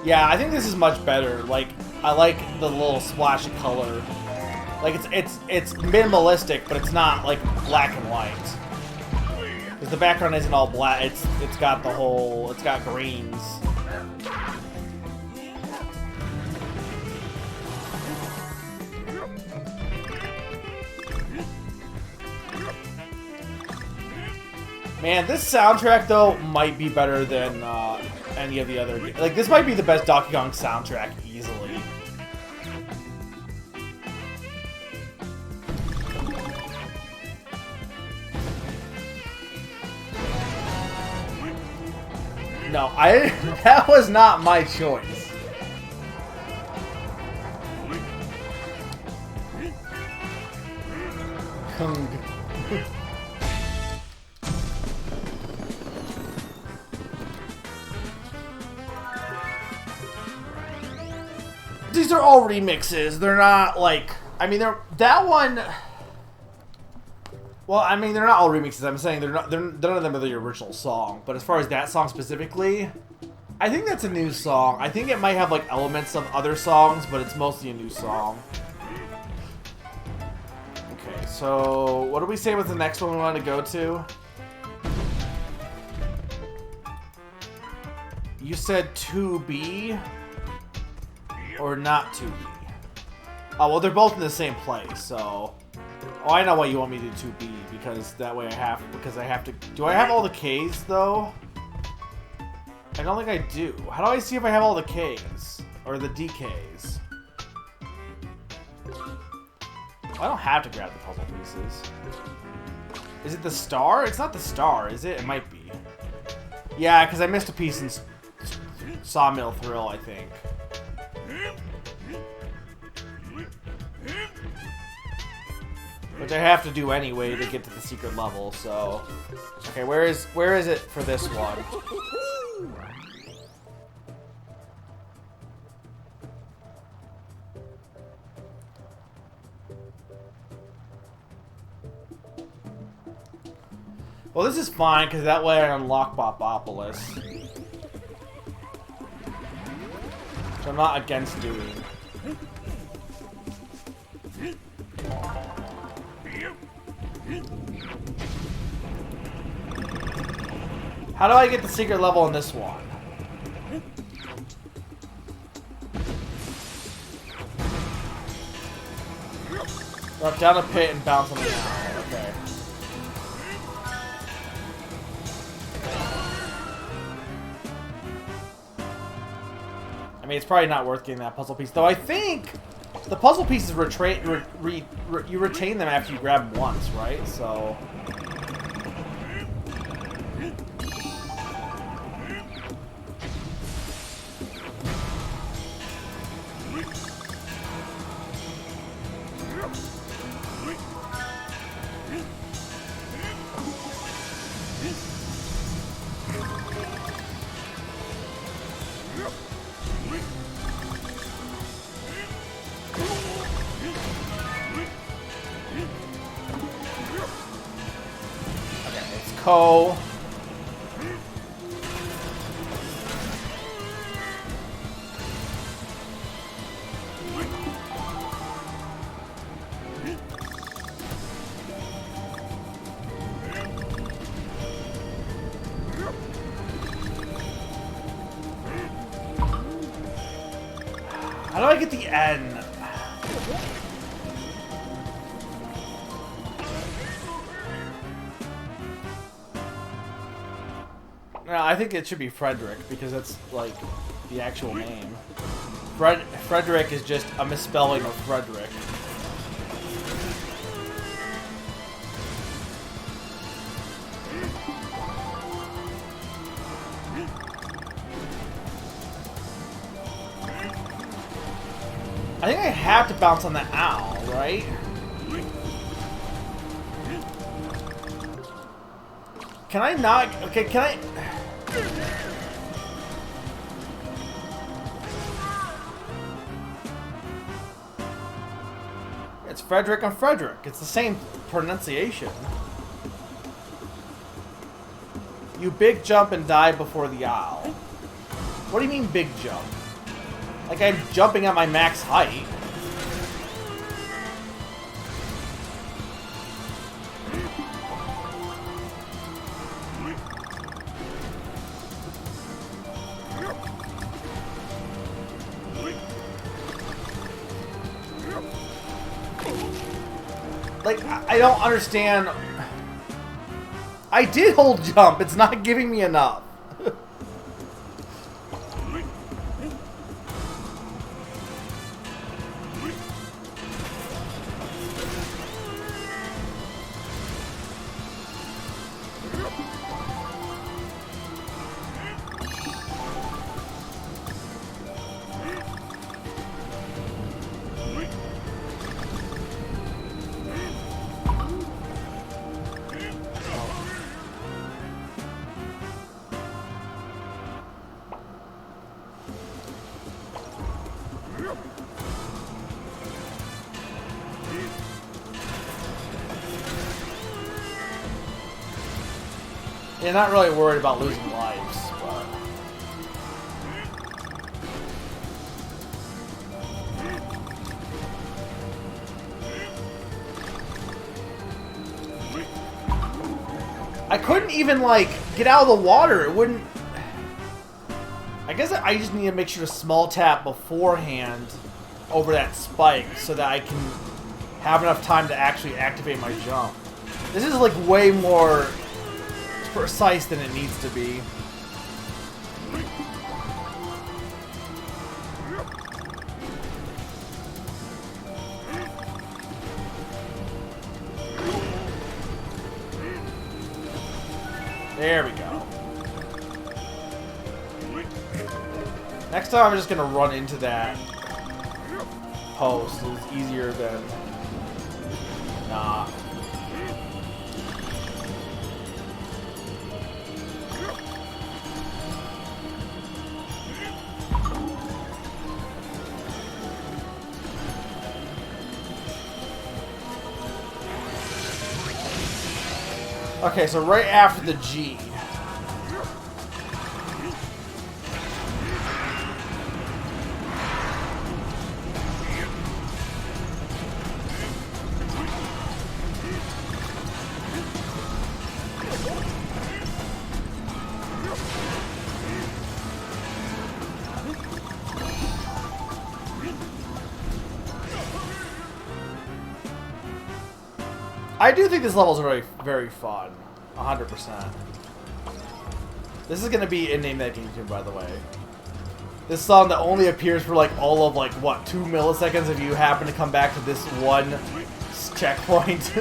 Yeah, I think this is much better. Like, I like the little splash of color. Like, it's minimalistic, but it's not, like, black and white. Because the background isn't all black. It's got the whole... It's got greens. Man, this soundtrack, though, might be better than any of the other... Like, this might be the best Donkey Kong soundtrack, easily. No, that was not my choice. Kung. These are all remixes. They're not like, I mean, that one. Well, I mean, they're not all remixes. I'm saying none of them are the original song. But as far as that song specifically, I think that's a new song. I think it might have like elements of other songs, but it's mostly a new song. Okay, so what do we say with the next one we want to go to? You said 2B or not 2B? Oh, well, they're both in the same place, so... Oh, I know why you want me to do 2B, because that way I have to... Do I have all the Ks, though? I don't think I do. How do I see if I have all the Ks? Or the DKs? I don't have to grab the puzzle pieces. Is it the star? It's not the star, is it? It might be. Yeah, because I missed a piece in Sawmill Thrill, I think. Which I have to do anyway to get to the secret level, so... Okay, where is it for this one? Well, this is fine, because that way I unlock Bobopolis. Which I'm not against doing. How do I get the secret level in this one? Drop down a pit and bounce on the ground. Okay. I mean, it's probably not worth getting that puzzle piece, though. I think the puzzle pieces you retain them after you grab them once, right? So. Ko. How do I get the N? No, I think it should be Frederick, because that's, like, the actual name. Frederick is just a misspelling of Frederick. I think I have to bounce on the owl, right? Can I not? Okay, can I? It's Frederick and Frederick. It's the same pronunciation. You big jump and die before the owl. What do you mean big jump? Like I'm jumping at my max height. Like, I don't understand. I did hold jump. It's not giving me enough. Yeah, not really worried about losing lives, but... I couldn't even, like, get out of the water. It wouldn't... I guess I just need to make sure to small tap beforehand over that spike so that I can have enough time to actually activate my jump. This is, like, way more precise than it needs to be. There we go. Next time I'm just gonna run into that post. It's easier than... Nah. Okay, so right after the G. I do think this level is very, very fun. 100%. This is going to be in Name That Game too, by the way. This song that only appears for like all of like, what, 2 milliseconds if you happen to come back to this one checkpoint.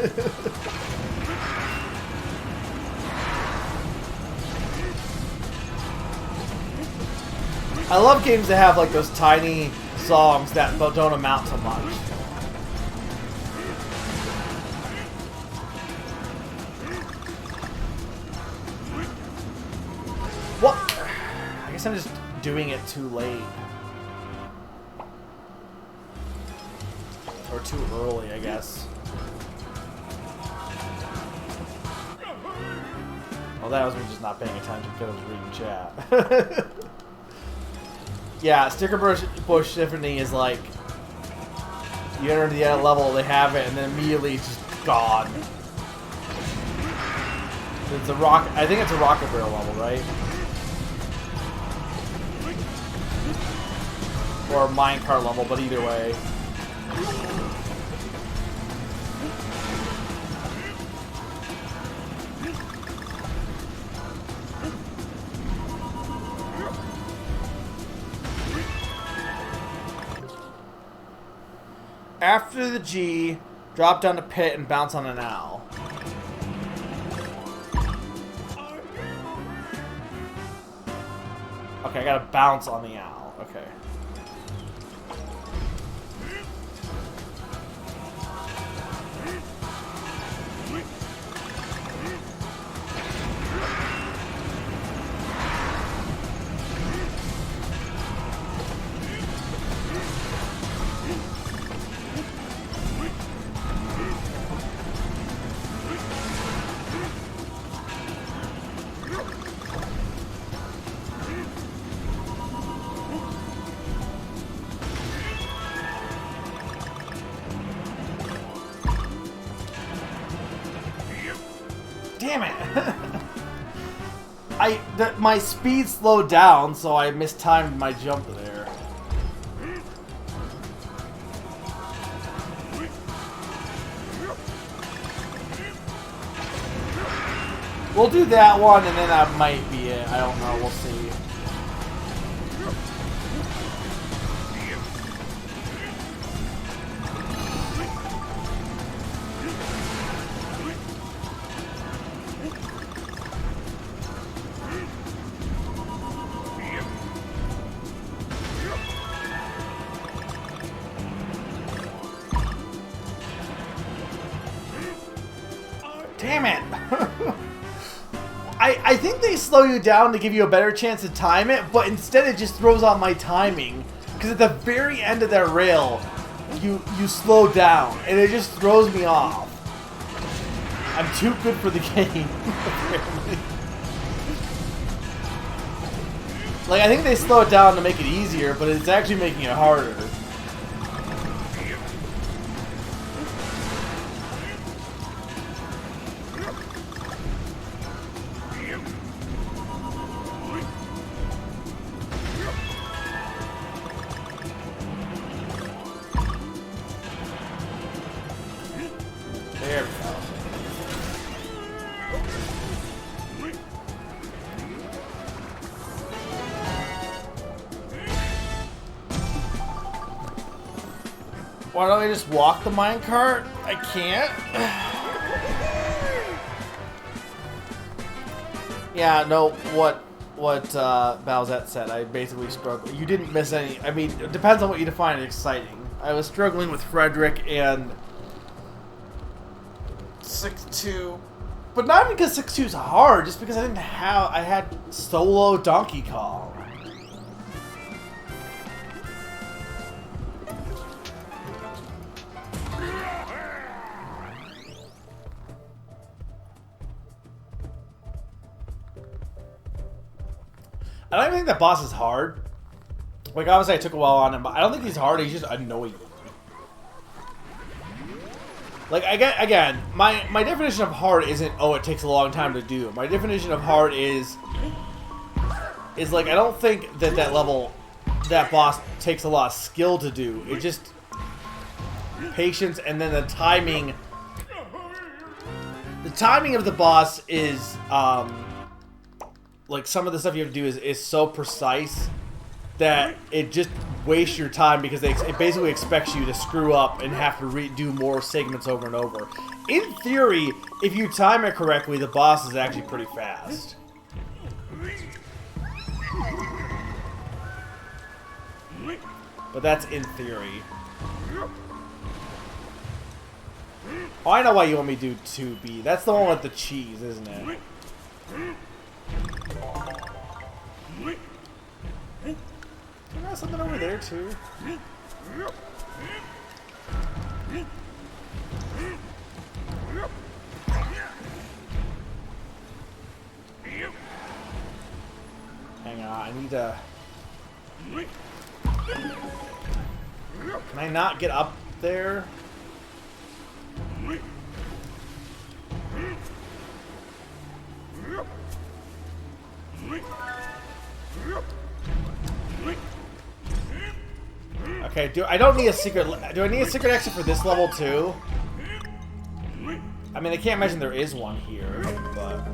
I love games that have like those tiny songs that don't amount to much. What? I guess I'm just doing it too late. Or too early, I guess. Well, that was me just not paying attention because I was reading chat. Yeah, Sticker Bush Symphony is like, you enter the end level, they have it, and then immediately it's just gone. It's a rock. I think it's a Rocket Barrel level, right? Or a minecart level, but either way. After the G, drop down to pit and bounce on an owl. Okay, I gotta bounce on the owl. Okay. Damn it! My speed slowed down, so I mistimed my jump there. We'll do that one, and then that might be it. I don't know. We'll see. Damn it! I think they slow you down to give you a better chance to time it, but instead it just throws out my timing. Because at the very end of that rail, you slow down, and it just throws me off. I'm too good for the game, apparently. Like, I think they slow it down to make it easier, but it's actually making it harder. There we go. Why don't I just walk the minecart? I can't. Yeah, no, what Bowsette said, I basically struggled. You didn't miss any. I mean, it depends on what you define as exciting. I was struggling with Frederick and 6-2. But not because 6-2 is hard, just because I had solo Donkey Kong. I don't even think that boss is hard. Like, obviously I took a while on him, but I don't think he's hard, he's just annoying. Like, again, my definition of hard isn't, oh, it takes a long time to do. My definition of hard is like, I don't think that level, that boss takes a lot of skill to do. It just, patience, and then the timing. The timing of the boss is, like, some of the stuff you have to do is so precise that it just wastes your time because it basically expects you to screw up and have to redo more segments over and over. In theory, if you time it correctly, the boss is actually pretty fast. But that's in theory. Oh, I know why you want me to do 2B. That's the one with the cheese, isn't it? You got something over there too. Hang on, I need to. Can I not get up there? Okay, do I need a secret exit for this level too? I mean, I can't imagine there is one here, but...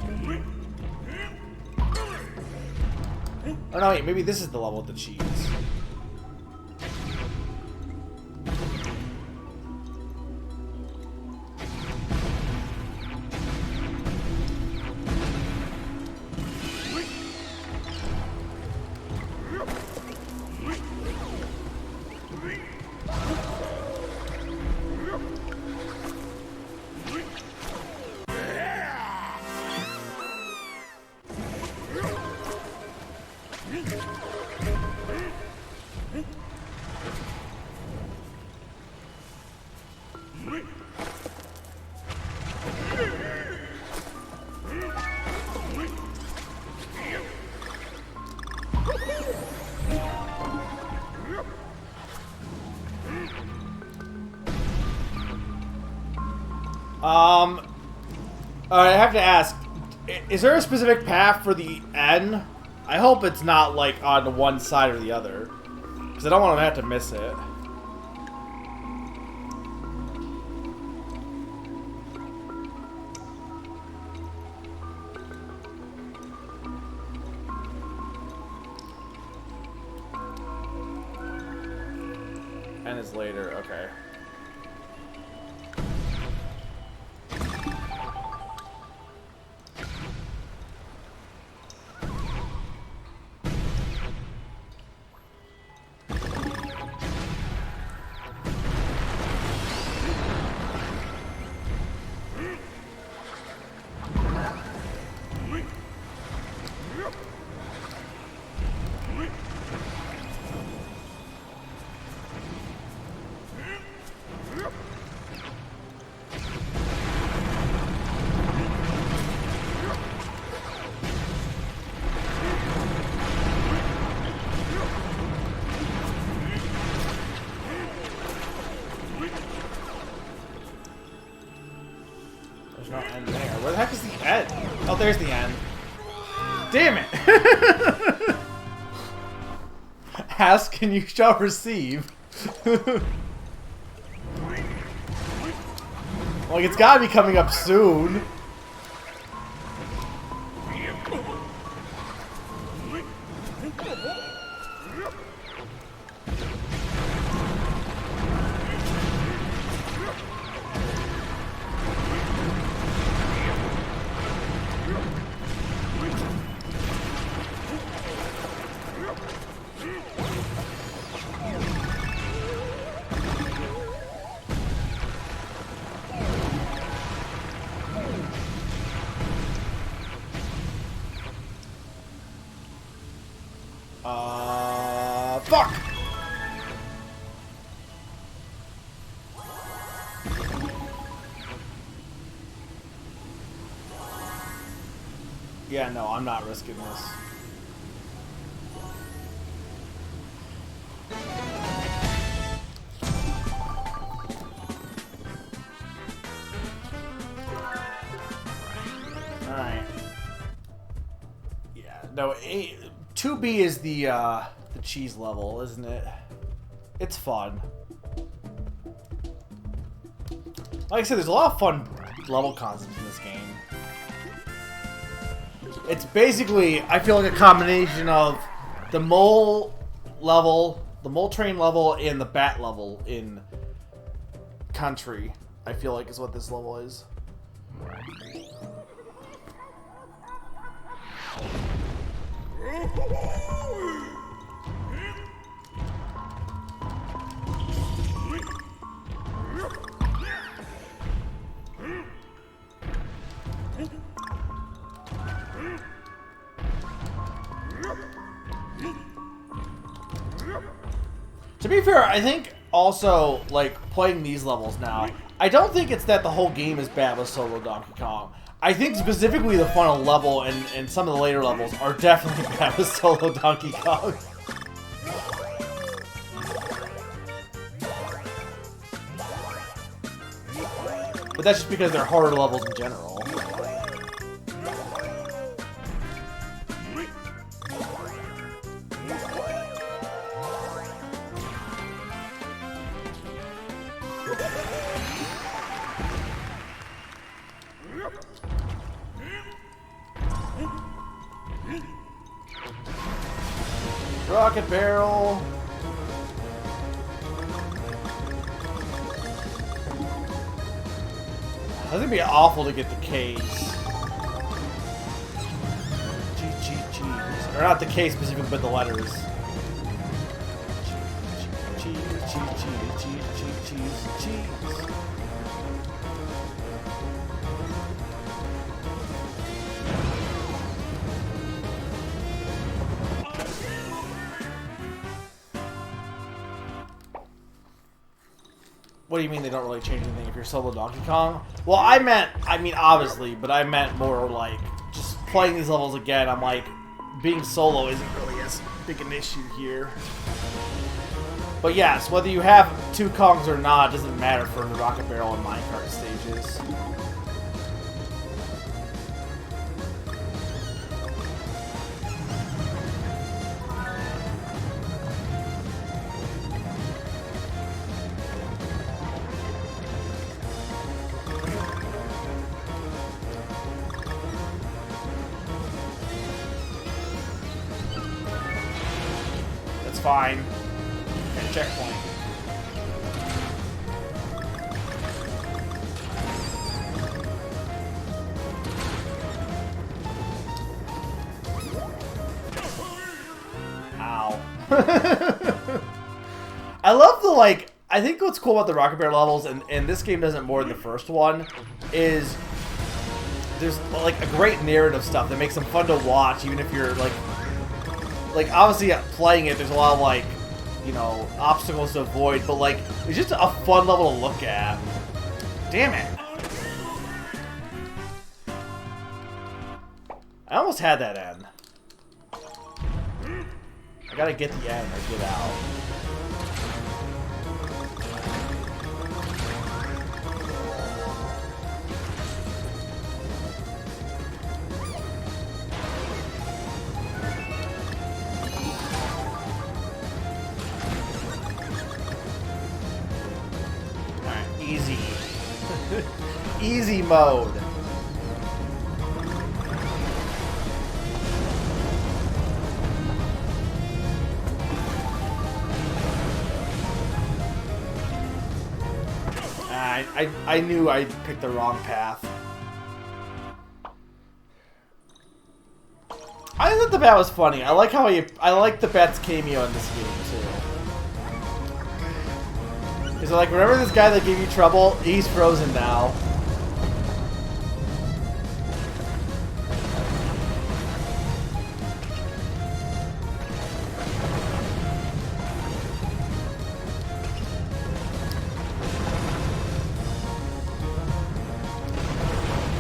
Oh no, wait, maybe this is the level with the cheese. Alright, I have to ask, is there a specific path for the N? I hope it's not, like, on one side or the other. Because I don't want to have to miss it. N is later, okay. There's no end there. Where the heck is the end? Oh, there's the end. Damn it! Ask and you shall receive. Like, it's gotta be coming up soon. Fuck! Yeah, no, I'm not risking this. Alright. Yeah, no, 2B is the cheese level, isn't it? It's fun. Like I said, there's a lot of fun level concepts in this game. It's basically, I feel like a combination of the mole level, the mole train level, and the bat level in Country. I feel like is what this level is. To be fair, I think also, like, playing these levels now, I don't think it's that the whole game is bad with solo Donkey Kong. I think specifically the final level and some of the later levels are definitely bad with solo Donkey Kong. But that's just because they're harder levels in general. Rocket barrel. I think it'd be awful to get the K's. Cheese. Or not the K specifically, but the letters. Cheese. What do you mean they don't really change anything if you're solo Donkey Kong? Well, I mean obviously, but I meant more like just playing these levels again. I'm like, being solo isn't really as big an issue here. But yes, whether you have two Kongs or not, it doesn't matter for the Rocket Barrel and minecart stages. Fine. And checkpoint. Ow. I love the, like, I think what's cool about the Rocket Bear levels, and this game does it more than the first one, is there's, like, a great narrative stuff that makes them fun to watch, even if you're, like, obviously, playing it, there's a lot of, like, you know, obstacles to avoid, but, like, it's just a fun level to look at. Damn it. I almost had that end. I gotta get the end or get out. easy. Easy mode. I knew I picked the wrong path. I thought the bat was funny. I like how I like the bat's cameo in this game too. Because like, remember this guy that gave you trouble? He's frozen now.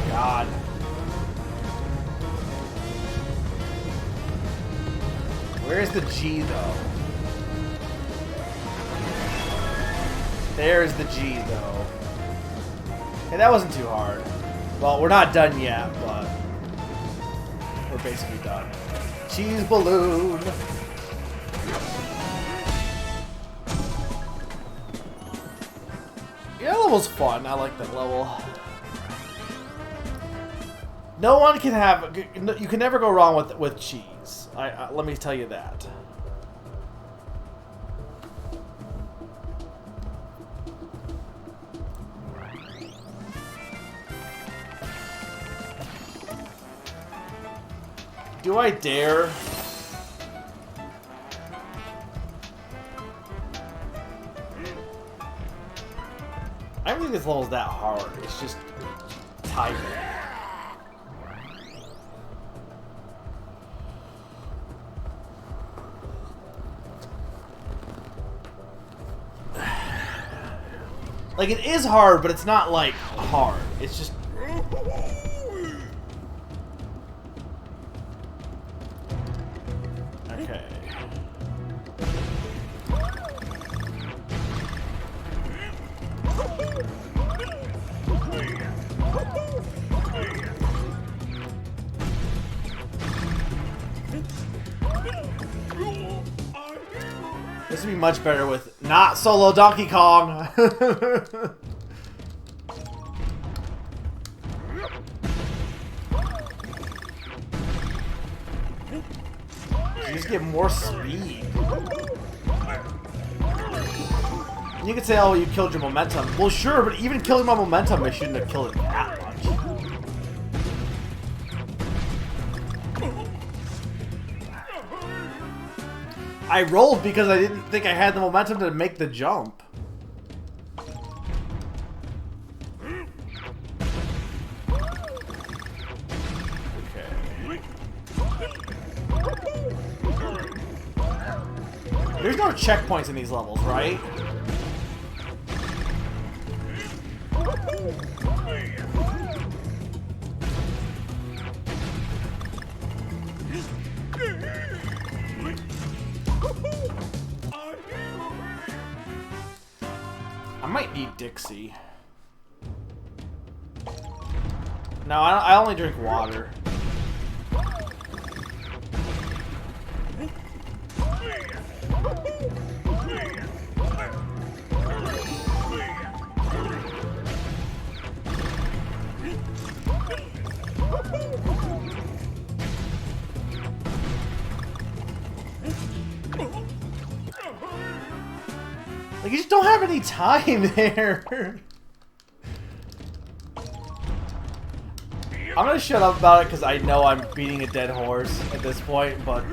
God. Where's the G though? There's the G though. Hey, that wasn't too hard. Well, we're not done yet, but we're basically done. Cheese balloon. Yeah, that level's fun. I like that level. No one can have. You can never go wrong with cheese. Let me tell you that. Do I dare? I don't think this level's that hard. It's just tiring. Like, it is hard, but it's not, like, hard. It's just... Okay. This would be much better with not solo Donkey Kong. You just get more speed. You could say, oh, you killed your momentum. Well, sure, but even killing my momentum, I shouldn't have killed it that much. I rolled because I didn't think I had the momentum to make the jump. Okay. There's no checkpoints in these levels, right? I might need Dixie. No, I only drink water. Like, you just don't have any time there. I'm gonna shut up about it because I know I'm beating a dead horse at this point, but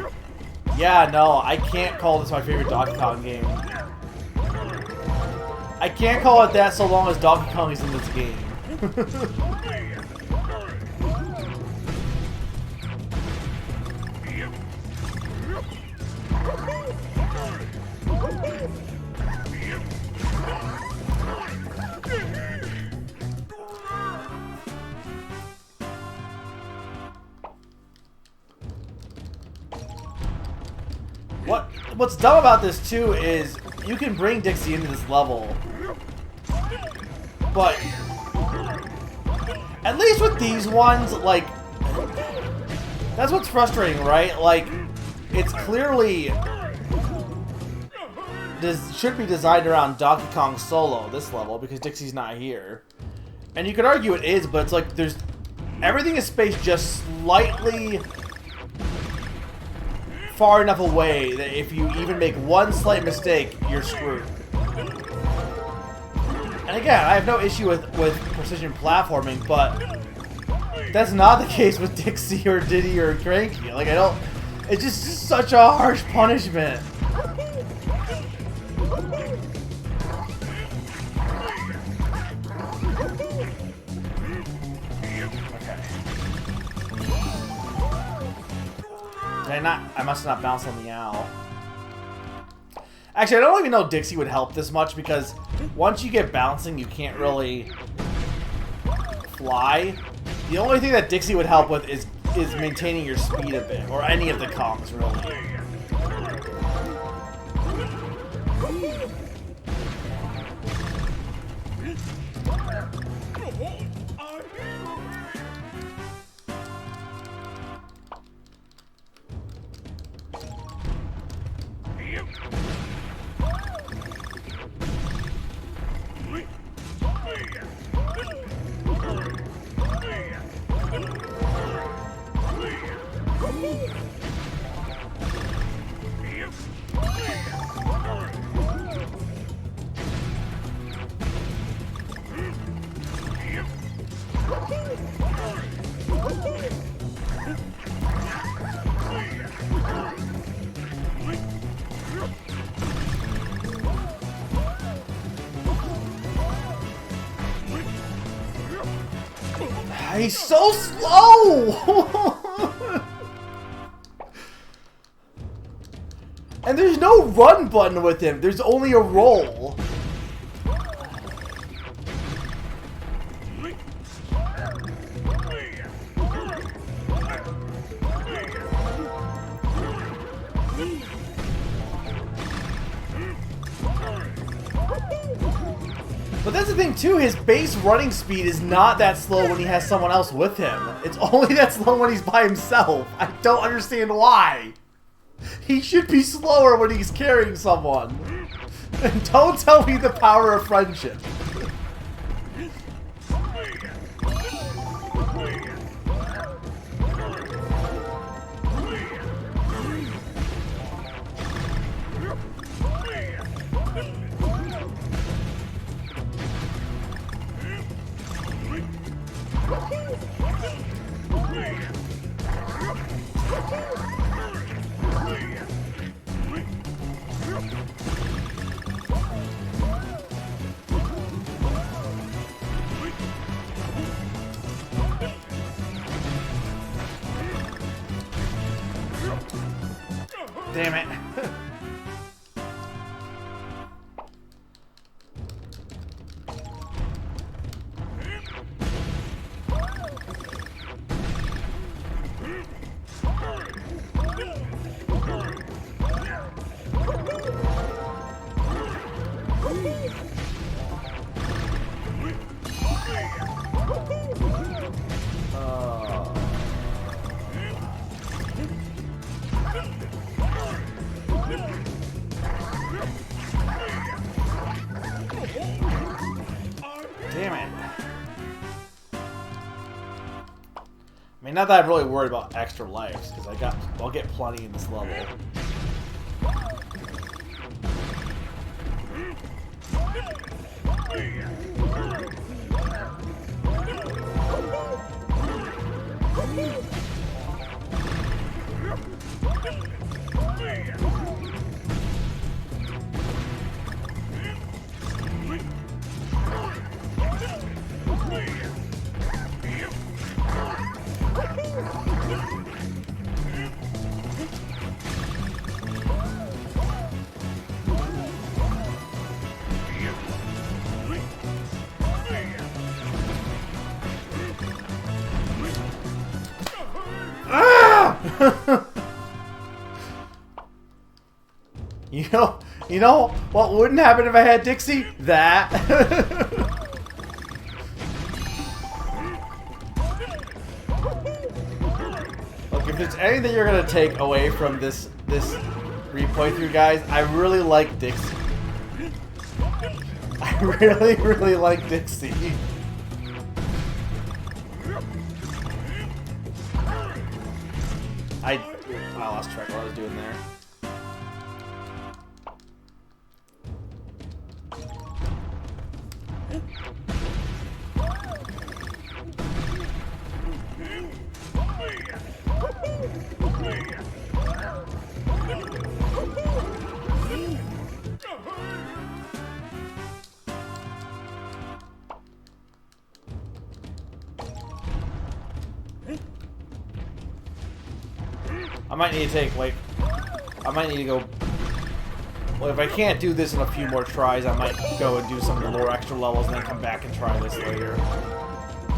yeah, no, I can't call this my favorite Donkey Kong game. I can't call it that so long as Donkey Kong is in this game. What's dumb about this too is you can bring Dixie into this level, but at least with these ones, like, that's what's frustrating, right? Like, it's clearly should be designed around Donkey Kong Solo this level because Dixie's not here. And you could argue it is, but it's like there's everything is spaced just slightly far enough away that if you even make one slight mistake, you're screwed. And again, I have no issue with precision platforming, but that's not the case with Dixie or Diddy or Cranky. Like, I don't... It's just such a harsh punishment. I must not bounce on the owl. Actually, I don't even know Dixie would help this much because once you get bouncing, you can't really fly. The only thing that Dixie would help with is maintaining your speed a bit, or any of the Kongs, really. He's so slow! And there's no run button with him. There's only a roll. But that's the thing too, his base running speed is not that slow when he has someone else with him. It's only that slow when he's by himself. I don't understand why. He should be slower when he's carrying someone. And don't tell me the power of friendship. Damn it. Damn it. I mean, not that I'm really worried about extra lives, because I'll get plenty in this level. You know what wouldn't happen if I had Dixie? That. Look, if there's anything you're gonna take away from this replay through, guys, I really like Dixie. I really, really like Dixie. I lost track of what I was doing there. I might need to take, like, I might need to go, well, if I can't do this in a few more tries, I might go and do some of the more extra levels and then come back and try this later.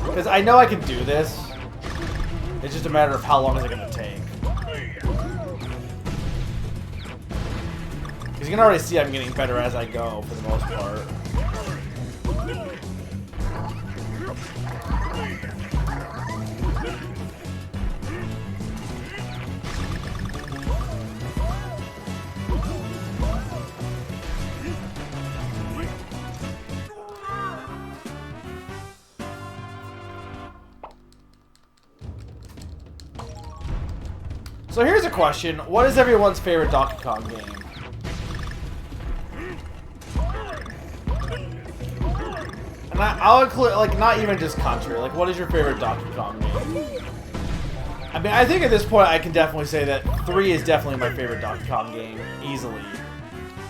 Because I know I can do this, it's just a matter of how long is it going to take. Because you can already see I'm getting better as I go, for the most part. So here's a question. What is everyone's favorite Donkey Kong game? And I'll include, like, not even just country. Like, what is your favorite Donkey Kong game? I mean, I think at this point I can definitely say that 3 is definitely my favorite Donkey Kong game. Easily.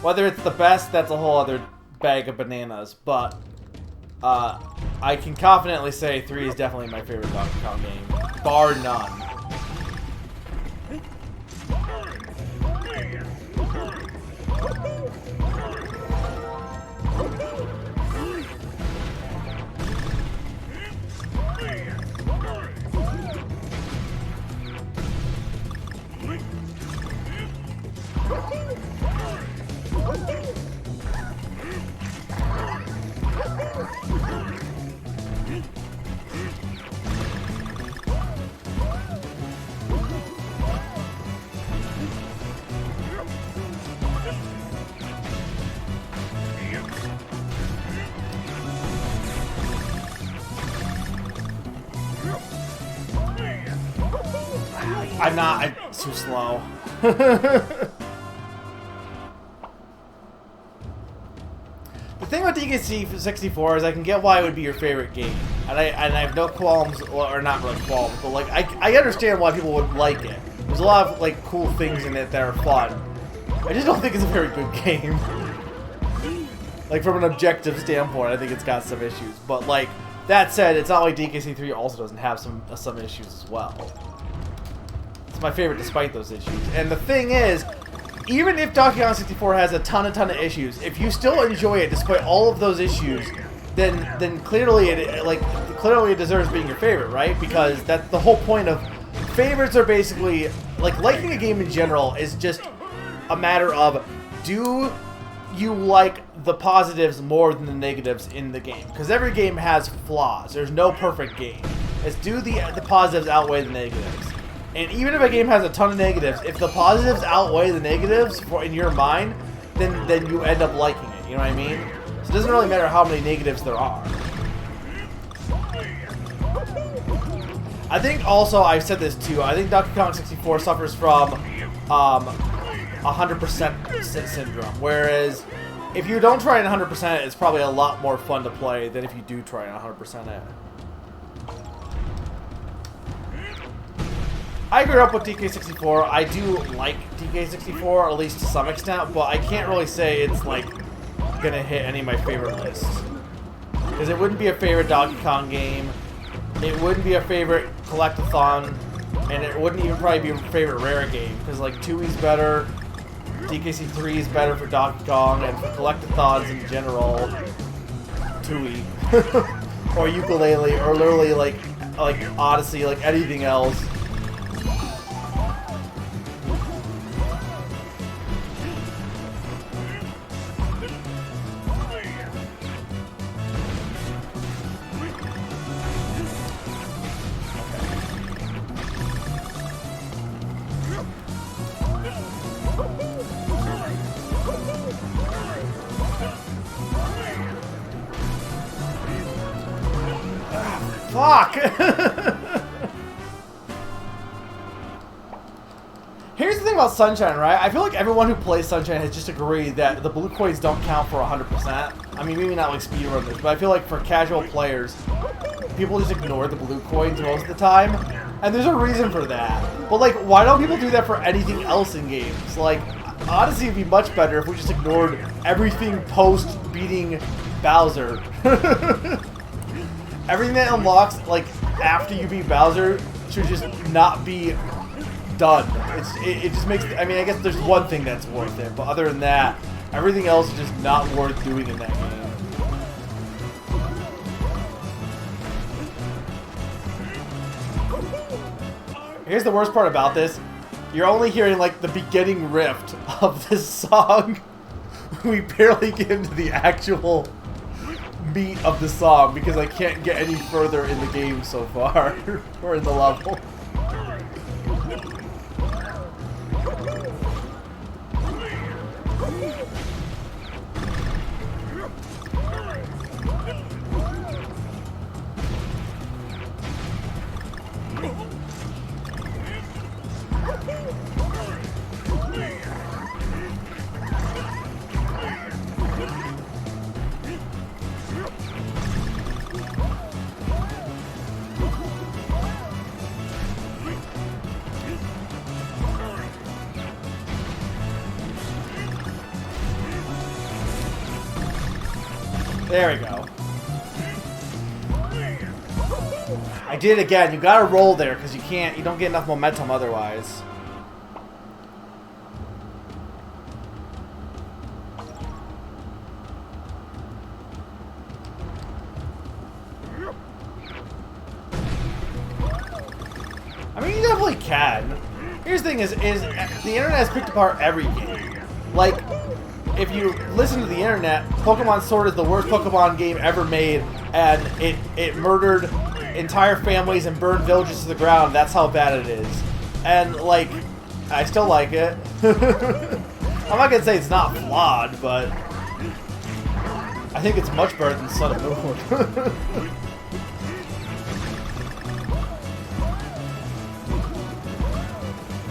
Whether it's the best, that's a whole other bag of bananas. But, I can confidently say 3 is definitely my favorite Donkey Kong game. Bar none. I'm too slow. The thing with DK64 is I can get why it would be your favorite game. And I have no qualms, or not really qualms, but like, I understand why people would like it. There's a lot of like cool things in it that are fun. I just don't think it's a very good game. Like from an objective standpoint, I think it's got some issues. But like, that said, it's not like DKC3 also doesn't have some issues as well. It's my favorite despite those issues. And the thing is, even if Donkey Kong 64 has a ton of issues, if you still enjoy it despite all of those issues, then clearly it deserves being your favorite, right? Because that's the whole point of favorites are basically like liking a game in general is just a matter of do you like the positives more than the negatives in the game? Because every game has flaws. There's no perfect game. It's do the positives outweigh the negatives. And even if a game has a ton of negatives, if the positives outweigh the negatives in your mind, then you end up liking it. You know what I mean? So it doesn't really matter how many negatives there are. I think also, I've said this too, I think Donkey Kong 64 suffers from 100% syndrome. Whereas, if you don't try it 100%, it's probably a lot more fun to play than if you do try it 100% it. I grew up with DK64. I do like DK64, at least to some extent, but I can't really say it's, like, gonna hit any of my favorite lists. Because it wouldn't be a favorite Donkey Kong game, it wouldn't be a favorite Collectathon, and it wouldn't even probably be a favorite Rare game, because, like, 2E's better, DKC3 is better for Donkey Kong, and for Collectathons in general, 2E. Or Ukulele, or literally, like Odyssey, like anything else. Fuck! Here's the thing about Sunshine, right? I feel like everyone who plays Sunshine has just agreed that the blue coins don't count for 100%. I mean, maybe not like speedrunners, but I feel like for casual players, people just ignore the blue coins most of the time. And there's a reason for that. But like, why don't people do that for anything else in games? Like, honestly, it'd be much better if we just ignored everything post beating Bowser. Everything that unlocks, like, after you beat Bowser should just not be done. It just makes, I mean, I guess there's one thing that's worth it, but other than that, everything else is just not worth doing in that game. Here's the worst part about this. You're only hearing, like, the beginning riff of this song. We barely get into the actual meat of the song because I can't get any further in the game so far, or in the level. There we go. I did it again. You gotta roll there because you don't get enough momentum otherwise. I mean, you definitely can. Here's the thing is the internet has picked apart every game. Like, if you listen to the internet, Pokemon Sword is the worst Pokemon game ever made, and it murdered entire families and burned villages to the ground. That's how bad it is. And, like, I still like it. I'm not gonna say it's not flawed, but I think it's much better than Sun and Moon.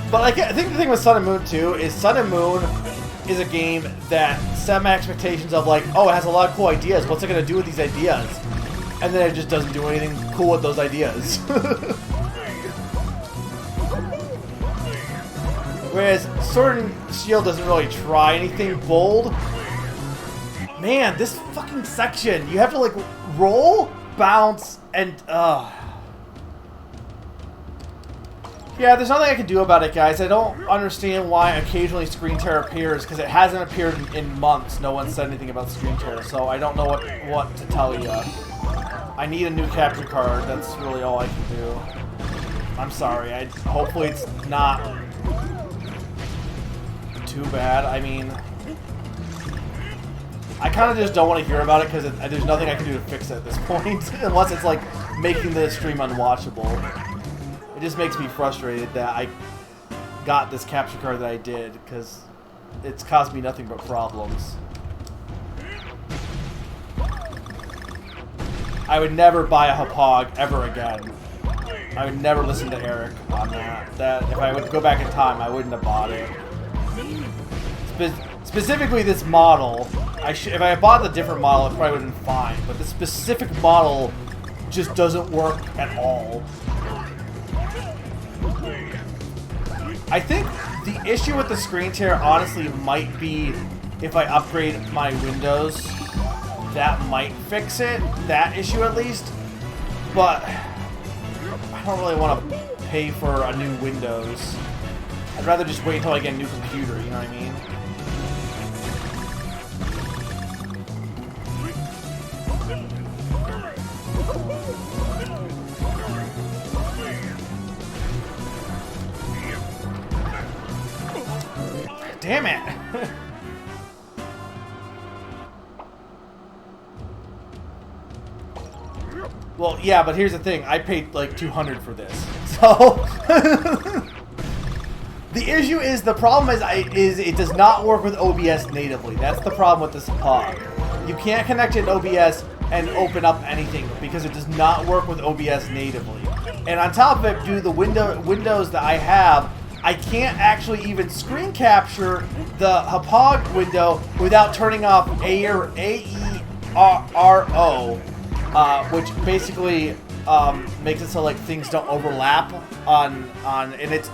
But I think the thing with Sun and Moon, too, is Sun and Moon is a game that set my expectations of, like, oh, it has a lot of cool ideas. What's it going to do with these ideas? And then it just doesn't do anything cool with those ideas. Whereas Sword and Shield doesn't really try anything bold. Man, this fucking section, you have to, like, roll, bounce, and, yeah, there's nothing I can do about it, guys. I don't understand why occasionally Screen Tear appears, because it hasn't appeared in months. No one said anything about Screen Tear, so I don't know what to tell you. I need a new capture card. That's really all I can do. I'm sorry. Hopefully it's not too bad. I mean, I kind of just don't want to hear about it, because there's nothing I can do to fix it at this point, unless it's, like, making the stream unwatchable. It just makes me frustrated that I got this capture card that I did, because it's caused me nothing but problems. I would never buy a Hauppauge ever again. I would never listen to Eric on that. If I would go back in time, I wouldn't have bought it. Specifically this model, if I had bought the different model, it probably would have been fine. But the specific model just doesn't work at all. I think the issue with the Screen Tear honestly might be if I upgrade my Windows. That might fix it, that issue at least. But I don't really want to pay for a new Windows. I'd rather just wait until I get a new computer, you know what I mean? Damn it! Well, yeah, but here's the thing. I paid like $200 for this. So the issue is, the problem is it does not work with OBS natively. That's the problem with this Hauppauge. You can't connect it in OBS, and open up anything because it does not work with OBS natively. And on top of it, due to the windows that I have, I can't actually even screen capture the Hauppauge window without turning off AERO, which basically makes it so like things don't overlap on and it's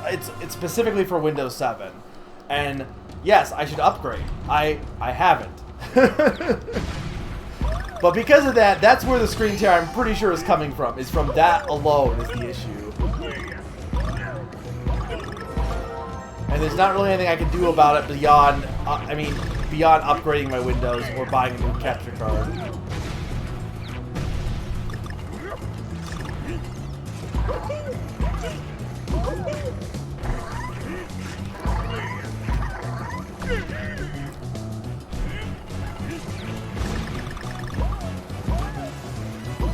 specifically for Windows 7. And yes, I should upgrade. I haven't. But because of that, that's where the screen tear I'm pretty sure is coming from. Is from that alone is the issue. And there's not really anything I can do about it beyond, beyond upgrading my Windows or buying a new capture card.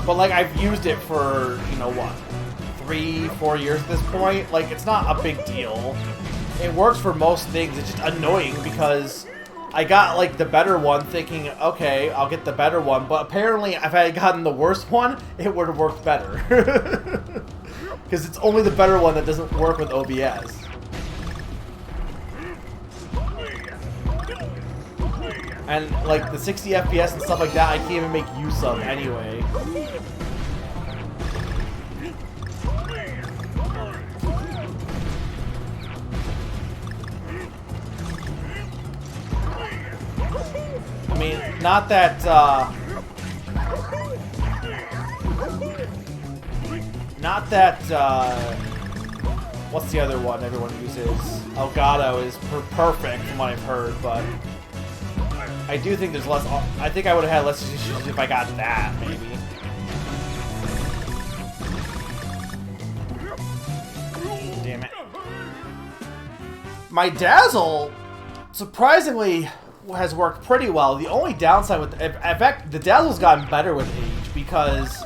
But like I've used it for, you know what, 3-4 years at this point. Like it's not a big deal. It works for most things. It's just annoying because I got like the better one thinking, okay, I'll get the better one. But apparently if I had gotten the worst one, it would have worked better. Because it's only the better one that doesn't work with OBS. And like the 60 FPS and stuff like that, I can't even make use of anyway. I mean, not that, what's the other one everyone uses? Elgato is perfect from what I've heard, but I do think there's less, I think I would have had less issues if I got that, maybe. Damn it. My Dazzle, surprisingly, has worked pretty well. The only downside with, in fact, the Dazzle's gotten better with age because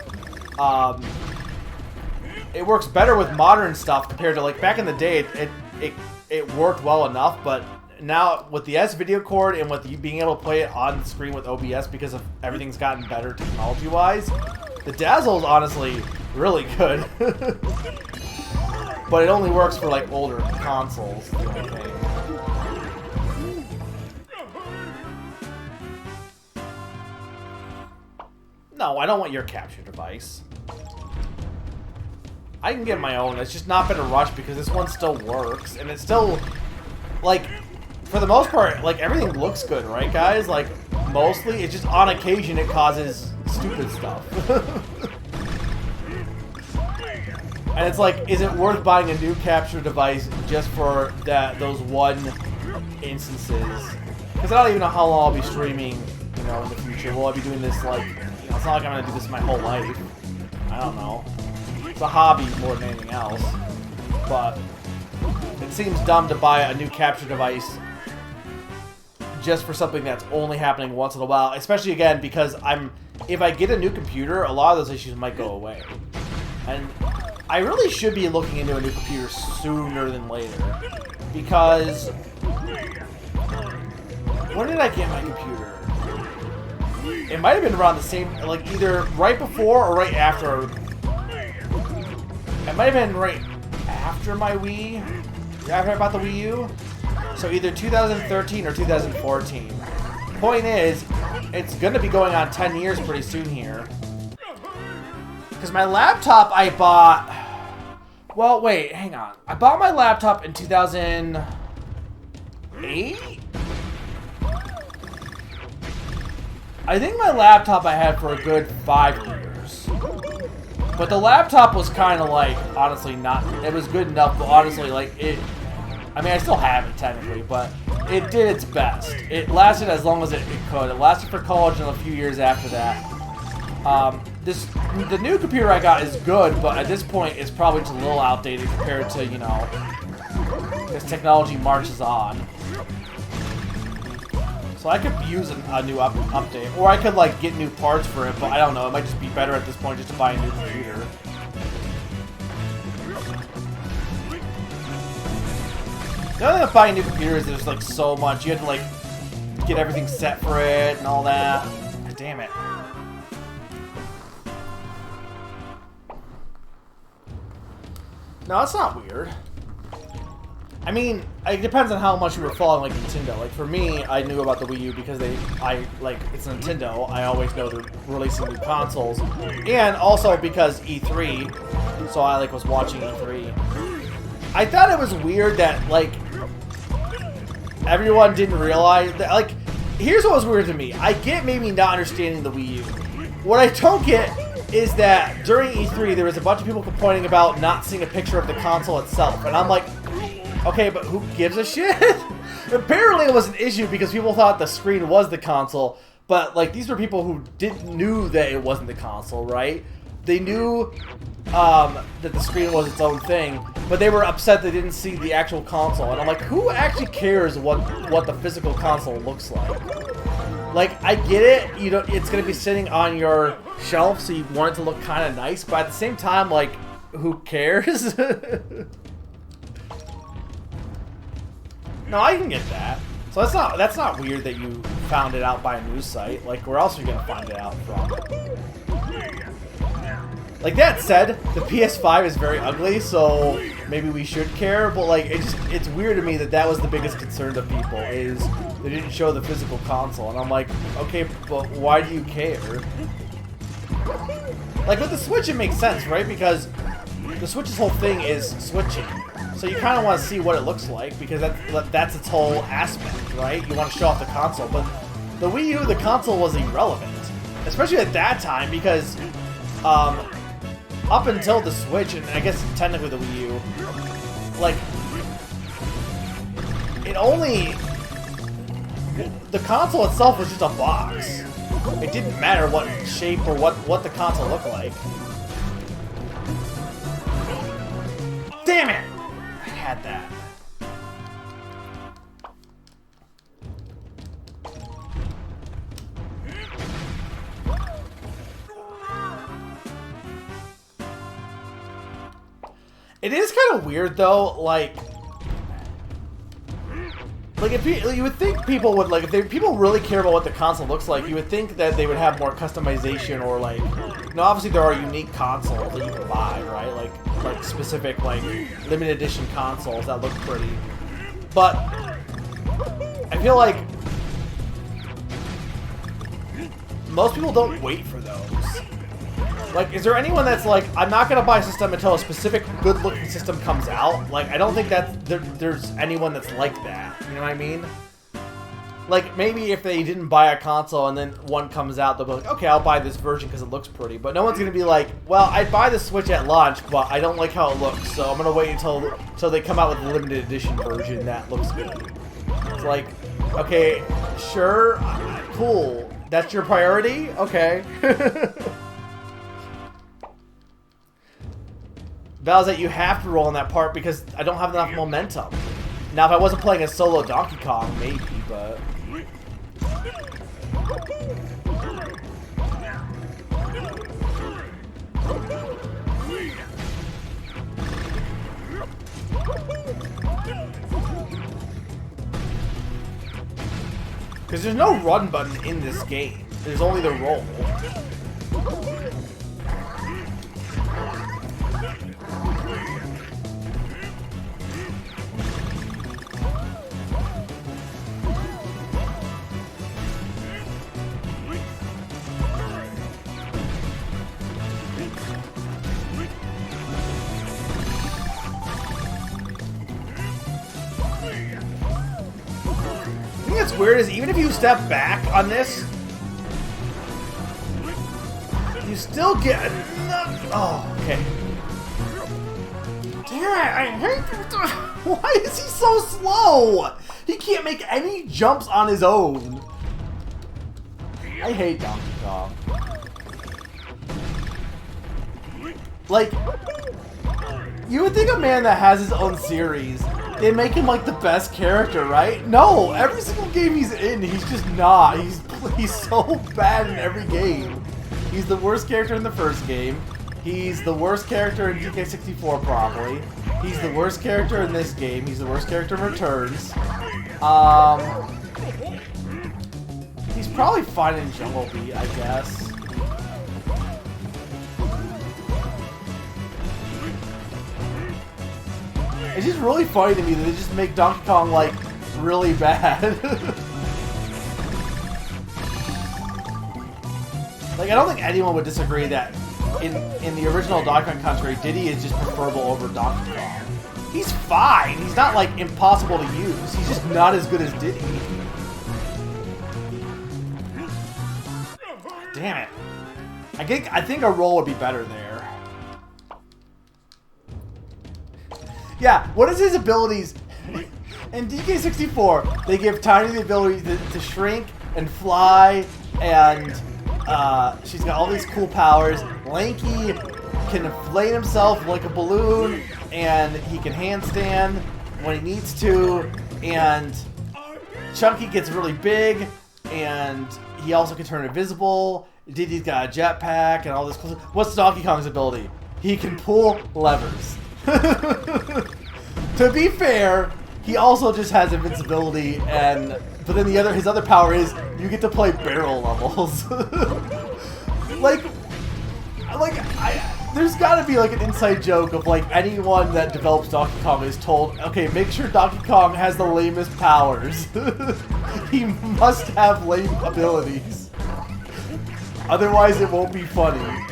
it works better with modern stuff compared to like back in the day. It worked well enough, but now with the S-Video cord and with you being able to play it on screen with OBS because of everything's gotten better technology-wise, the Dazzle is honestly really good. But it only works for like older consoles. The only thing. No, I don't want your capture device. I can get my own. It's just not been a rush because this one still works. And it's still, like, for the most part, like, everything looks good, right, guys? Like, mostly. It's just on occasion it causes stupid stuff. And it's like, is it worth buying a new capture device just for those one instances? Because I don't even know how long I'll be streaming, you know, in the future. Will I be doing this, like... It's not like I'm going to do this my whole life. I don't know. It's a hobby more than anything else. But it seems dumb to buy a new capture device just for something that's only happening once in a while. Especially, again, because if I get a new computer, a lot of those issues might go away. And I really should be looking into a new computer sooner than later. Because... when did I get my computer? It might have been around the same, like either right before or right after. It might have been right after my Wii, after I bought the Wii U. So either 2013 or 2014. Point is, it's going to be going on 10 years pretty soon here. Because my laptop I bought... Well, wait, hang on. I bought my laptop in 2008? I think my laptop I had for a good 5 years. But the laptop was kind of like, honestly, not... It was good enough, but honestly, like, it... I mean, I still have it, technically, but it did its best. It lasted as long as it could. It lasted for college and a few years after that. The new computer I got is good, but at this point, it's probably just a little outdated compared to, you know... Because technology marches on. So I could use a new update, or I could like get new parts for it, but I don't know, it might just be better at this point just to buy a new computer. The other thing about buying a new computer is there's like so much, you have to like get everything set for it and all that. Damn it. No, it's not weird. I mean, it depends on how much you were following, like, Nintendo. Like, for me, I knew about the Wii U because it's Nintendo. I always know they're releasing new consoles. And also because E3, so I, like, was watching E3. I thought it was weird that, like, everyone didn't realize that, like, here's what was weird to me. I get maybe not understanding the Wii U. What I don't get is that during E3, there was a bunch of people complaining about not seeing a picture of the console itself. And I'm like, okay, but who gives a shit? Apparently it was an issue because people thought the screen was the console, but like these were people who knew that it wasn't the console, right? They knew that the screen was its own thing, but they were upset they didn't see the actual console. And I'm like, who actually cares what the physical console looks like? Like, I get it, you know, it's gonna be sitting on your shelf, so you want it to look kind of nice, but at the same time, like, who cares? No, I can get that. So that's not weird that you found it out by a news site. Like, where else are you gonna find it out from? Like, that said, the PS5 is very ugly, so maybe we should care, but like, it's weird to me that was the biggest concern to people, is they didn't show the physical console, and I'm like, okay, but why do you care? Like, with the Switch it makes sense, right? Because the Switch's whole thing is switching. So you kind of want to see what it looks like, because that's its whole aspect, right? You want to show off the console, but the Wii U, the console was irrelevant. Especially at that time, because up until the Switch, and I guess technically the Wii U, like, the console itself was just a box. It didn't matter what shape or what the console looked like. Damn it! I had that. It is kind of weird though, like if you would think people would, like, if people really care about what the console looks like, you would think that they would have more customization, or like, you know, obviously there are unique consoles that you can buy, right? Like specific, like, limited edition consoles that look pretty. But I feel like most people don't wait for those. Like, is there anyone that's like, I'm not gonna buy a system until a specific good-looking system comes out? Like, I don't think that there's anyone that's like that. You know what I mean? Like, maybe if they didn't buy a console and then one comes out, they'll be like, okay, I'll buy this version because it looks pretty. But no one's gonna be like, well, I'd buy the Switch at launch, but I don't like how it looks, so I'm gonna wait until they come out with a limited edition version that looks good. It's like, okay, sure, cool. That's your priority? Okay. Bowser, you have to roll in that part because I don't have enough momentum. Now, if I wasn't playing a solo Donkey Kong, maybe, but... Because there's no run button in this game. There's only the roll. What's weird is even if you step back on this, you still get enough. Oh, okay. Damn it! I hate this. Why is he so slow? He can't make any jumps on his own. I hate Donkey Kong. Like, you would think a man that has his own series, they make him like the best character, right? No, every single game he's in, he's just not. He's so bad in every game. He's the worst character in the first game. He's the worst character in DK64 probably. He's the worst character in this game. He's the worst character in Returns. He's probably fine in Jungle Beat, I guess. It's just really funny to me that they just make Donkey Kong, like, really bad. Like, I don't think anyone would disagree that in the original Donkey Kong Country, Diddy is just preferable over Donkey Kong. He's fine. He's not, like, impossible to use. He's just not as good as Diddy. Damn it. I think a roll would be better there. Yeah, what is his abilities? In DK64, they give Tiny the ability to shrink and fly, and she's got all these cool powers. Lanky can inflate himself like a balloon, and he can handstand when he needs to, and Chunky gets really big, and he also can turn invisible. Diddy's got a jetpack and all this cool stuff. What's Donkey Kong's ability? He can pull levers. To be fair, he also just has invincibility, but then his other power is you get to play barrel levels. There's got to be like an inside joke of like anyone that develops Donkey Kong is told, okay, make sure Donkey Kong has the lamest powers. He must have lame abilities. Otherwise, it won't be funny.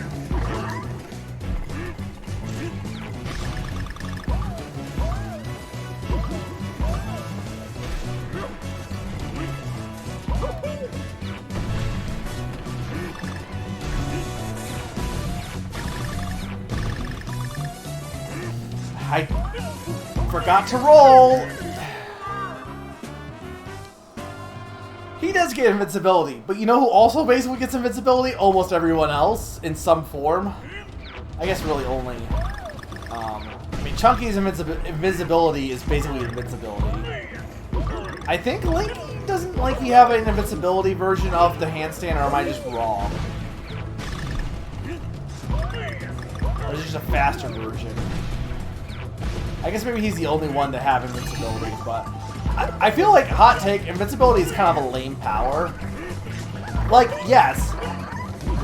I forgot to roll. He does get invincibility, but you know who also basically gets invincibility? Almost everyone else in some form. I guess really only. I mean, Chunky's invisibility is basically invincibility. I think doesn't Lanky have an invincibility version of the handstand, or am I just wrong? Or is it just a faster version? I guess maybe he's the only one to have invincibility, but I feel like, hot take, invincibility is kind of a lame power. Like, yes,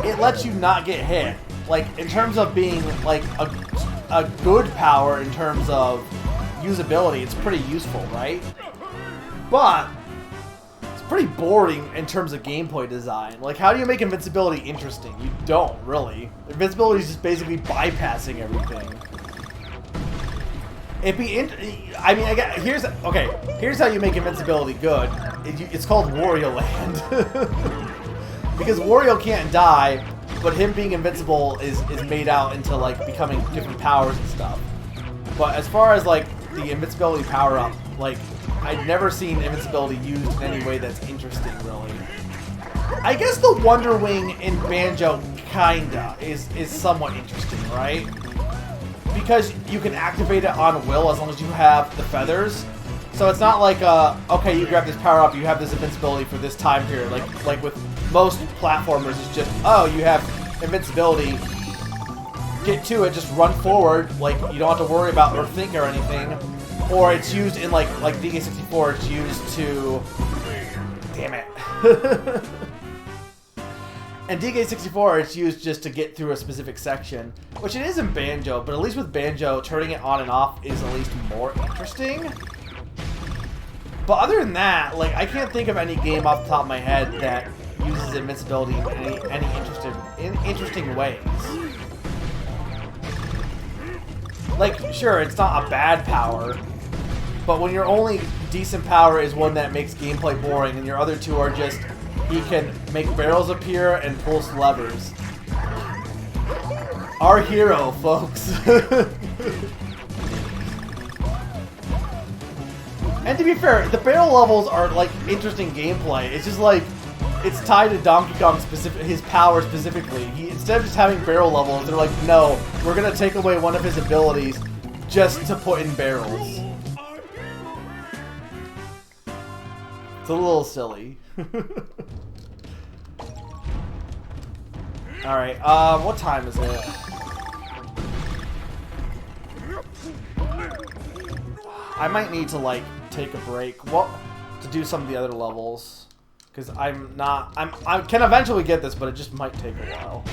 it lets you not get hit. Like, in terms of being, like, a good power in terms of usability, it's pretty useful, right? But it's pretty boring in terms of gameplay design. Like, how do you make invincibility interesting? You don't, really. Invincibility is just basically bypassing everything. Here's how you make invincibility good. It's called Wario Land. Because Wario can't die, but him being invincible is made out into like becoming different powers and stuff. But as far as like the invincibility power up, like I've never seen invincibility used in any way that's interesting, really. I guess the Wonder Wing in Banjo kinda is somewhat interesting, right? Because you can activate it on will as long as you have the feathers. So it's not like, okay, you grab this power up, you have this invincibility for this time period. Like with most platformers, it's just, oh, you have invincibility. Get to it, just run forward. Like, you don't have to worry about or think or anything. Or it's used in, like DK64, it's used to... Damn it. And DK64, it's used just to get through a specific section, which it is in Banjo, but at least with Banjo, turning it on and off is at least more interesting. But other than that, like, I can't think of any game off the top of my head that uses invincibility in any interesting ways. Like, sure, it's not a bad power, but when your only decent power is one that makes gameplay boring, and your other two are just... He can make barrels appear and pull levers. Our hero, folks. And to be fair, the barrel levels are like interesting gameplay. It's just like it's tied to Donkey Kong his power specifically. Instead of just having barrel levels, they're like, no, we're gonna take away one of his abilities just to put in barrels. It's a little silly. Alright, what time is it? I might need to, like, take a break to do some of the other levels. Because I can eventually get this, but it just might take a while.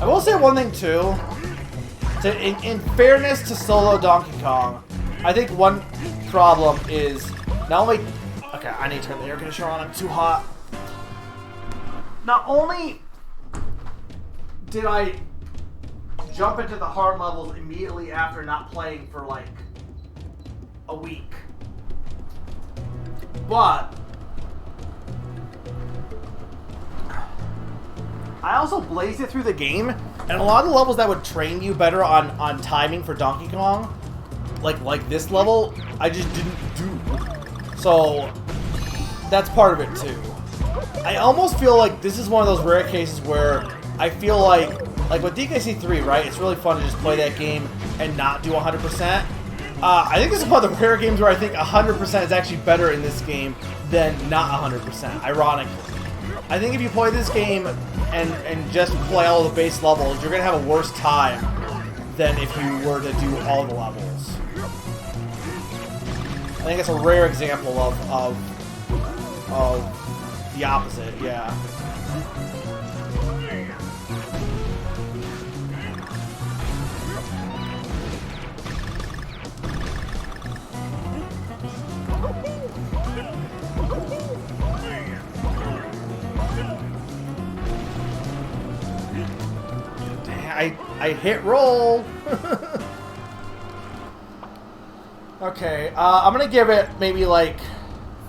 I will say one thing too. In fairness to solo Donkey Kong, I think one problem is not only... Okay, I need to turn the air conditioner on. I'm too hot. Not only did I jump into the hard levels immediately after not playing for like a week, but I also blazed it through the game, and a lot of the levels that would train you better on timing for Donkey Kong, like this level, I just didn't do. So that's part of it too. I almost feel like this is one of those rare cases where I feel like with DKC 3, right? It's really fun to just play that game and not do 100%. I think this is one of the rare games where I think 100% is actually better in this game than not 100%, ironically. I think if you play this game and just play all the base levels, you're going to have a worse time than if you were to do all the levels. I think it's a rare example of the opposite, yeah. I hit roll. Okay, I'm gonna give it maybe like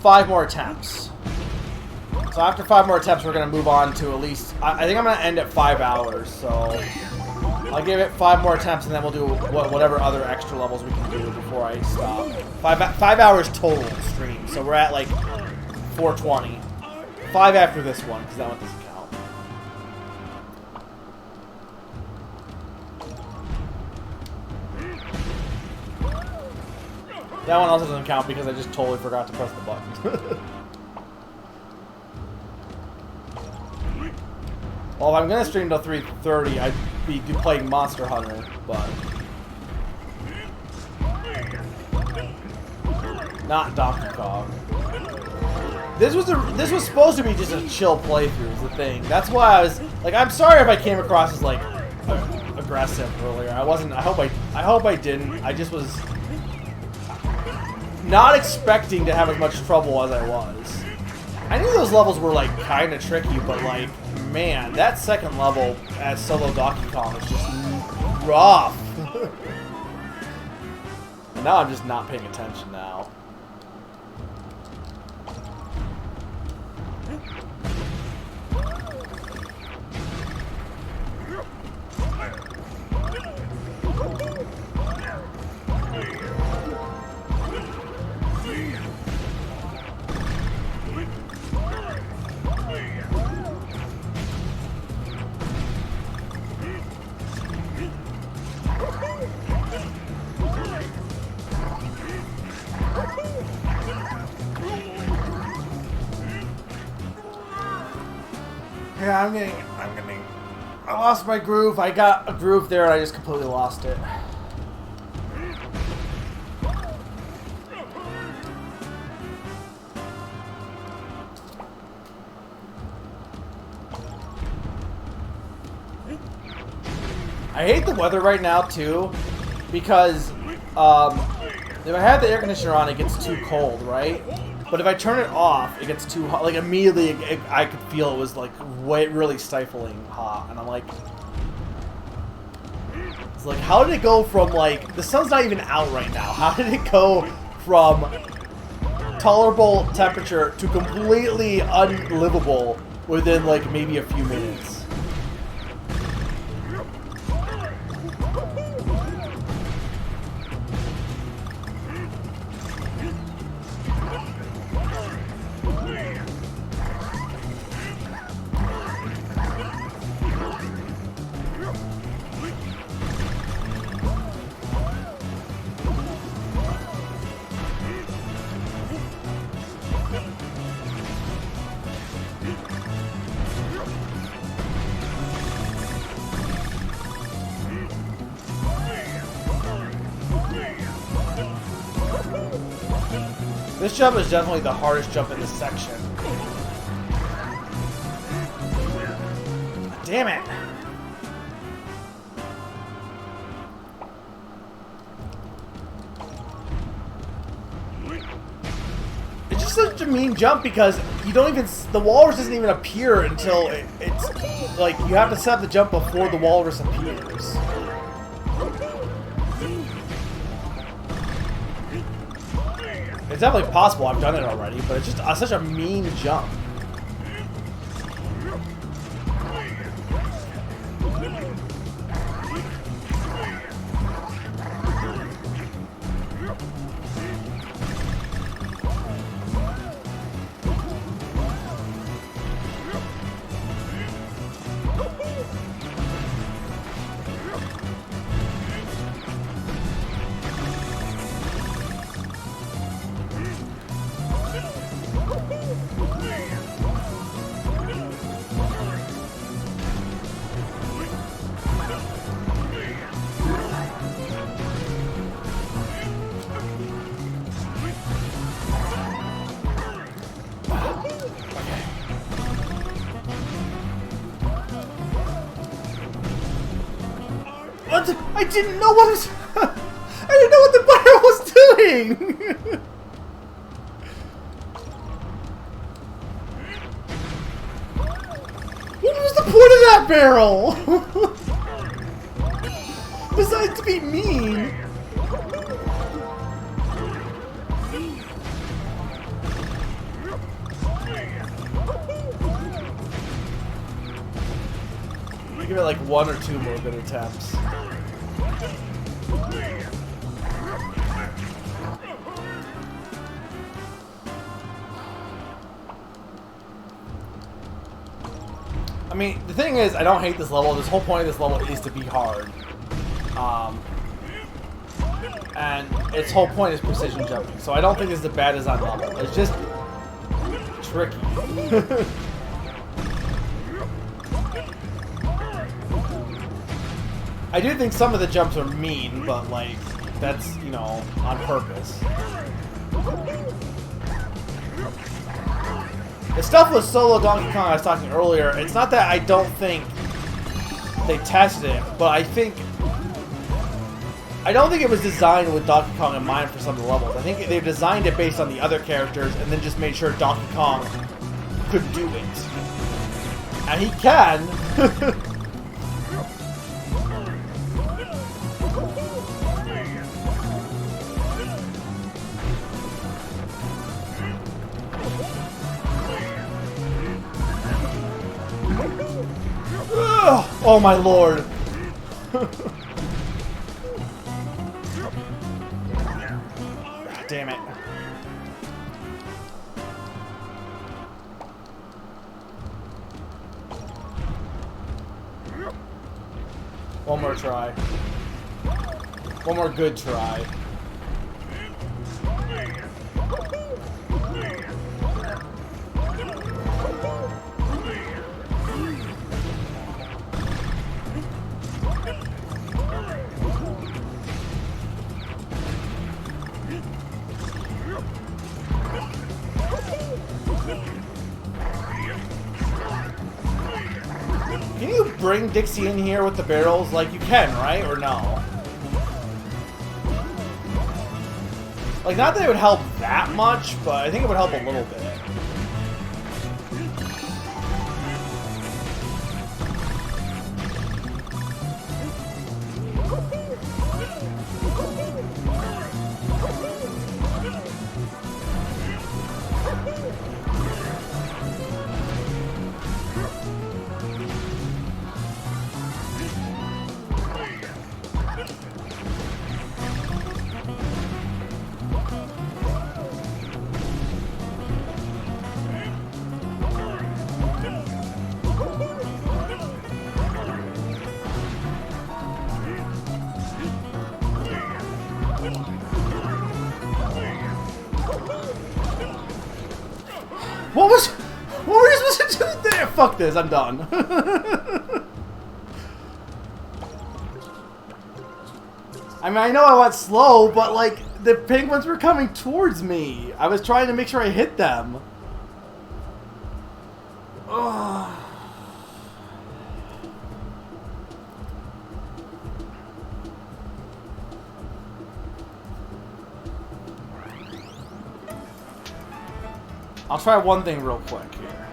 5 more attempts. So after 5 more attempts, we're gonna move on to at least. I think I'm gonna end at 5 hours. So I'll give it 5 more attempts, and then we'll do whatever other extra levels we can do before I stop. 5 hours total stream. So we're at like 420. 5 after this one, because that one doesn't count. That one also doesn't count because I just totally forgot to press the button. Well, if I'm gonna stream till 3:30, I'd be playing Monster Hunter, but not Donkey Kong. This was supposed to be just a chill playthrough. Is the thing. That's why I was like, I'm sorry if I came across as like aggressive earlier. I wasn't. I hope I didn't. I just was not expecting to have as much trouble as I was. I knew those levels were like kind of tricky, but like, man, that second level as solo Donkey Kong is just rough. And now I'm just not paying attention now. Yeah, I lost my groove. I got a groove there and I just completely lost it. I hate the weather right now too, because if I have the air conditioner on, it gets too cold, right? But if I turn it off, it gets too hot. Like immediately, I could feel it was like really stifling hot, and I'm like, it's like, how did it go from like the sun's not even out right now? How did it go from tolerable temperature to completely unlivable within like maybe a few minutes? This jump is definitely the hardest jump in this section. Damn it! It's just such a mean jump because you don't even... The walrus doesn't even appear until it's... Like, you have to set up the jump before the walrus appears. It's definitely possible, I've done it already, but it's just such a mean jump. I didn't know what was... I didn't know what the barrel was doing! What was the point of that barrel? Besides to be mean. Give it like 1 or 2 more good attempts. I mean, the thing is, I don't hate this level. This whole point of this level is to be hard. And its whole point is precision jumping. So I don't think this is a bad design level. It's just tricky. I do think some of the jumps are mean, but like, that's, you know, on purpose. The stuff with Solo Donkey Kong I was talking earlier, it's not that I don't think they tested it, but I don't think it was designed with Donkey Kong in mind for some of the levels. I think they designed it based on the other characters and then just made sure Donkey Kong could do it. And he can! Oh my lord! Damn it. One more try. One more good try. Can you bring Dixie in here with the barrels? Like, you can, right? Or no? Like, not that it would help that much, but I think it would help a little bit. What were you supposed to do there? Fuck this, I'm done. I mean, I know I went slow, but like, the penguins were coming towards me. I was trying to make sure I hit them. Ugh. I'll try one thing real quick here.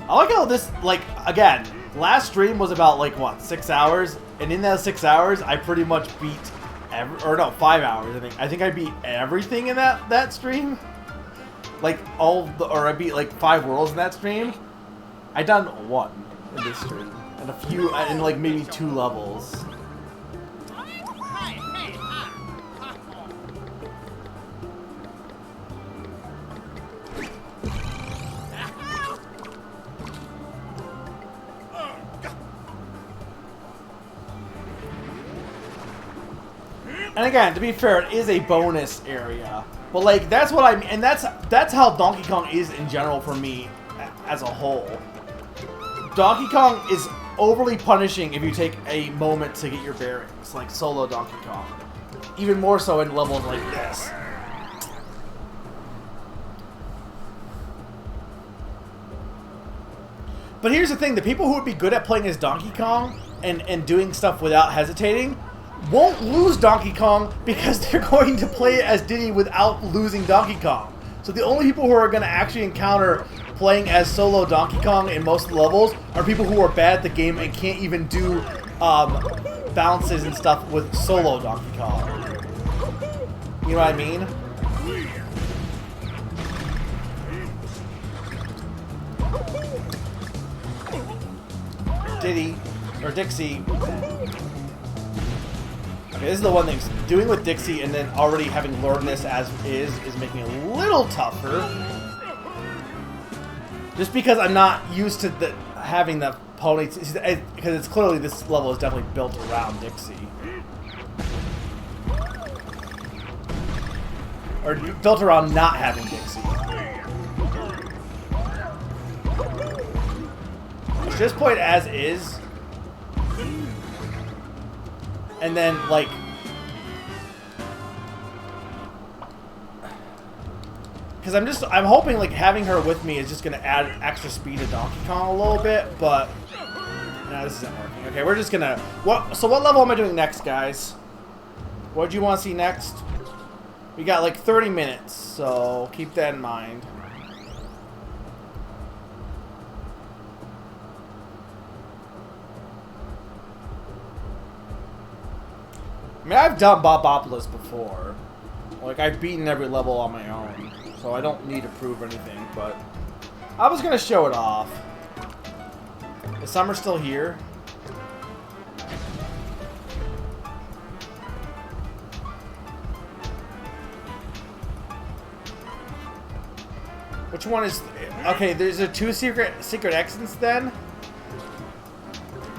I like how this, like, again, last stream was about, like, what, 6 hours? And in that 6 hours, I pretty much beat, or no, 5 hours, I think. I think I beat everything in that stream. Like, I beat, like, 5 worlds in that stream. I done 1 in this stream. And a few, and, like, maybe 2 levels. And again, to be fair, it is a bonus area. But like, that's what I mean, and that's how Donkey Kong is in general for me as a whole. Donkey Kong is overly punishing if you take a moment to get your bearings, like solo Donkey Kong. Even more so in levels like this. But here's the thing, the people who would be good at playing as Donkey Kong and doing stuff without hesitating won't lose Donkey Kong because they're going to play it as Diddy without losing Donkey Kong. So the only people who are going to actually encounter playing as solo Donkey Kong in most of the levels are people who are bad at the game and can't even do bounces and stuff with solo Donkey Kong. You know what I mean? Diddy, or Dixie. Okay, this is the one thing. Doing with Dixie and then already having learned this as is making it a little tougher. Just because I'm not used to having the pony, because it's clearly this level is definitely built around Dixie. Or built around not having Dixie. Just play it as is. And then, like... Because I'm hoping, like, having her with me is just going to add extra speed to Donkey Kong a little bit, but... No, this isn't working. Okay, we're just going to... So what level am I doing next, guys? What do you want to see next? We got, like, 30 minutes, so keep that in mind. I mean, I've done Bobopolis before. Like, I've beaten every level on my own. So I don't need to prove anything, but... I was gonna show it off. Is Summer still here? Which one is... Okay, there's a 2 secret exits then?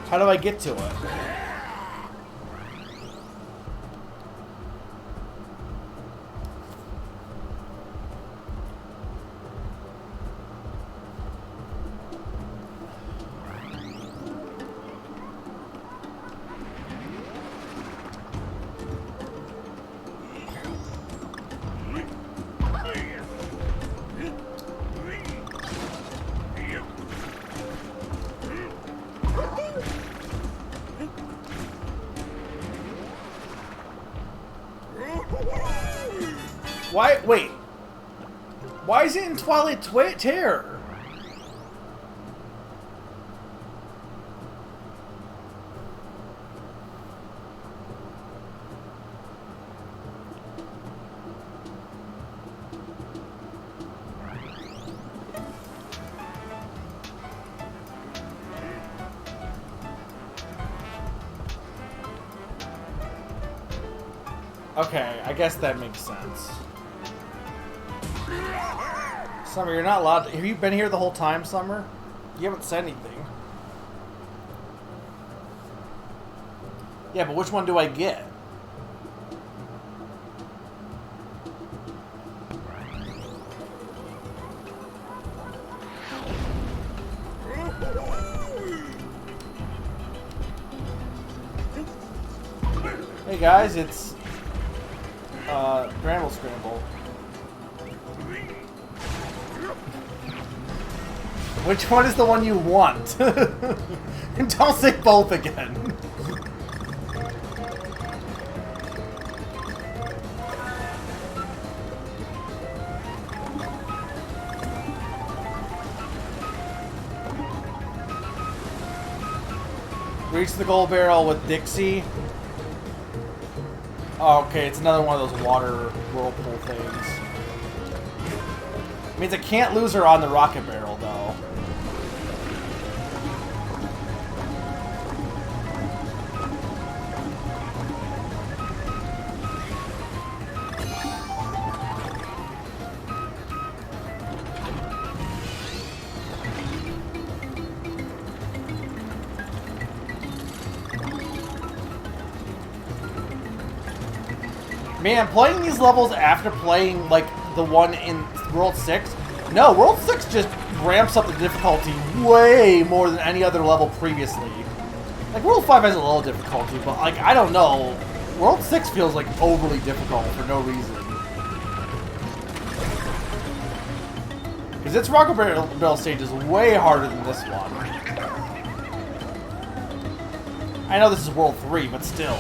How do I get to it? Why? Wait. Why is it in Twilight Terror? Okay, I guess that makes sense. Summer, you're not allowed to... Have you been here the whole time, Summer? You haven't said anything. Yeah, but which one do I get? Hey guys, it's Gramble Scramble. Which one is the one you want? And don't say both again. Reach the gold barrel with Dixie. Oh, okay, it's another one of those water whirlpool things. Means I can't lose her on the rocket barrel, though. Man, playing these levels after playing, like, the one in World 6... No, World 6 just ramps up the difficulty way more than any other level previously. Like, World 5 has a low difficulty, but, like, I don't know. World 6 feels, like, overly difficult for no reason. Because its Rocket Barrel stage is way harder than this one. I know this is World 3, but still.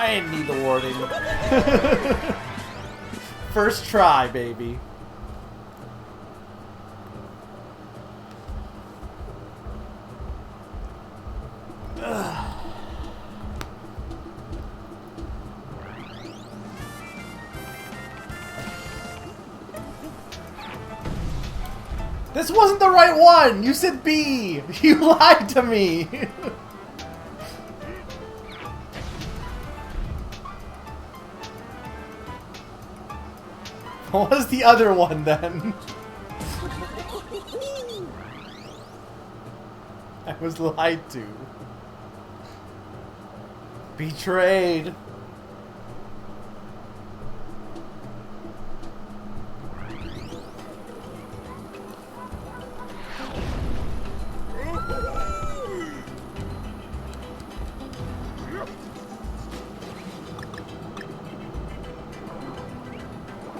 I didn't need the warning. First try, baby. Ugh. This wasn't the right one! You said B! You lied to me! What was the other one, then? I was lied to. Betrayed.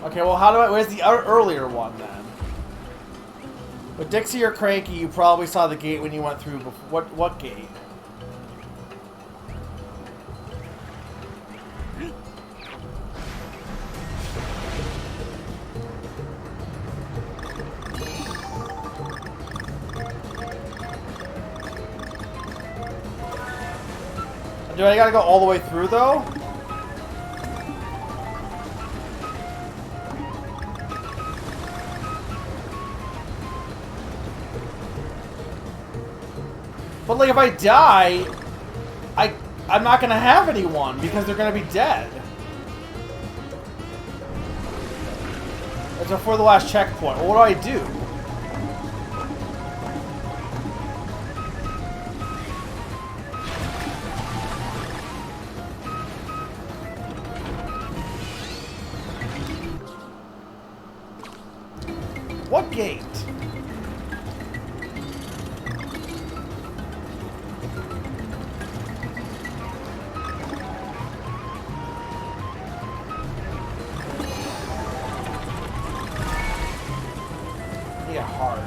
Okay, well, how do I... Where's the earlier one, then? With Dixie or Cranky, you probably saw the gate when you went through... What gate? Do I gotta go all the way through, though? But, like, if I die, I'm not gonna have anyone, because they're gonna be dead. It's before the last checkpoint. Well, what do I do? What gate? Yeah, hard.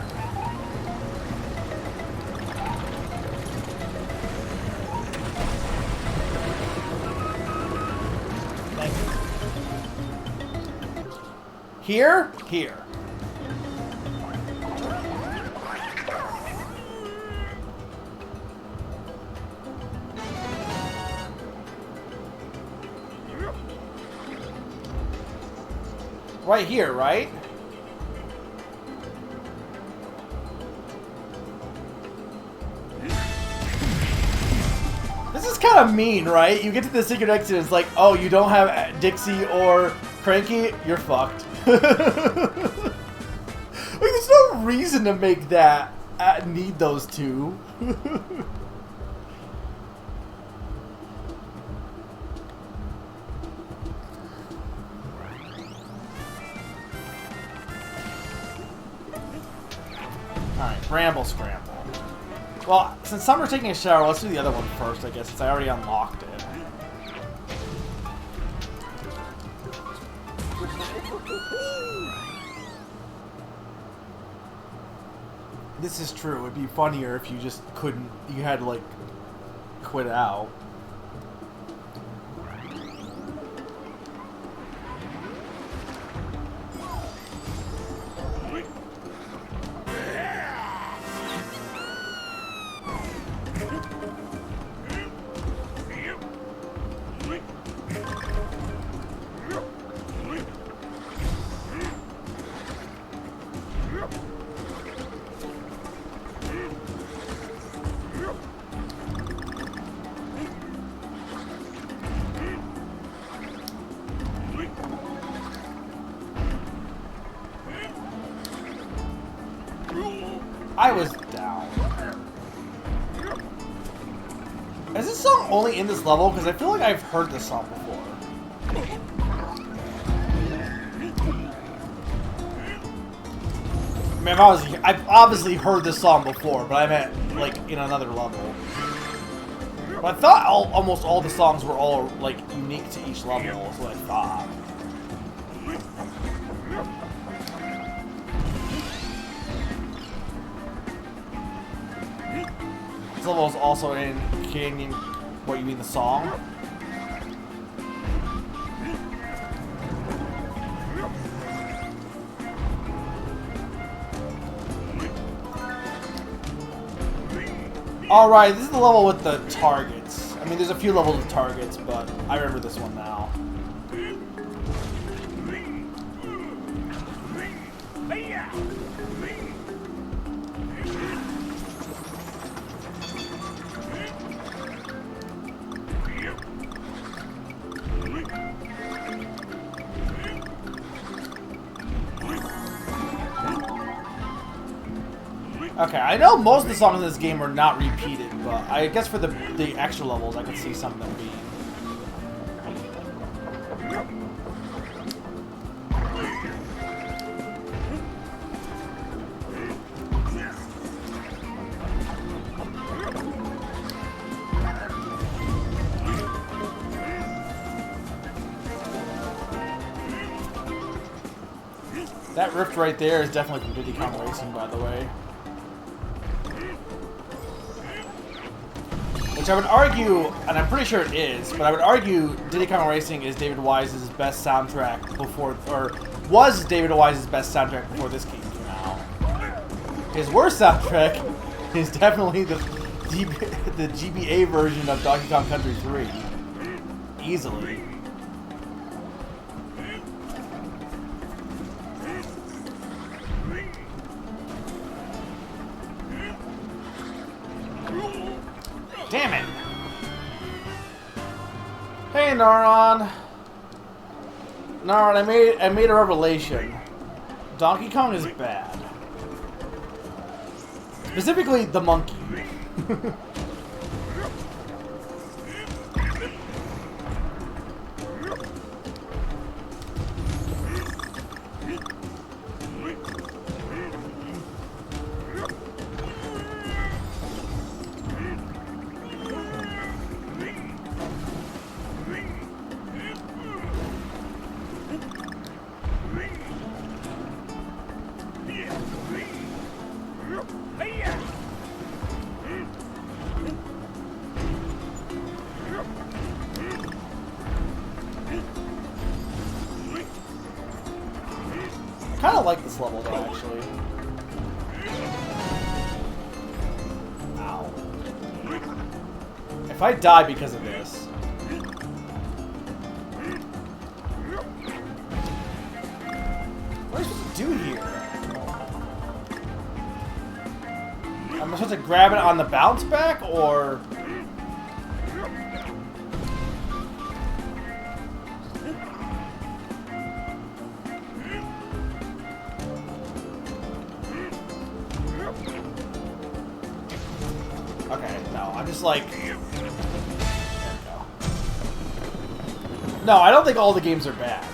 Thank you. Here? Here. Right here, right? This is kind of mean, right? You get to the secret exit, it's like, oh, you don't have Dixie or Cranky? You're fucked. Like, there's no reason to make that need those two. Alright, Bramble Scramble. Well, since Summer's taking a shower, let's do the other one first, I guess, since I already unlocked it. This is true. It'd be funnier if you just couldn't... You had to, like, quit out. I was down. Is this song only in this level? Because I feel like I've heard this song before. I mean, I've obviously heard this song before, but I meant, like, in another level. But I thought almost all the songs were all, like, unique to each level, is what I thought. This level is also in Canyon. What, you mean the song? Alright, this is the level with the targets. I mean, there's a few levels of targets, but I remember this one now. Okay, I know most of the songs in this game are not repeated, but I guess for the extra levels, I could see some of them being. That rift right there is definitely from Diddy Kong Racing, by the way. Which I would argue, and I'm pretty sure it is, but I would argue Diddy Kong Racing is David Wise's best soundtrack before, or was David Wise's best soundtrack before this game came out. His worst soundtrack is definitely the GBA version of Donkey Kong Country 3. Easily. Damn it! Hey, Naron. Naron, I made a revelation. Donkey Kong is bad. Specifically, the monkey. I kind of like this level, though, actually. Ow. If I die because of this... supposed to grab it on the bounce back, or... Okay, no, I'm just like... There we go. No, I don't think all the games are bad.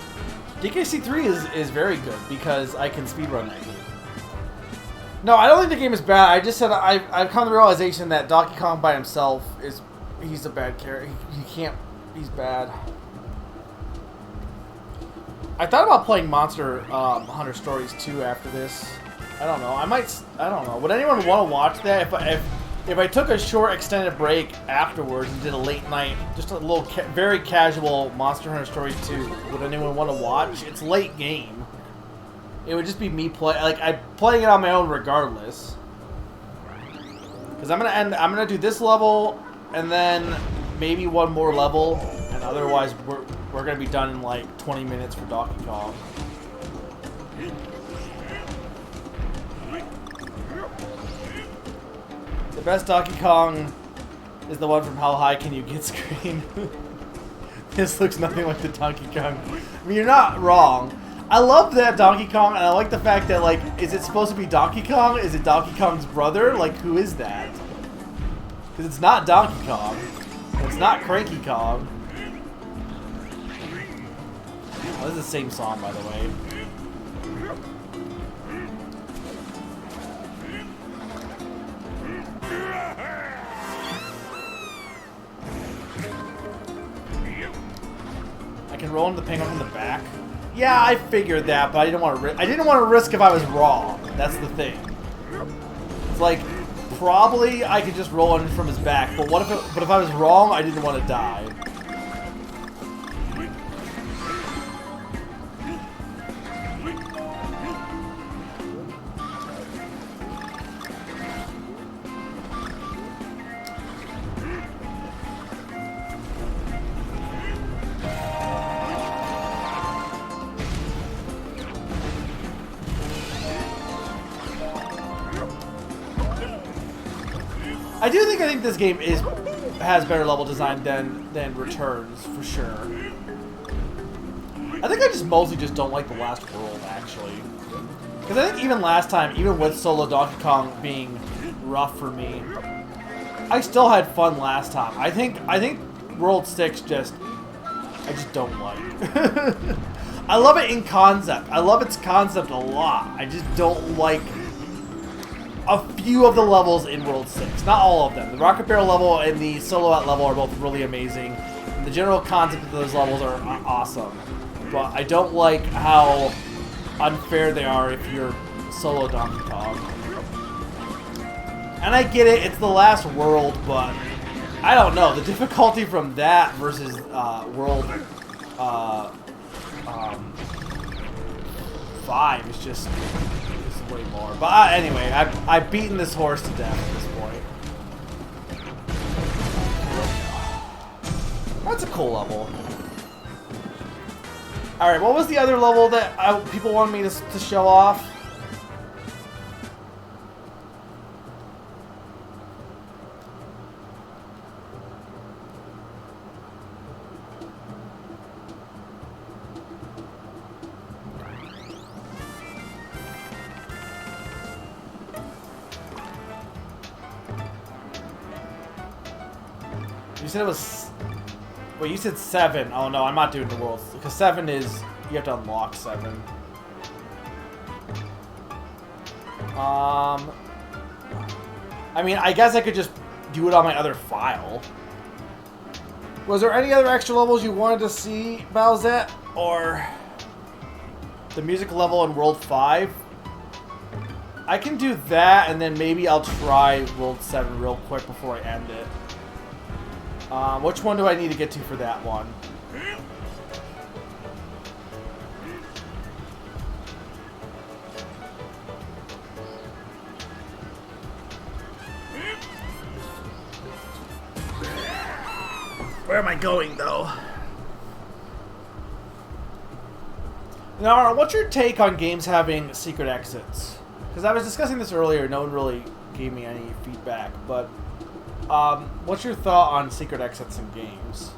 DKC3 is very good because I can speedrun that game. No, I don't think the game is bad. I just said I've come to the realization that Donkey Kong by himself he's a bad character. He can't. He's bad. I thought about playing Monster Hunter Stories 2 after this. I don't know. I don't know. Would anyone want to watch that if I took a short extended break afterwards and did a late night, just a little very casual Monster Hunter Stories 2? Would anyone want to watch? It's late game. It would just be me I'm playing it on my own regardless. Because I'm gonna do this level and then maybe one more level, and otherwise we're gonna be done in like 20 minutes for Donkey Kong. The best Donkey Kong is the one from How High Can You Get screen. This looks nothing like the Donkey Kong. I mean, you're not wrong. I love that Donkey Kong, and I like the fact that, like, is it supposed to be Donkey Kong? Is it Donkey Kong's brother? Like, who is that? Because it's not Donkey Kong. It's not Cranky Kong. Oh, this is the same song, by the way. I can roll into the penguin from the back. Yeah, I figured that, but I didn't want to risk if I was wrong. That's the thing. It's like, probably I could just roll in from his back, but if I was wrong, I didn't want to die. I think this game has better level design than Returns, for sure. I think I just mostly just don't like the last world, actually. Because I think even last time, even with solo Donkey Kong being rough for me, I still had fun last time. I think World 6 I just don't like. I love it in concept. I love its concept a lot. I just don't like a few of the levels in World 6. Not all of them. The Rocket Barrel level and the Soloat level are both really amazing. The general concept of those levels are awesome. But I don't like how unfair they are if you're solo Donkey Kong. And I get it, it's the last world, but I don't know. The difficulty from that versus World 5 is just way more. But anyway, I've beaten this horse to death at this point. That's a cool level. Alright, what was the other level that people wanted me to show off? You said it was... Wait, you said 7. Oh no, I'm not doing the worlds. Because 7 is... You have to unlock 7. I mean, I guess I could just do it on my other file. Was there any other extra levels you wanted to see, Bowsette? Or... the music level in World 5? I can do that, and then maybe I'll try World 7 real quick before I end it. Which one do I need to get to for that one? Where am I going, though? Now, what's your take on games having secret exits? Because I was discussing this earlier, no one really gave me any feedback. But what's your thought on secret exits in games?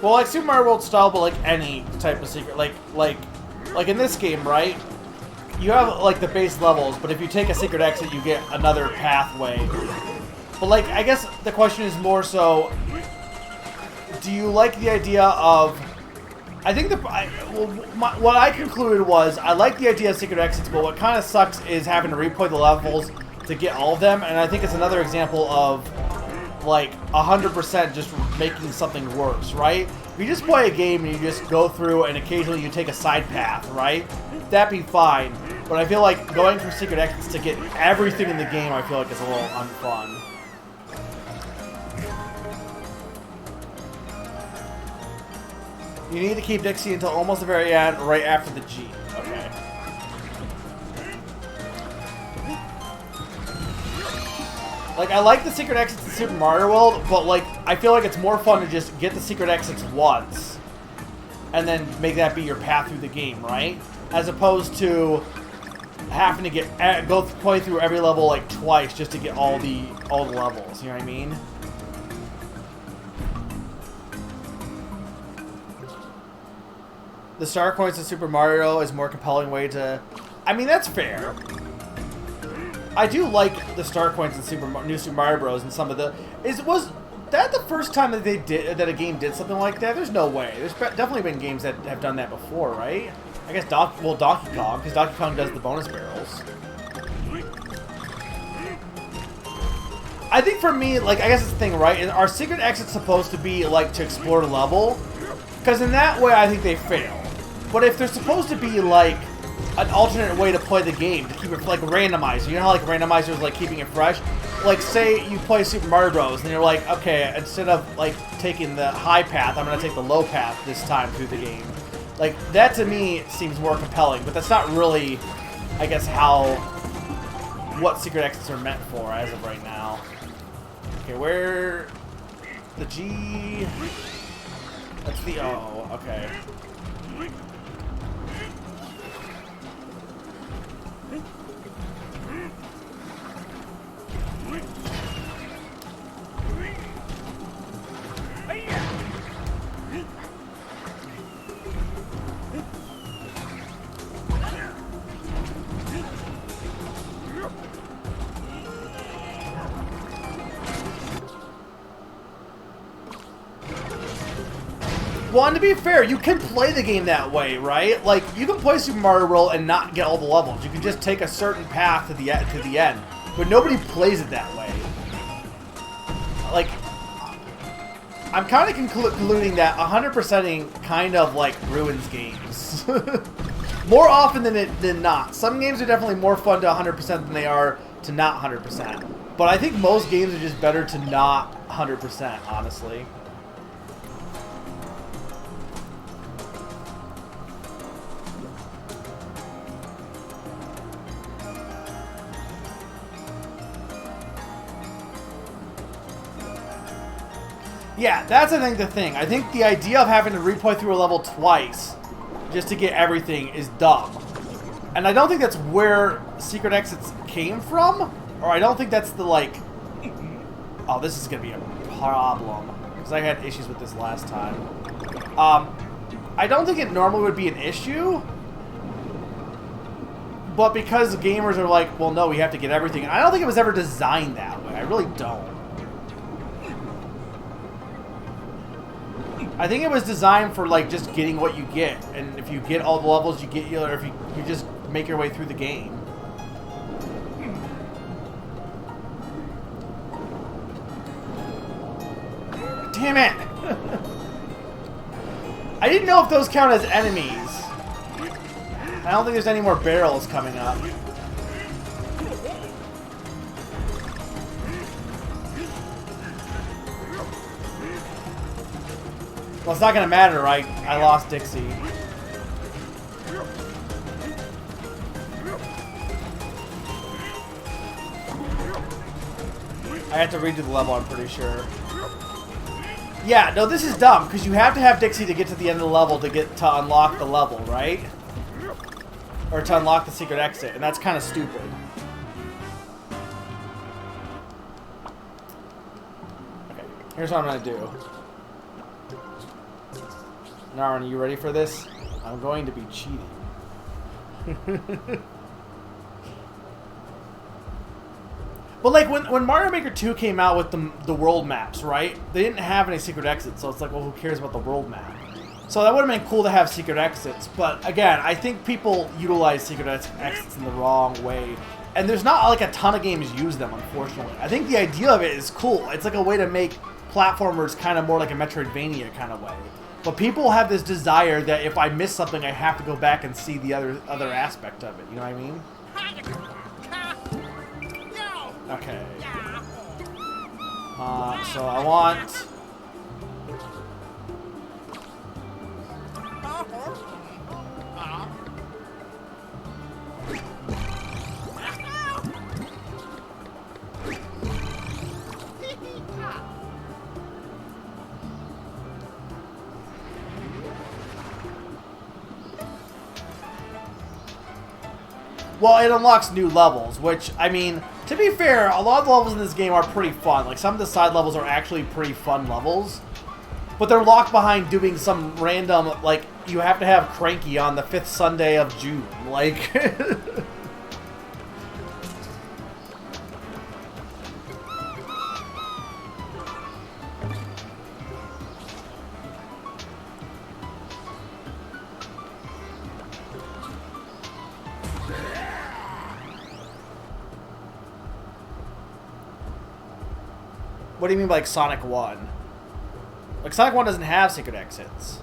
Well, like Super Mario World style, but like any type of secret, like in this game, right? You have like the base levels, but if you take a secret exit, you get another pathway. But like, I guess the question is more so, do you like the idea of? I think what I concluded was I like the idea of secret exits, but what kind of sucks is having to replay the levels to get all of them, and I think it's another example of like 100% just making something worse, right? If you just play a game and you just go through and occasionally you take a side path, right? That'd be fine. But I feel like going for secret exits to get everything in the game, I feel like is a little unfun. You need to keep Dixie until almost the very end, right after the G. Okay. Like, I like the secret exits in Super Mario World, but, like, I feel like it's more fun to just get the secret exits once and then make that be your path through the game, right? As opposed to having to play through every level, like, twice just to get all the levels, you know what I mean? The star coins in Super Mario is a more compelling way to... I mean, that's fair. I do like the star coins in New Super Mario Bros. And some of the... Was that the first time that a game did something like that? There's no way. There's definitely been games that have done that before, right? I guess Donkey Kong, because Donkey Kong does the bonus barrels. I think for me, like, I guess it's the thing, right? Are secret exits supposed to be, like, to explore the level? Because in that way, I think they fail. But if they're supposed to be, like, an alternate way to play the game, to keep it, like, randomizer. You know how, like, randomizers, like, keeping it fresh? Like, say you play Super Mario Bros. And you're like, okay, instead of, like, taking the high path, I'm going to take the low path this time through the game. Like, that to me seems more compelling, but that's not really, I guess, what secret exits are meant for as of right now. Okay, where... The G... That's the O, okay. Well, and to be fair, you can play the game that way, right? Like, you can play Super Mario World and not get all the levels. You can just take a certain path to the end. But nobody plays it that way. Like, I'm kind of concluding that 100%ing kind of, like, ruins games. More often than not. Some games are definitely more fun to 100% than they are to not 100%. But I think most games are just better to not 100%, honestly. Yeah, that's I think the thing. I think the idea of having to replay through a level twice just to get everything is dumb. And I don't think that's where secret exits came from. Or I don't think that's the, like... Oh, this is going to be a problem. Because I had issues with this last time. I don't think it normally would be an issue. But because gamers are like, well, no, we have to get everything. And I don't think it was ever designed that way. I really don't. I think it was designed for, like, just getting what you get. And if you get all the levels, you get, or if you just make your way through the game. Damn it! I didn't know if those count as enemies. I don't think there's any more barrels coming up. Well, it's not gonna matter, right? I lost Dixie. I have to redo the level, I'm pretty sure. Yeah, no, this is dumb, because you have to have Dixie to get to the end of the level to unlock the level, right? Or to unlock the secret exit, and that's kind of stupid. Okay, here's what I'm gonna do. Narn, are you ready for this? I'm going to be cheating. But like when Mario Maker 2 came out with the world maps, right? They didn't have any secret exits, so it's like, well, who cares about the world map? So that would have been cool to have secret exits, but again, I think people utilize secret exits in the wrong way. And there's not like a ton of games use them, unfortunately. I think the idea of it is cool. It's like a way to make platformers kind of more like a Metroidvania kind of way. But people have this desire that if I miss something, I have to go back and see the other aspect of it. You know what I mean? Okay. So I want... Well, it unlocks new levels, which, I mean, to be fair, a lot of the levels in this game are pretty fun. Like, some of the side levels are actually pretty fun levels. But they're locked behind doing some random, like, you have to have Cranky on the 5th Sunday of June. Like... What do you mean by like Sonic 1? Like Sonic 1 doesn't have secret exits.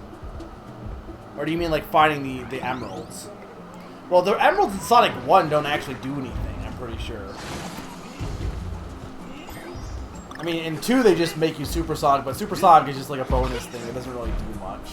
Or do you mean like finding the emeralds? Well, the emeralds in Sonic 1 don't actually do anything, I'm pretty sure. I mean, in 2 they just make you Supersonic, but Supersonic is just like a bonus thing. It doesn't really do much.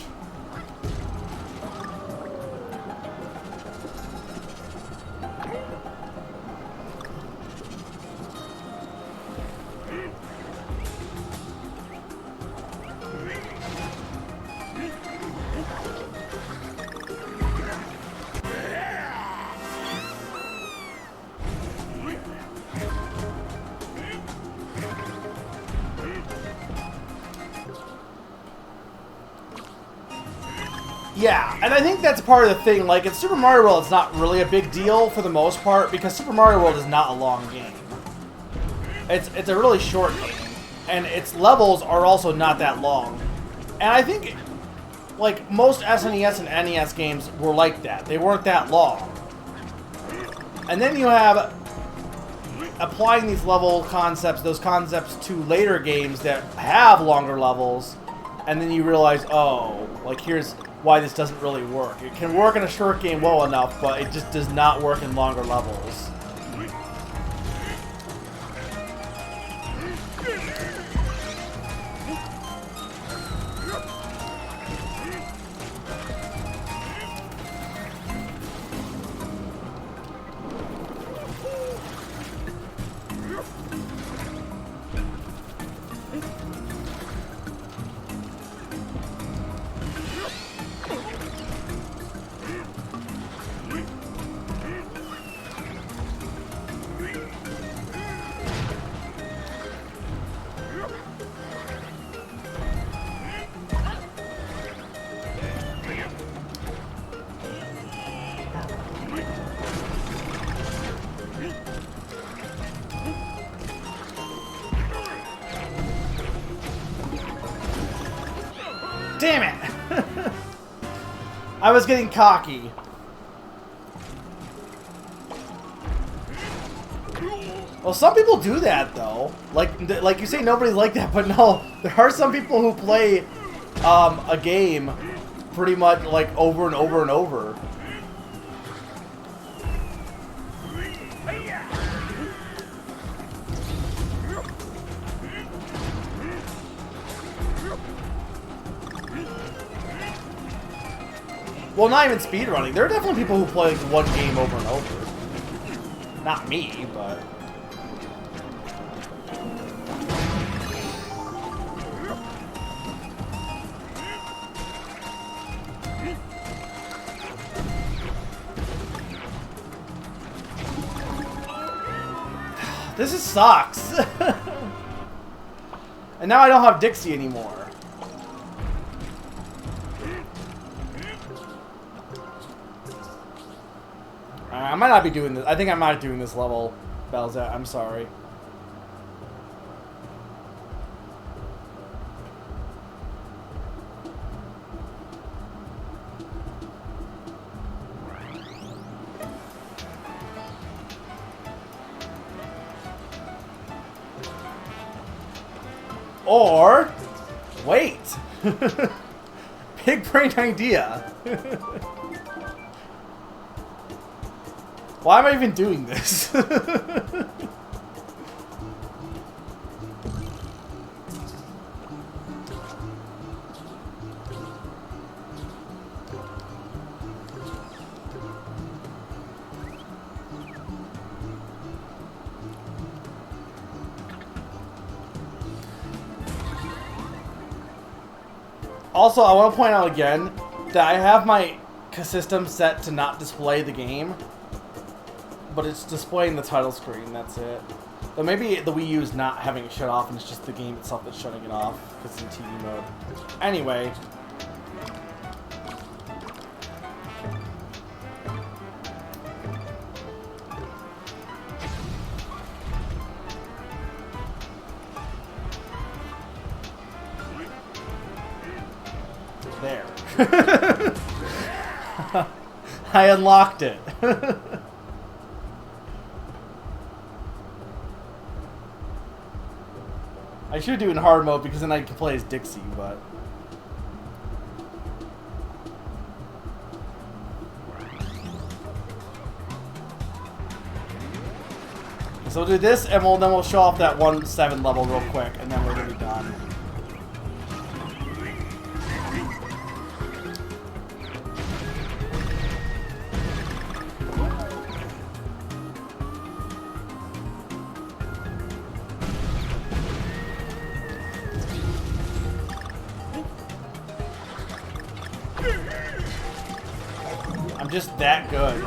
Yeah, and I think that's part of the thing. Like, in Super Mario World, it's not really a big deal for the most part, because Super Mario World is not a long game. It's a really short game, and its levels are also not that long. And I think, like, most SNES and NES games were like that. They weren't that long. And then you have applying these level concepts, those concepts to later games that have longer levels, and then you realize, oh, like, here's why this doesn't really work. It can work in a short game well enough, but it just does not work in longer levels. Damn it! I was getting cocky. Well, some people do that, though. Like you say, nobody's like that, but no. There are some people who play a game pretty much, like, over and over and over. Well, not even speedrunning. There are definitely people who play like one game over and over. Not me, but... This is sucks. And now I don't have Dixie anymore. I might not be doing this. I think I'm not doing this level, Belzette. I'm sorry. Or, wait. Big brain idea. Why am I even doing this? Also, I want to point out again that I have my system set to not display the game, but it's displaying the title screen, that's it. But maybe the Wii U is not having it shut off and it's just the game itself that's shutting it off because it's in TV mode. Anyway. There. I unlocked it. I should do it in hard mode because then I can play as Dixie, but... So we'll do this, and then we'll show off that 1-7 level real quick, and then we're gonna be done. I'm just that good.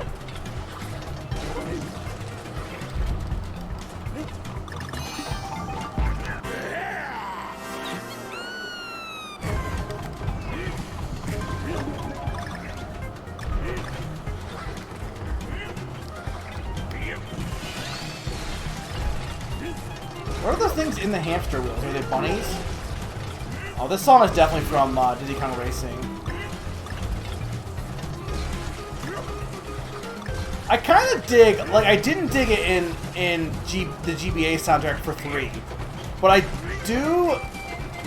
What are those things in the hamster wheels? Are they bunnies? Oh, this song is definitely from Diddy Kong Racing. I kind of dig, like, I didn't dig it in the GBA soundtrack for 3, but I do.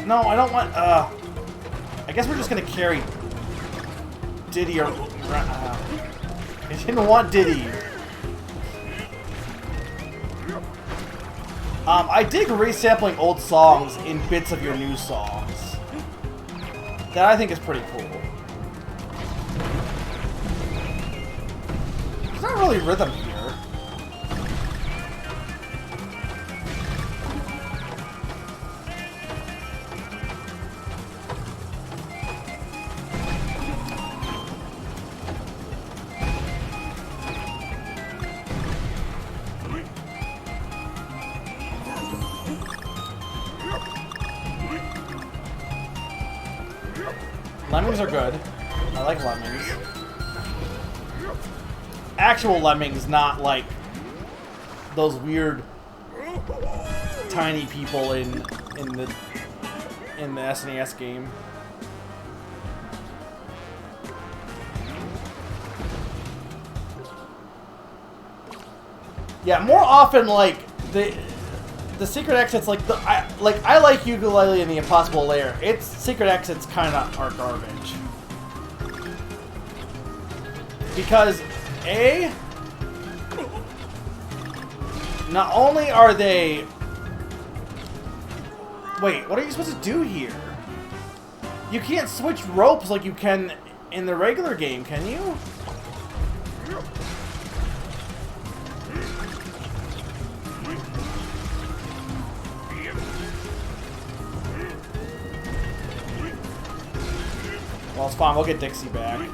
No, I don't want. I guess we're just gonna carry Diddy or. I didn't want Diddy. I dig resampling old songs in bits of your new songs. That I think is pretty cool. There's not really rhythm here. Lemmings are good. I like lemmings. Actual lemmings, not like those weird tiny people in the SNES game. Yeah, more often like the secret exits, like I like Yooka-Laylee and the Impossible Lair. Its secret exits kind of are garbage because not only are they. Wait, what are you supposed to do here? You can't switch ropes like you can in the regular game, can you? Well, it's fine. We'll get Dixie back.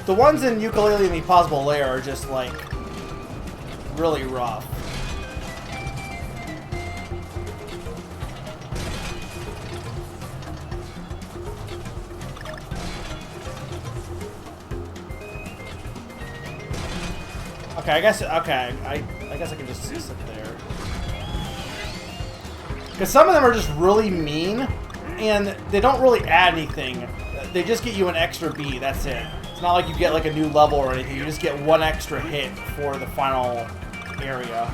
The ones in Yooka-Laylee and the Impossible Lair are just, like, really rough. Okay, I guess I can just sit there. Because some of them are just really mean, and they don't really add anything. They just get you an extra beat, that's it. It's not like you get like a new level or anything, you just get one extra hit for the final area.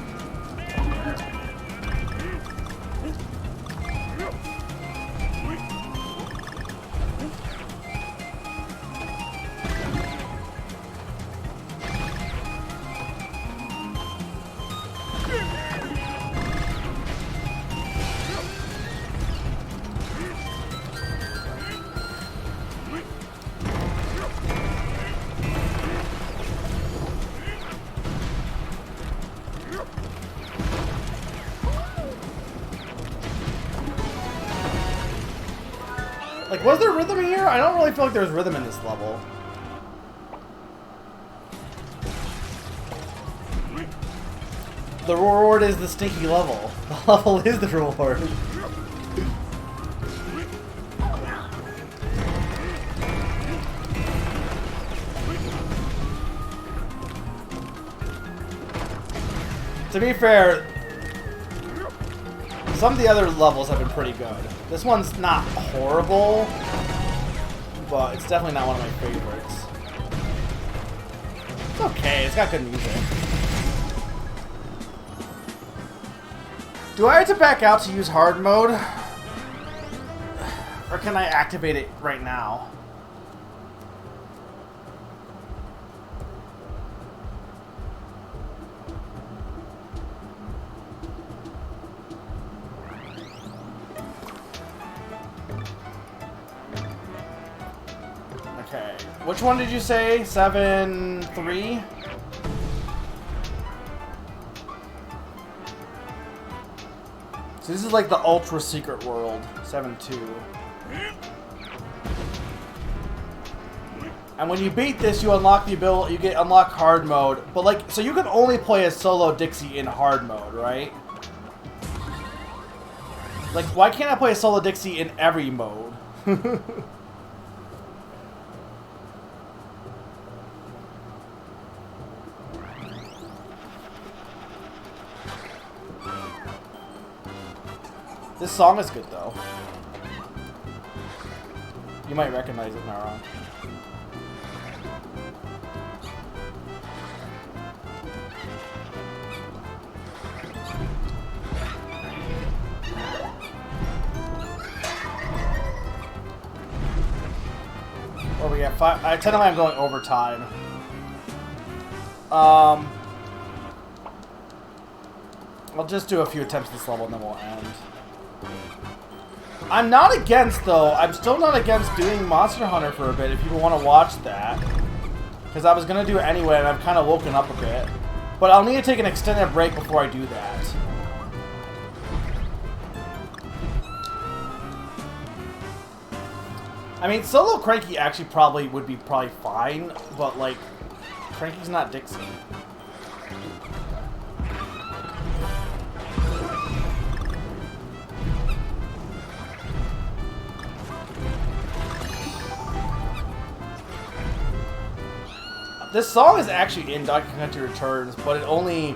Like, was there rhythm here? I don't really feel like there's rhythm in this level. The reward is the stinky level. The level is the reward. To be fair, some of the other levels have been pretty good. This one's not horrible, but it's definitely not one of my favorites. It's okay, it's got good music. Do I have to back out to use hard mode? Or can I activate it right now? Okay. Which one did you say? 7-3? So this is like the ultra secret world. 7-2. And when you beat this, you unlock the ability. You get unlock hard mode. But like, so you can only play as solo Dixie in hard mode, right? Like, why can't I play as solo Dixie in every mode? This song is good, though. You might recognize it, Nara. Where we at? 5. Technically, I'm going overtime. I'll just do a few attempts at this level, and then we'll end. I'm not against, though. I'm still not against doing Monster Hunter for a bit if people want to watch that. Because I was going to do it anyway, and I've kind of woken up a bit. But I'll need to take an extended break before I do that. I mean, solo Cranky actually probably would be fine, but, like, Cranky's not Dixie. This song is actually in Donkey Kong Country Returns, but it only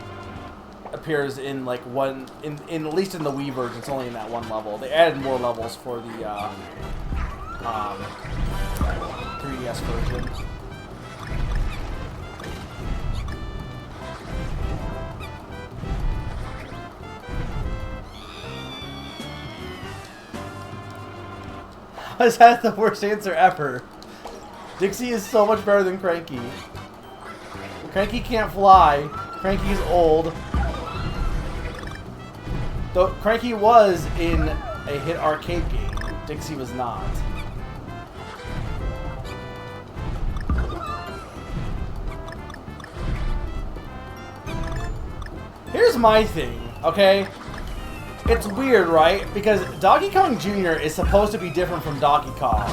appears in like one, in at least in the Wii version, it's only in that one level. They added more levels for the 3DS version. Is that the worst answer ever? Dixie is so much better than Cranky. Cranky can't fly. Cranky's old. Though Cranky was in a hit arcade game, Dixie was not. Here's my thing, okay? It's weird, right? Because Donkey Kong Jr. is supposed to be different from Donkey Kong.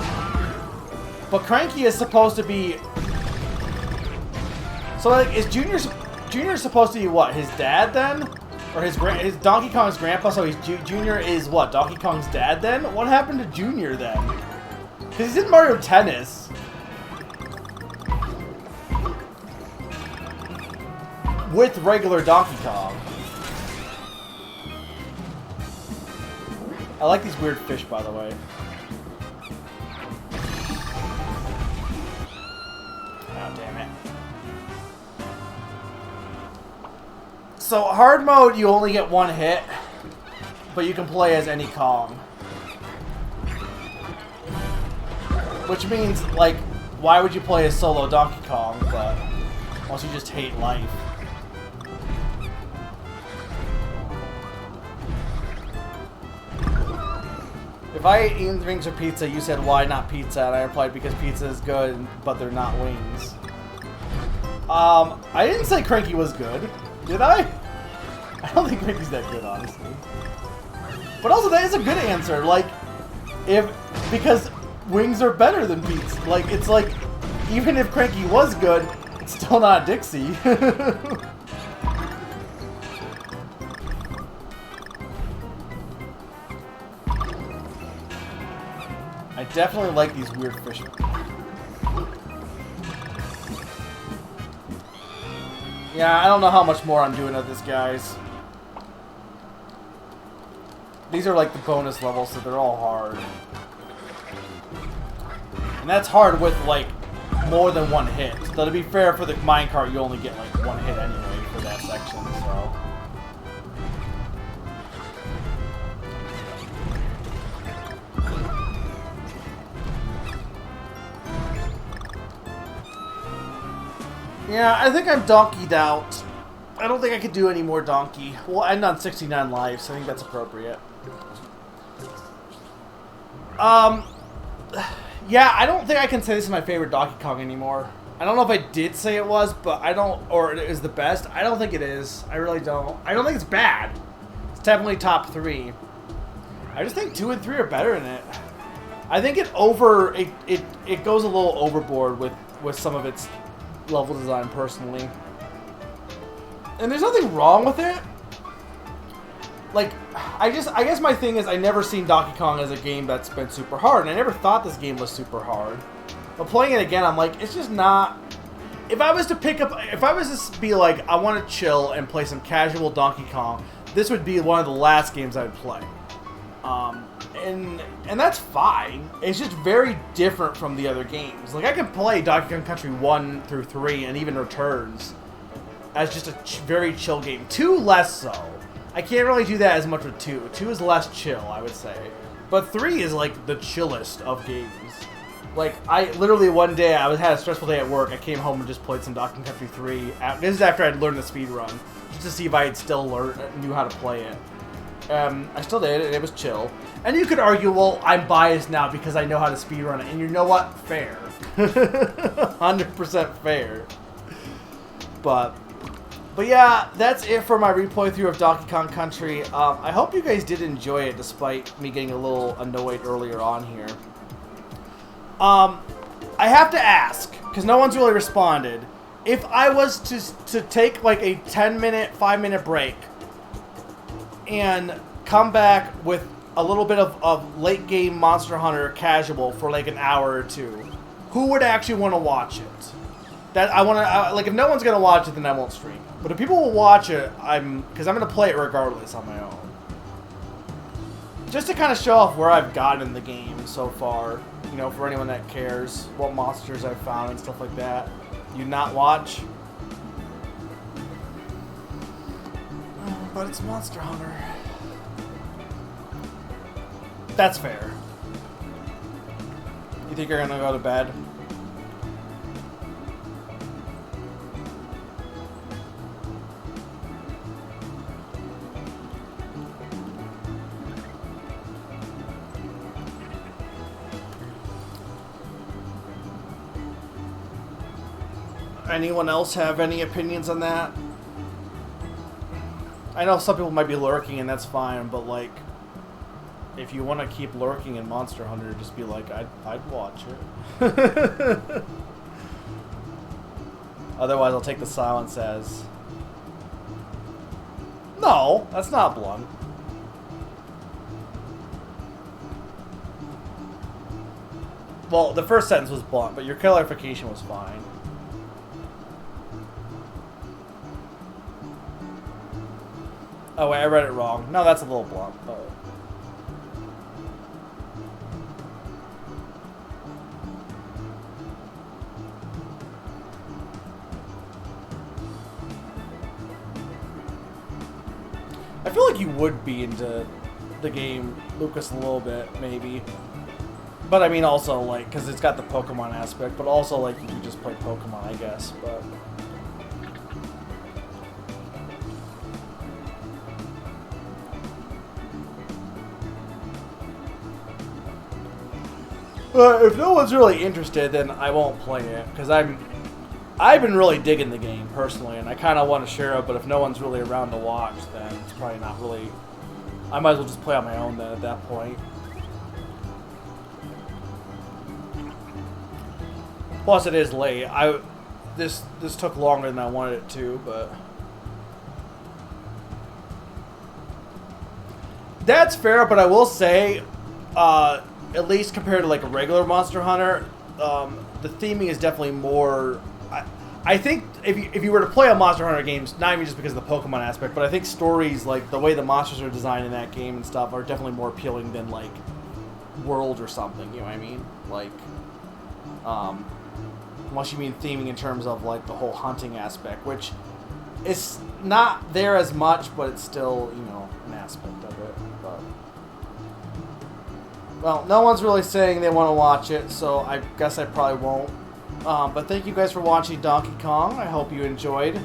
But Cranky is supposed to be... So, like, is Junior supposed to be what? His dad, then? Or his Donkey Kong's grandpa, so Junior is what? Donkey Kong's dad, then? What happened to Junior, then? Because he's in Mario Tennis. With regular Donkey Kong. I like these weird fish, by the way. Oh, damn it. So, hard mode, you only get one hit, but you can play as any Kong. Which means, like, why would you play as solo Donkey Kong, but unless you just hate life. If I ate onion rings or pizza, you said, why not pizza? And I replied, because pizza is good, but they're not wings. I didn't say Cranky was good, did I? I don't think Cranky's that good, honestly. But also, that is a good answer. Like, because wings are better than pizza. Like, it's like, even if Cranky was good, it's still not Dixie. I definitely like these weird fish. Yeah, I don't know how much more I'm doing of this, guys. These are like the bonus levels, so they're all hard. And that's hard with like more than one hit. Though to be fair, for the minecart, you only get like one hit anyway for that section, so... Yeah, I think I'm donkeyed out. I don't think I could do any more donkey. We'll end on 69 lives, so I think that's appropriate. Yeah, I don't think I can say this is my favorite Donkey Kong anymore. I don't know if I did say it was, but I don't, or it is the best. I don't think it is. I really don't. I don't think it's bad. It's definitely top 3. I just think 2 and 3 are better than it. I think it goes a little overboard with some of its level design, personally. And there's nothing wrong with it. Like, I guess my thing is I never seen Donkey Kong as a game that's been super hard, and I never thought this game was super hard. But playing it again, I'm like, it's just not... If I was to be like, I want to chill and play some casual Donkey Kong, this would be one of the last games I'd play. And that's fine. It's just very different from the other games. Like, I can play Donkey Kong Country 1 through 3 and even Returns as just a very chill game. 2 less so. I can't really do that as much with 2. 2 is less chill, I would say. But 3 is like the chillest of games. Like, I literally one day, had a stressful day at work, I came home and just played some Donkey Kong Country 3. This is after I'd learned the speed run, just to see if I had still knew how to play it. I still did, and it was chill. And you could argue, well, I'm biased now because I know how to speedrun it. And you know what? Fair. 100% fair. But yeah, that's it for my replay through of Donkey Kong Country. I hope you guys did enjoy it, despite me getting a little annoyed earlier on here. I have to ask, because no one's really responded, if I was to take like a 10-minute, 5-minute break, and come back with a little bit of late game Monster Hunter casual for like an hour or 2, who would actually want to watch it? That I want to like. If no one's gonna watch it, then I won't stream. But if people will watch it, because I'm gonna play it regardless on my own. Just to kind of show off where I've gotten in the game so far. You know, for anyone that cares, what monsters I've found and stuff like that. You not watch? Oh, but it's Monster Hunter. That's fair. You think you're gonna go to bed? Anyone else have any opinions on that? I know some people might be lurking and that's fine, but like, if you want to keep lurking in Monster Hunter, just be like, I'd watch it. Otherwise, I'll take the silence as... No, that's not blunt. Well, the first sentence was blunt, but your clarification was fine. Oh wait, I read it wrong. No, that's a little blunt, but... I feel like you would be into the game, Lucas, a little bit, maybe. But I mean also, like, because it's got the Pokemon aspect, but also, like, you could just play Pokemon, I guess, but... If no one's really interested, then I won't play it, because I've been really digging the game, personally, and I kind of want to share it, but if no one's really around to watch, then it's probably not really... I might as well just play on my own then at that point. Plus, it is late. This took longer than I wanted it to, but... That's fair, but I will say, at least compared to like a regular Monster Hunter, the theming is definitely more... I think if you were to play on Monster Hunter games, not even just because of the Pokemon aspect, but I think stories, like the way the monsters are designed in that game and stuff, are definitely more appealing than like World or something, you know what I mean? Like, unless you mean theming in terms of like the whole hunting aspect, which is not there as much, but it's still, you know, an aspect of it. But... Well, no one's really saying they want to watch it, so I guess I probably won't. But thank you guys for watching Donkey Kong. I hope you enjoyed.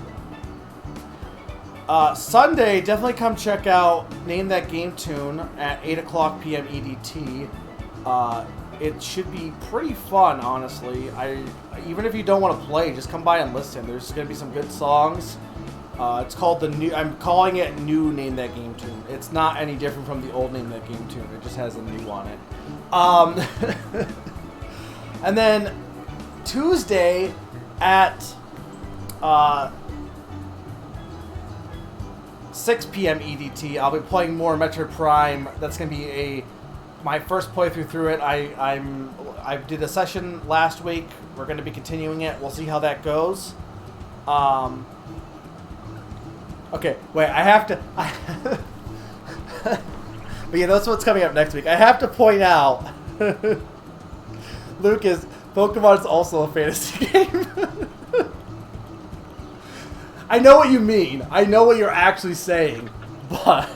Sunday, definitely come check out Name That Game Tune at 8 o'clock p.m. EDT. It should be pretty fun, honestly. Even if you don't want to play, just come by and listen. There's going to be some good songs. It's called the new... I'm calling it New Name That Game Tune. It's not any different from the old Name That Game Tune. It just has a new on it. And then Tuesday at 6 p.m. EDT, I'll be playing more Metroid Prime. That's going to be my first playthrough through it. I did a session last week. We're going to be continuing it. We'll see how that goes. Okay, wait, I have to... But yeah, that's what's coming up next week. I have to point out, Lucas, Pokemon is also a fantasy game. I know what you mean. I know what you're actually saying, but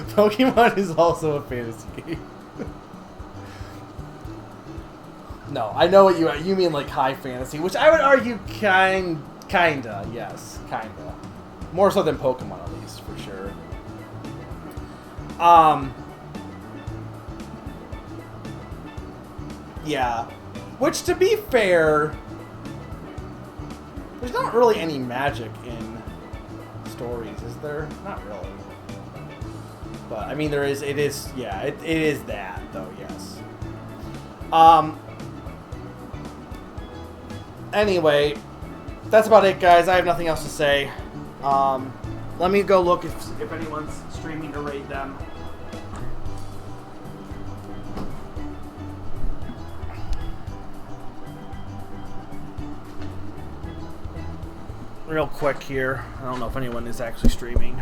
Pokemon is also a fantasy game. No, I know what you mean, like high fantasy, which I would argue kinda, yes, kinda. More so than Pokemon, at least, for sure. Yeah. Which, to be fair, there's not really any magic in stories, is there? Not really. But, I mean, there is, it is, yeah, it is that, though, yes. Anyway, that's about it, guys. I have nothing else to say. Let me go look if anyone's streaming to rate them. real quick here. I don't know if anyone is actually streaming.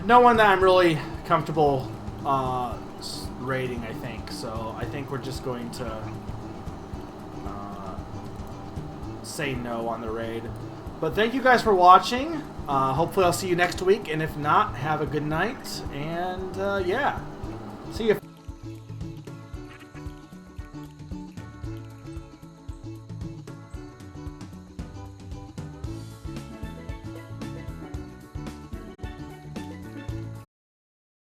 No one that I'm really comfortable rating, I think. So I think we're just going to say no on the raid. But thank you guys for watching. Hopefully I'll see you next week. And if not, have a good night. And yeah, see you.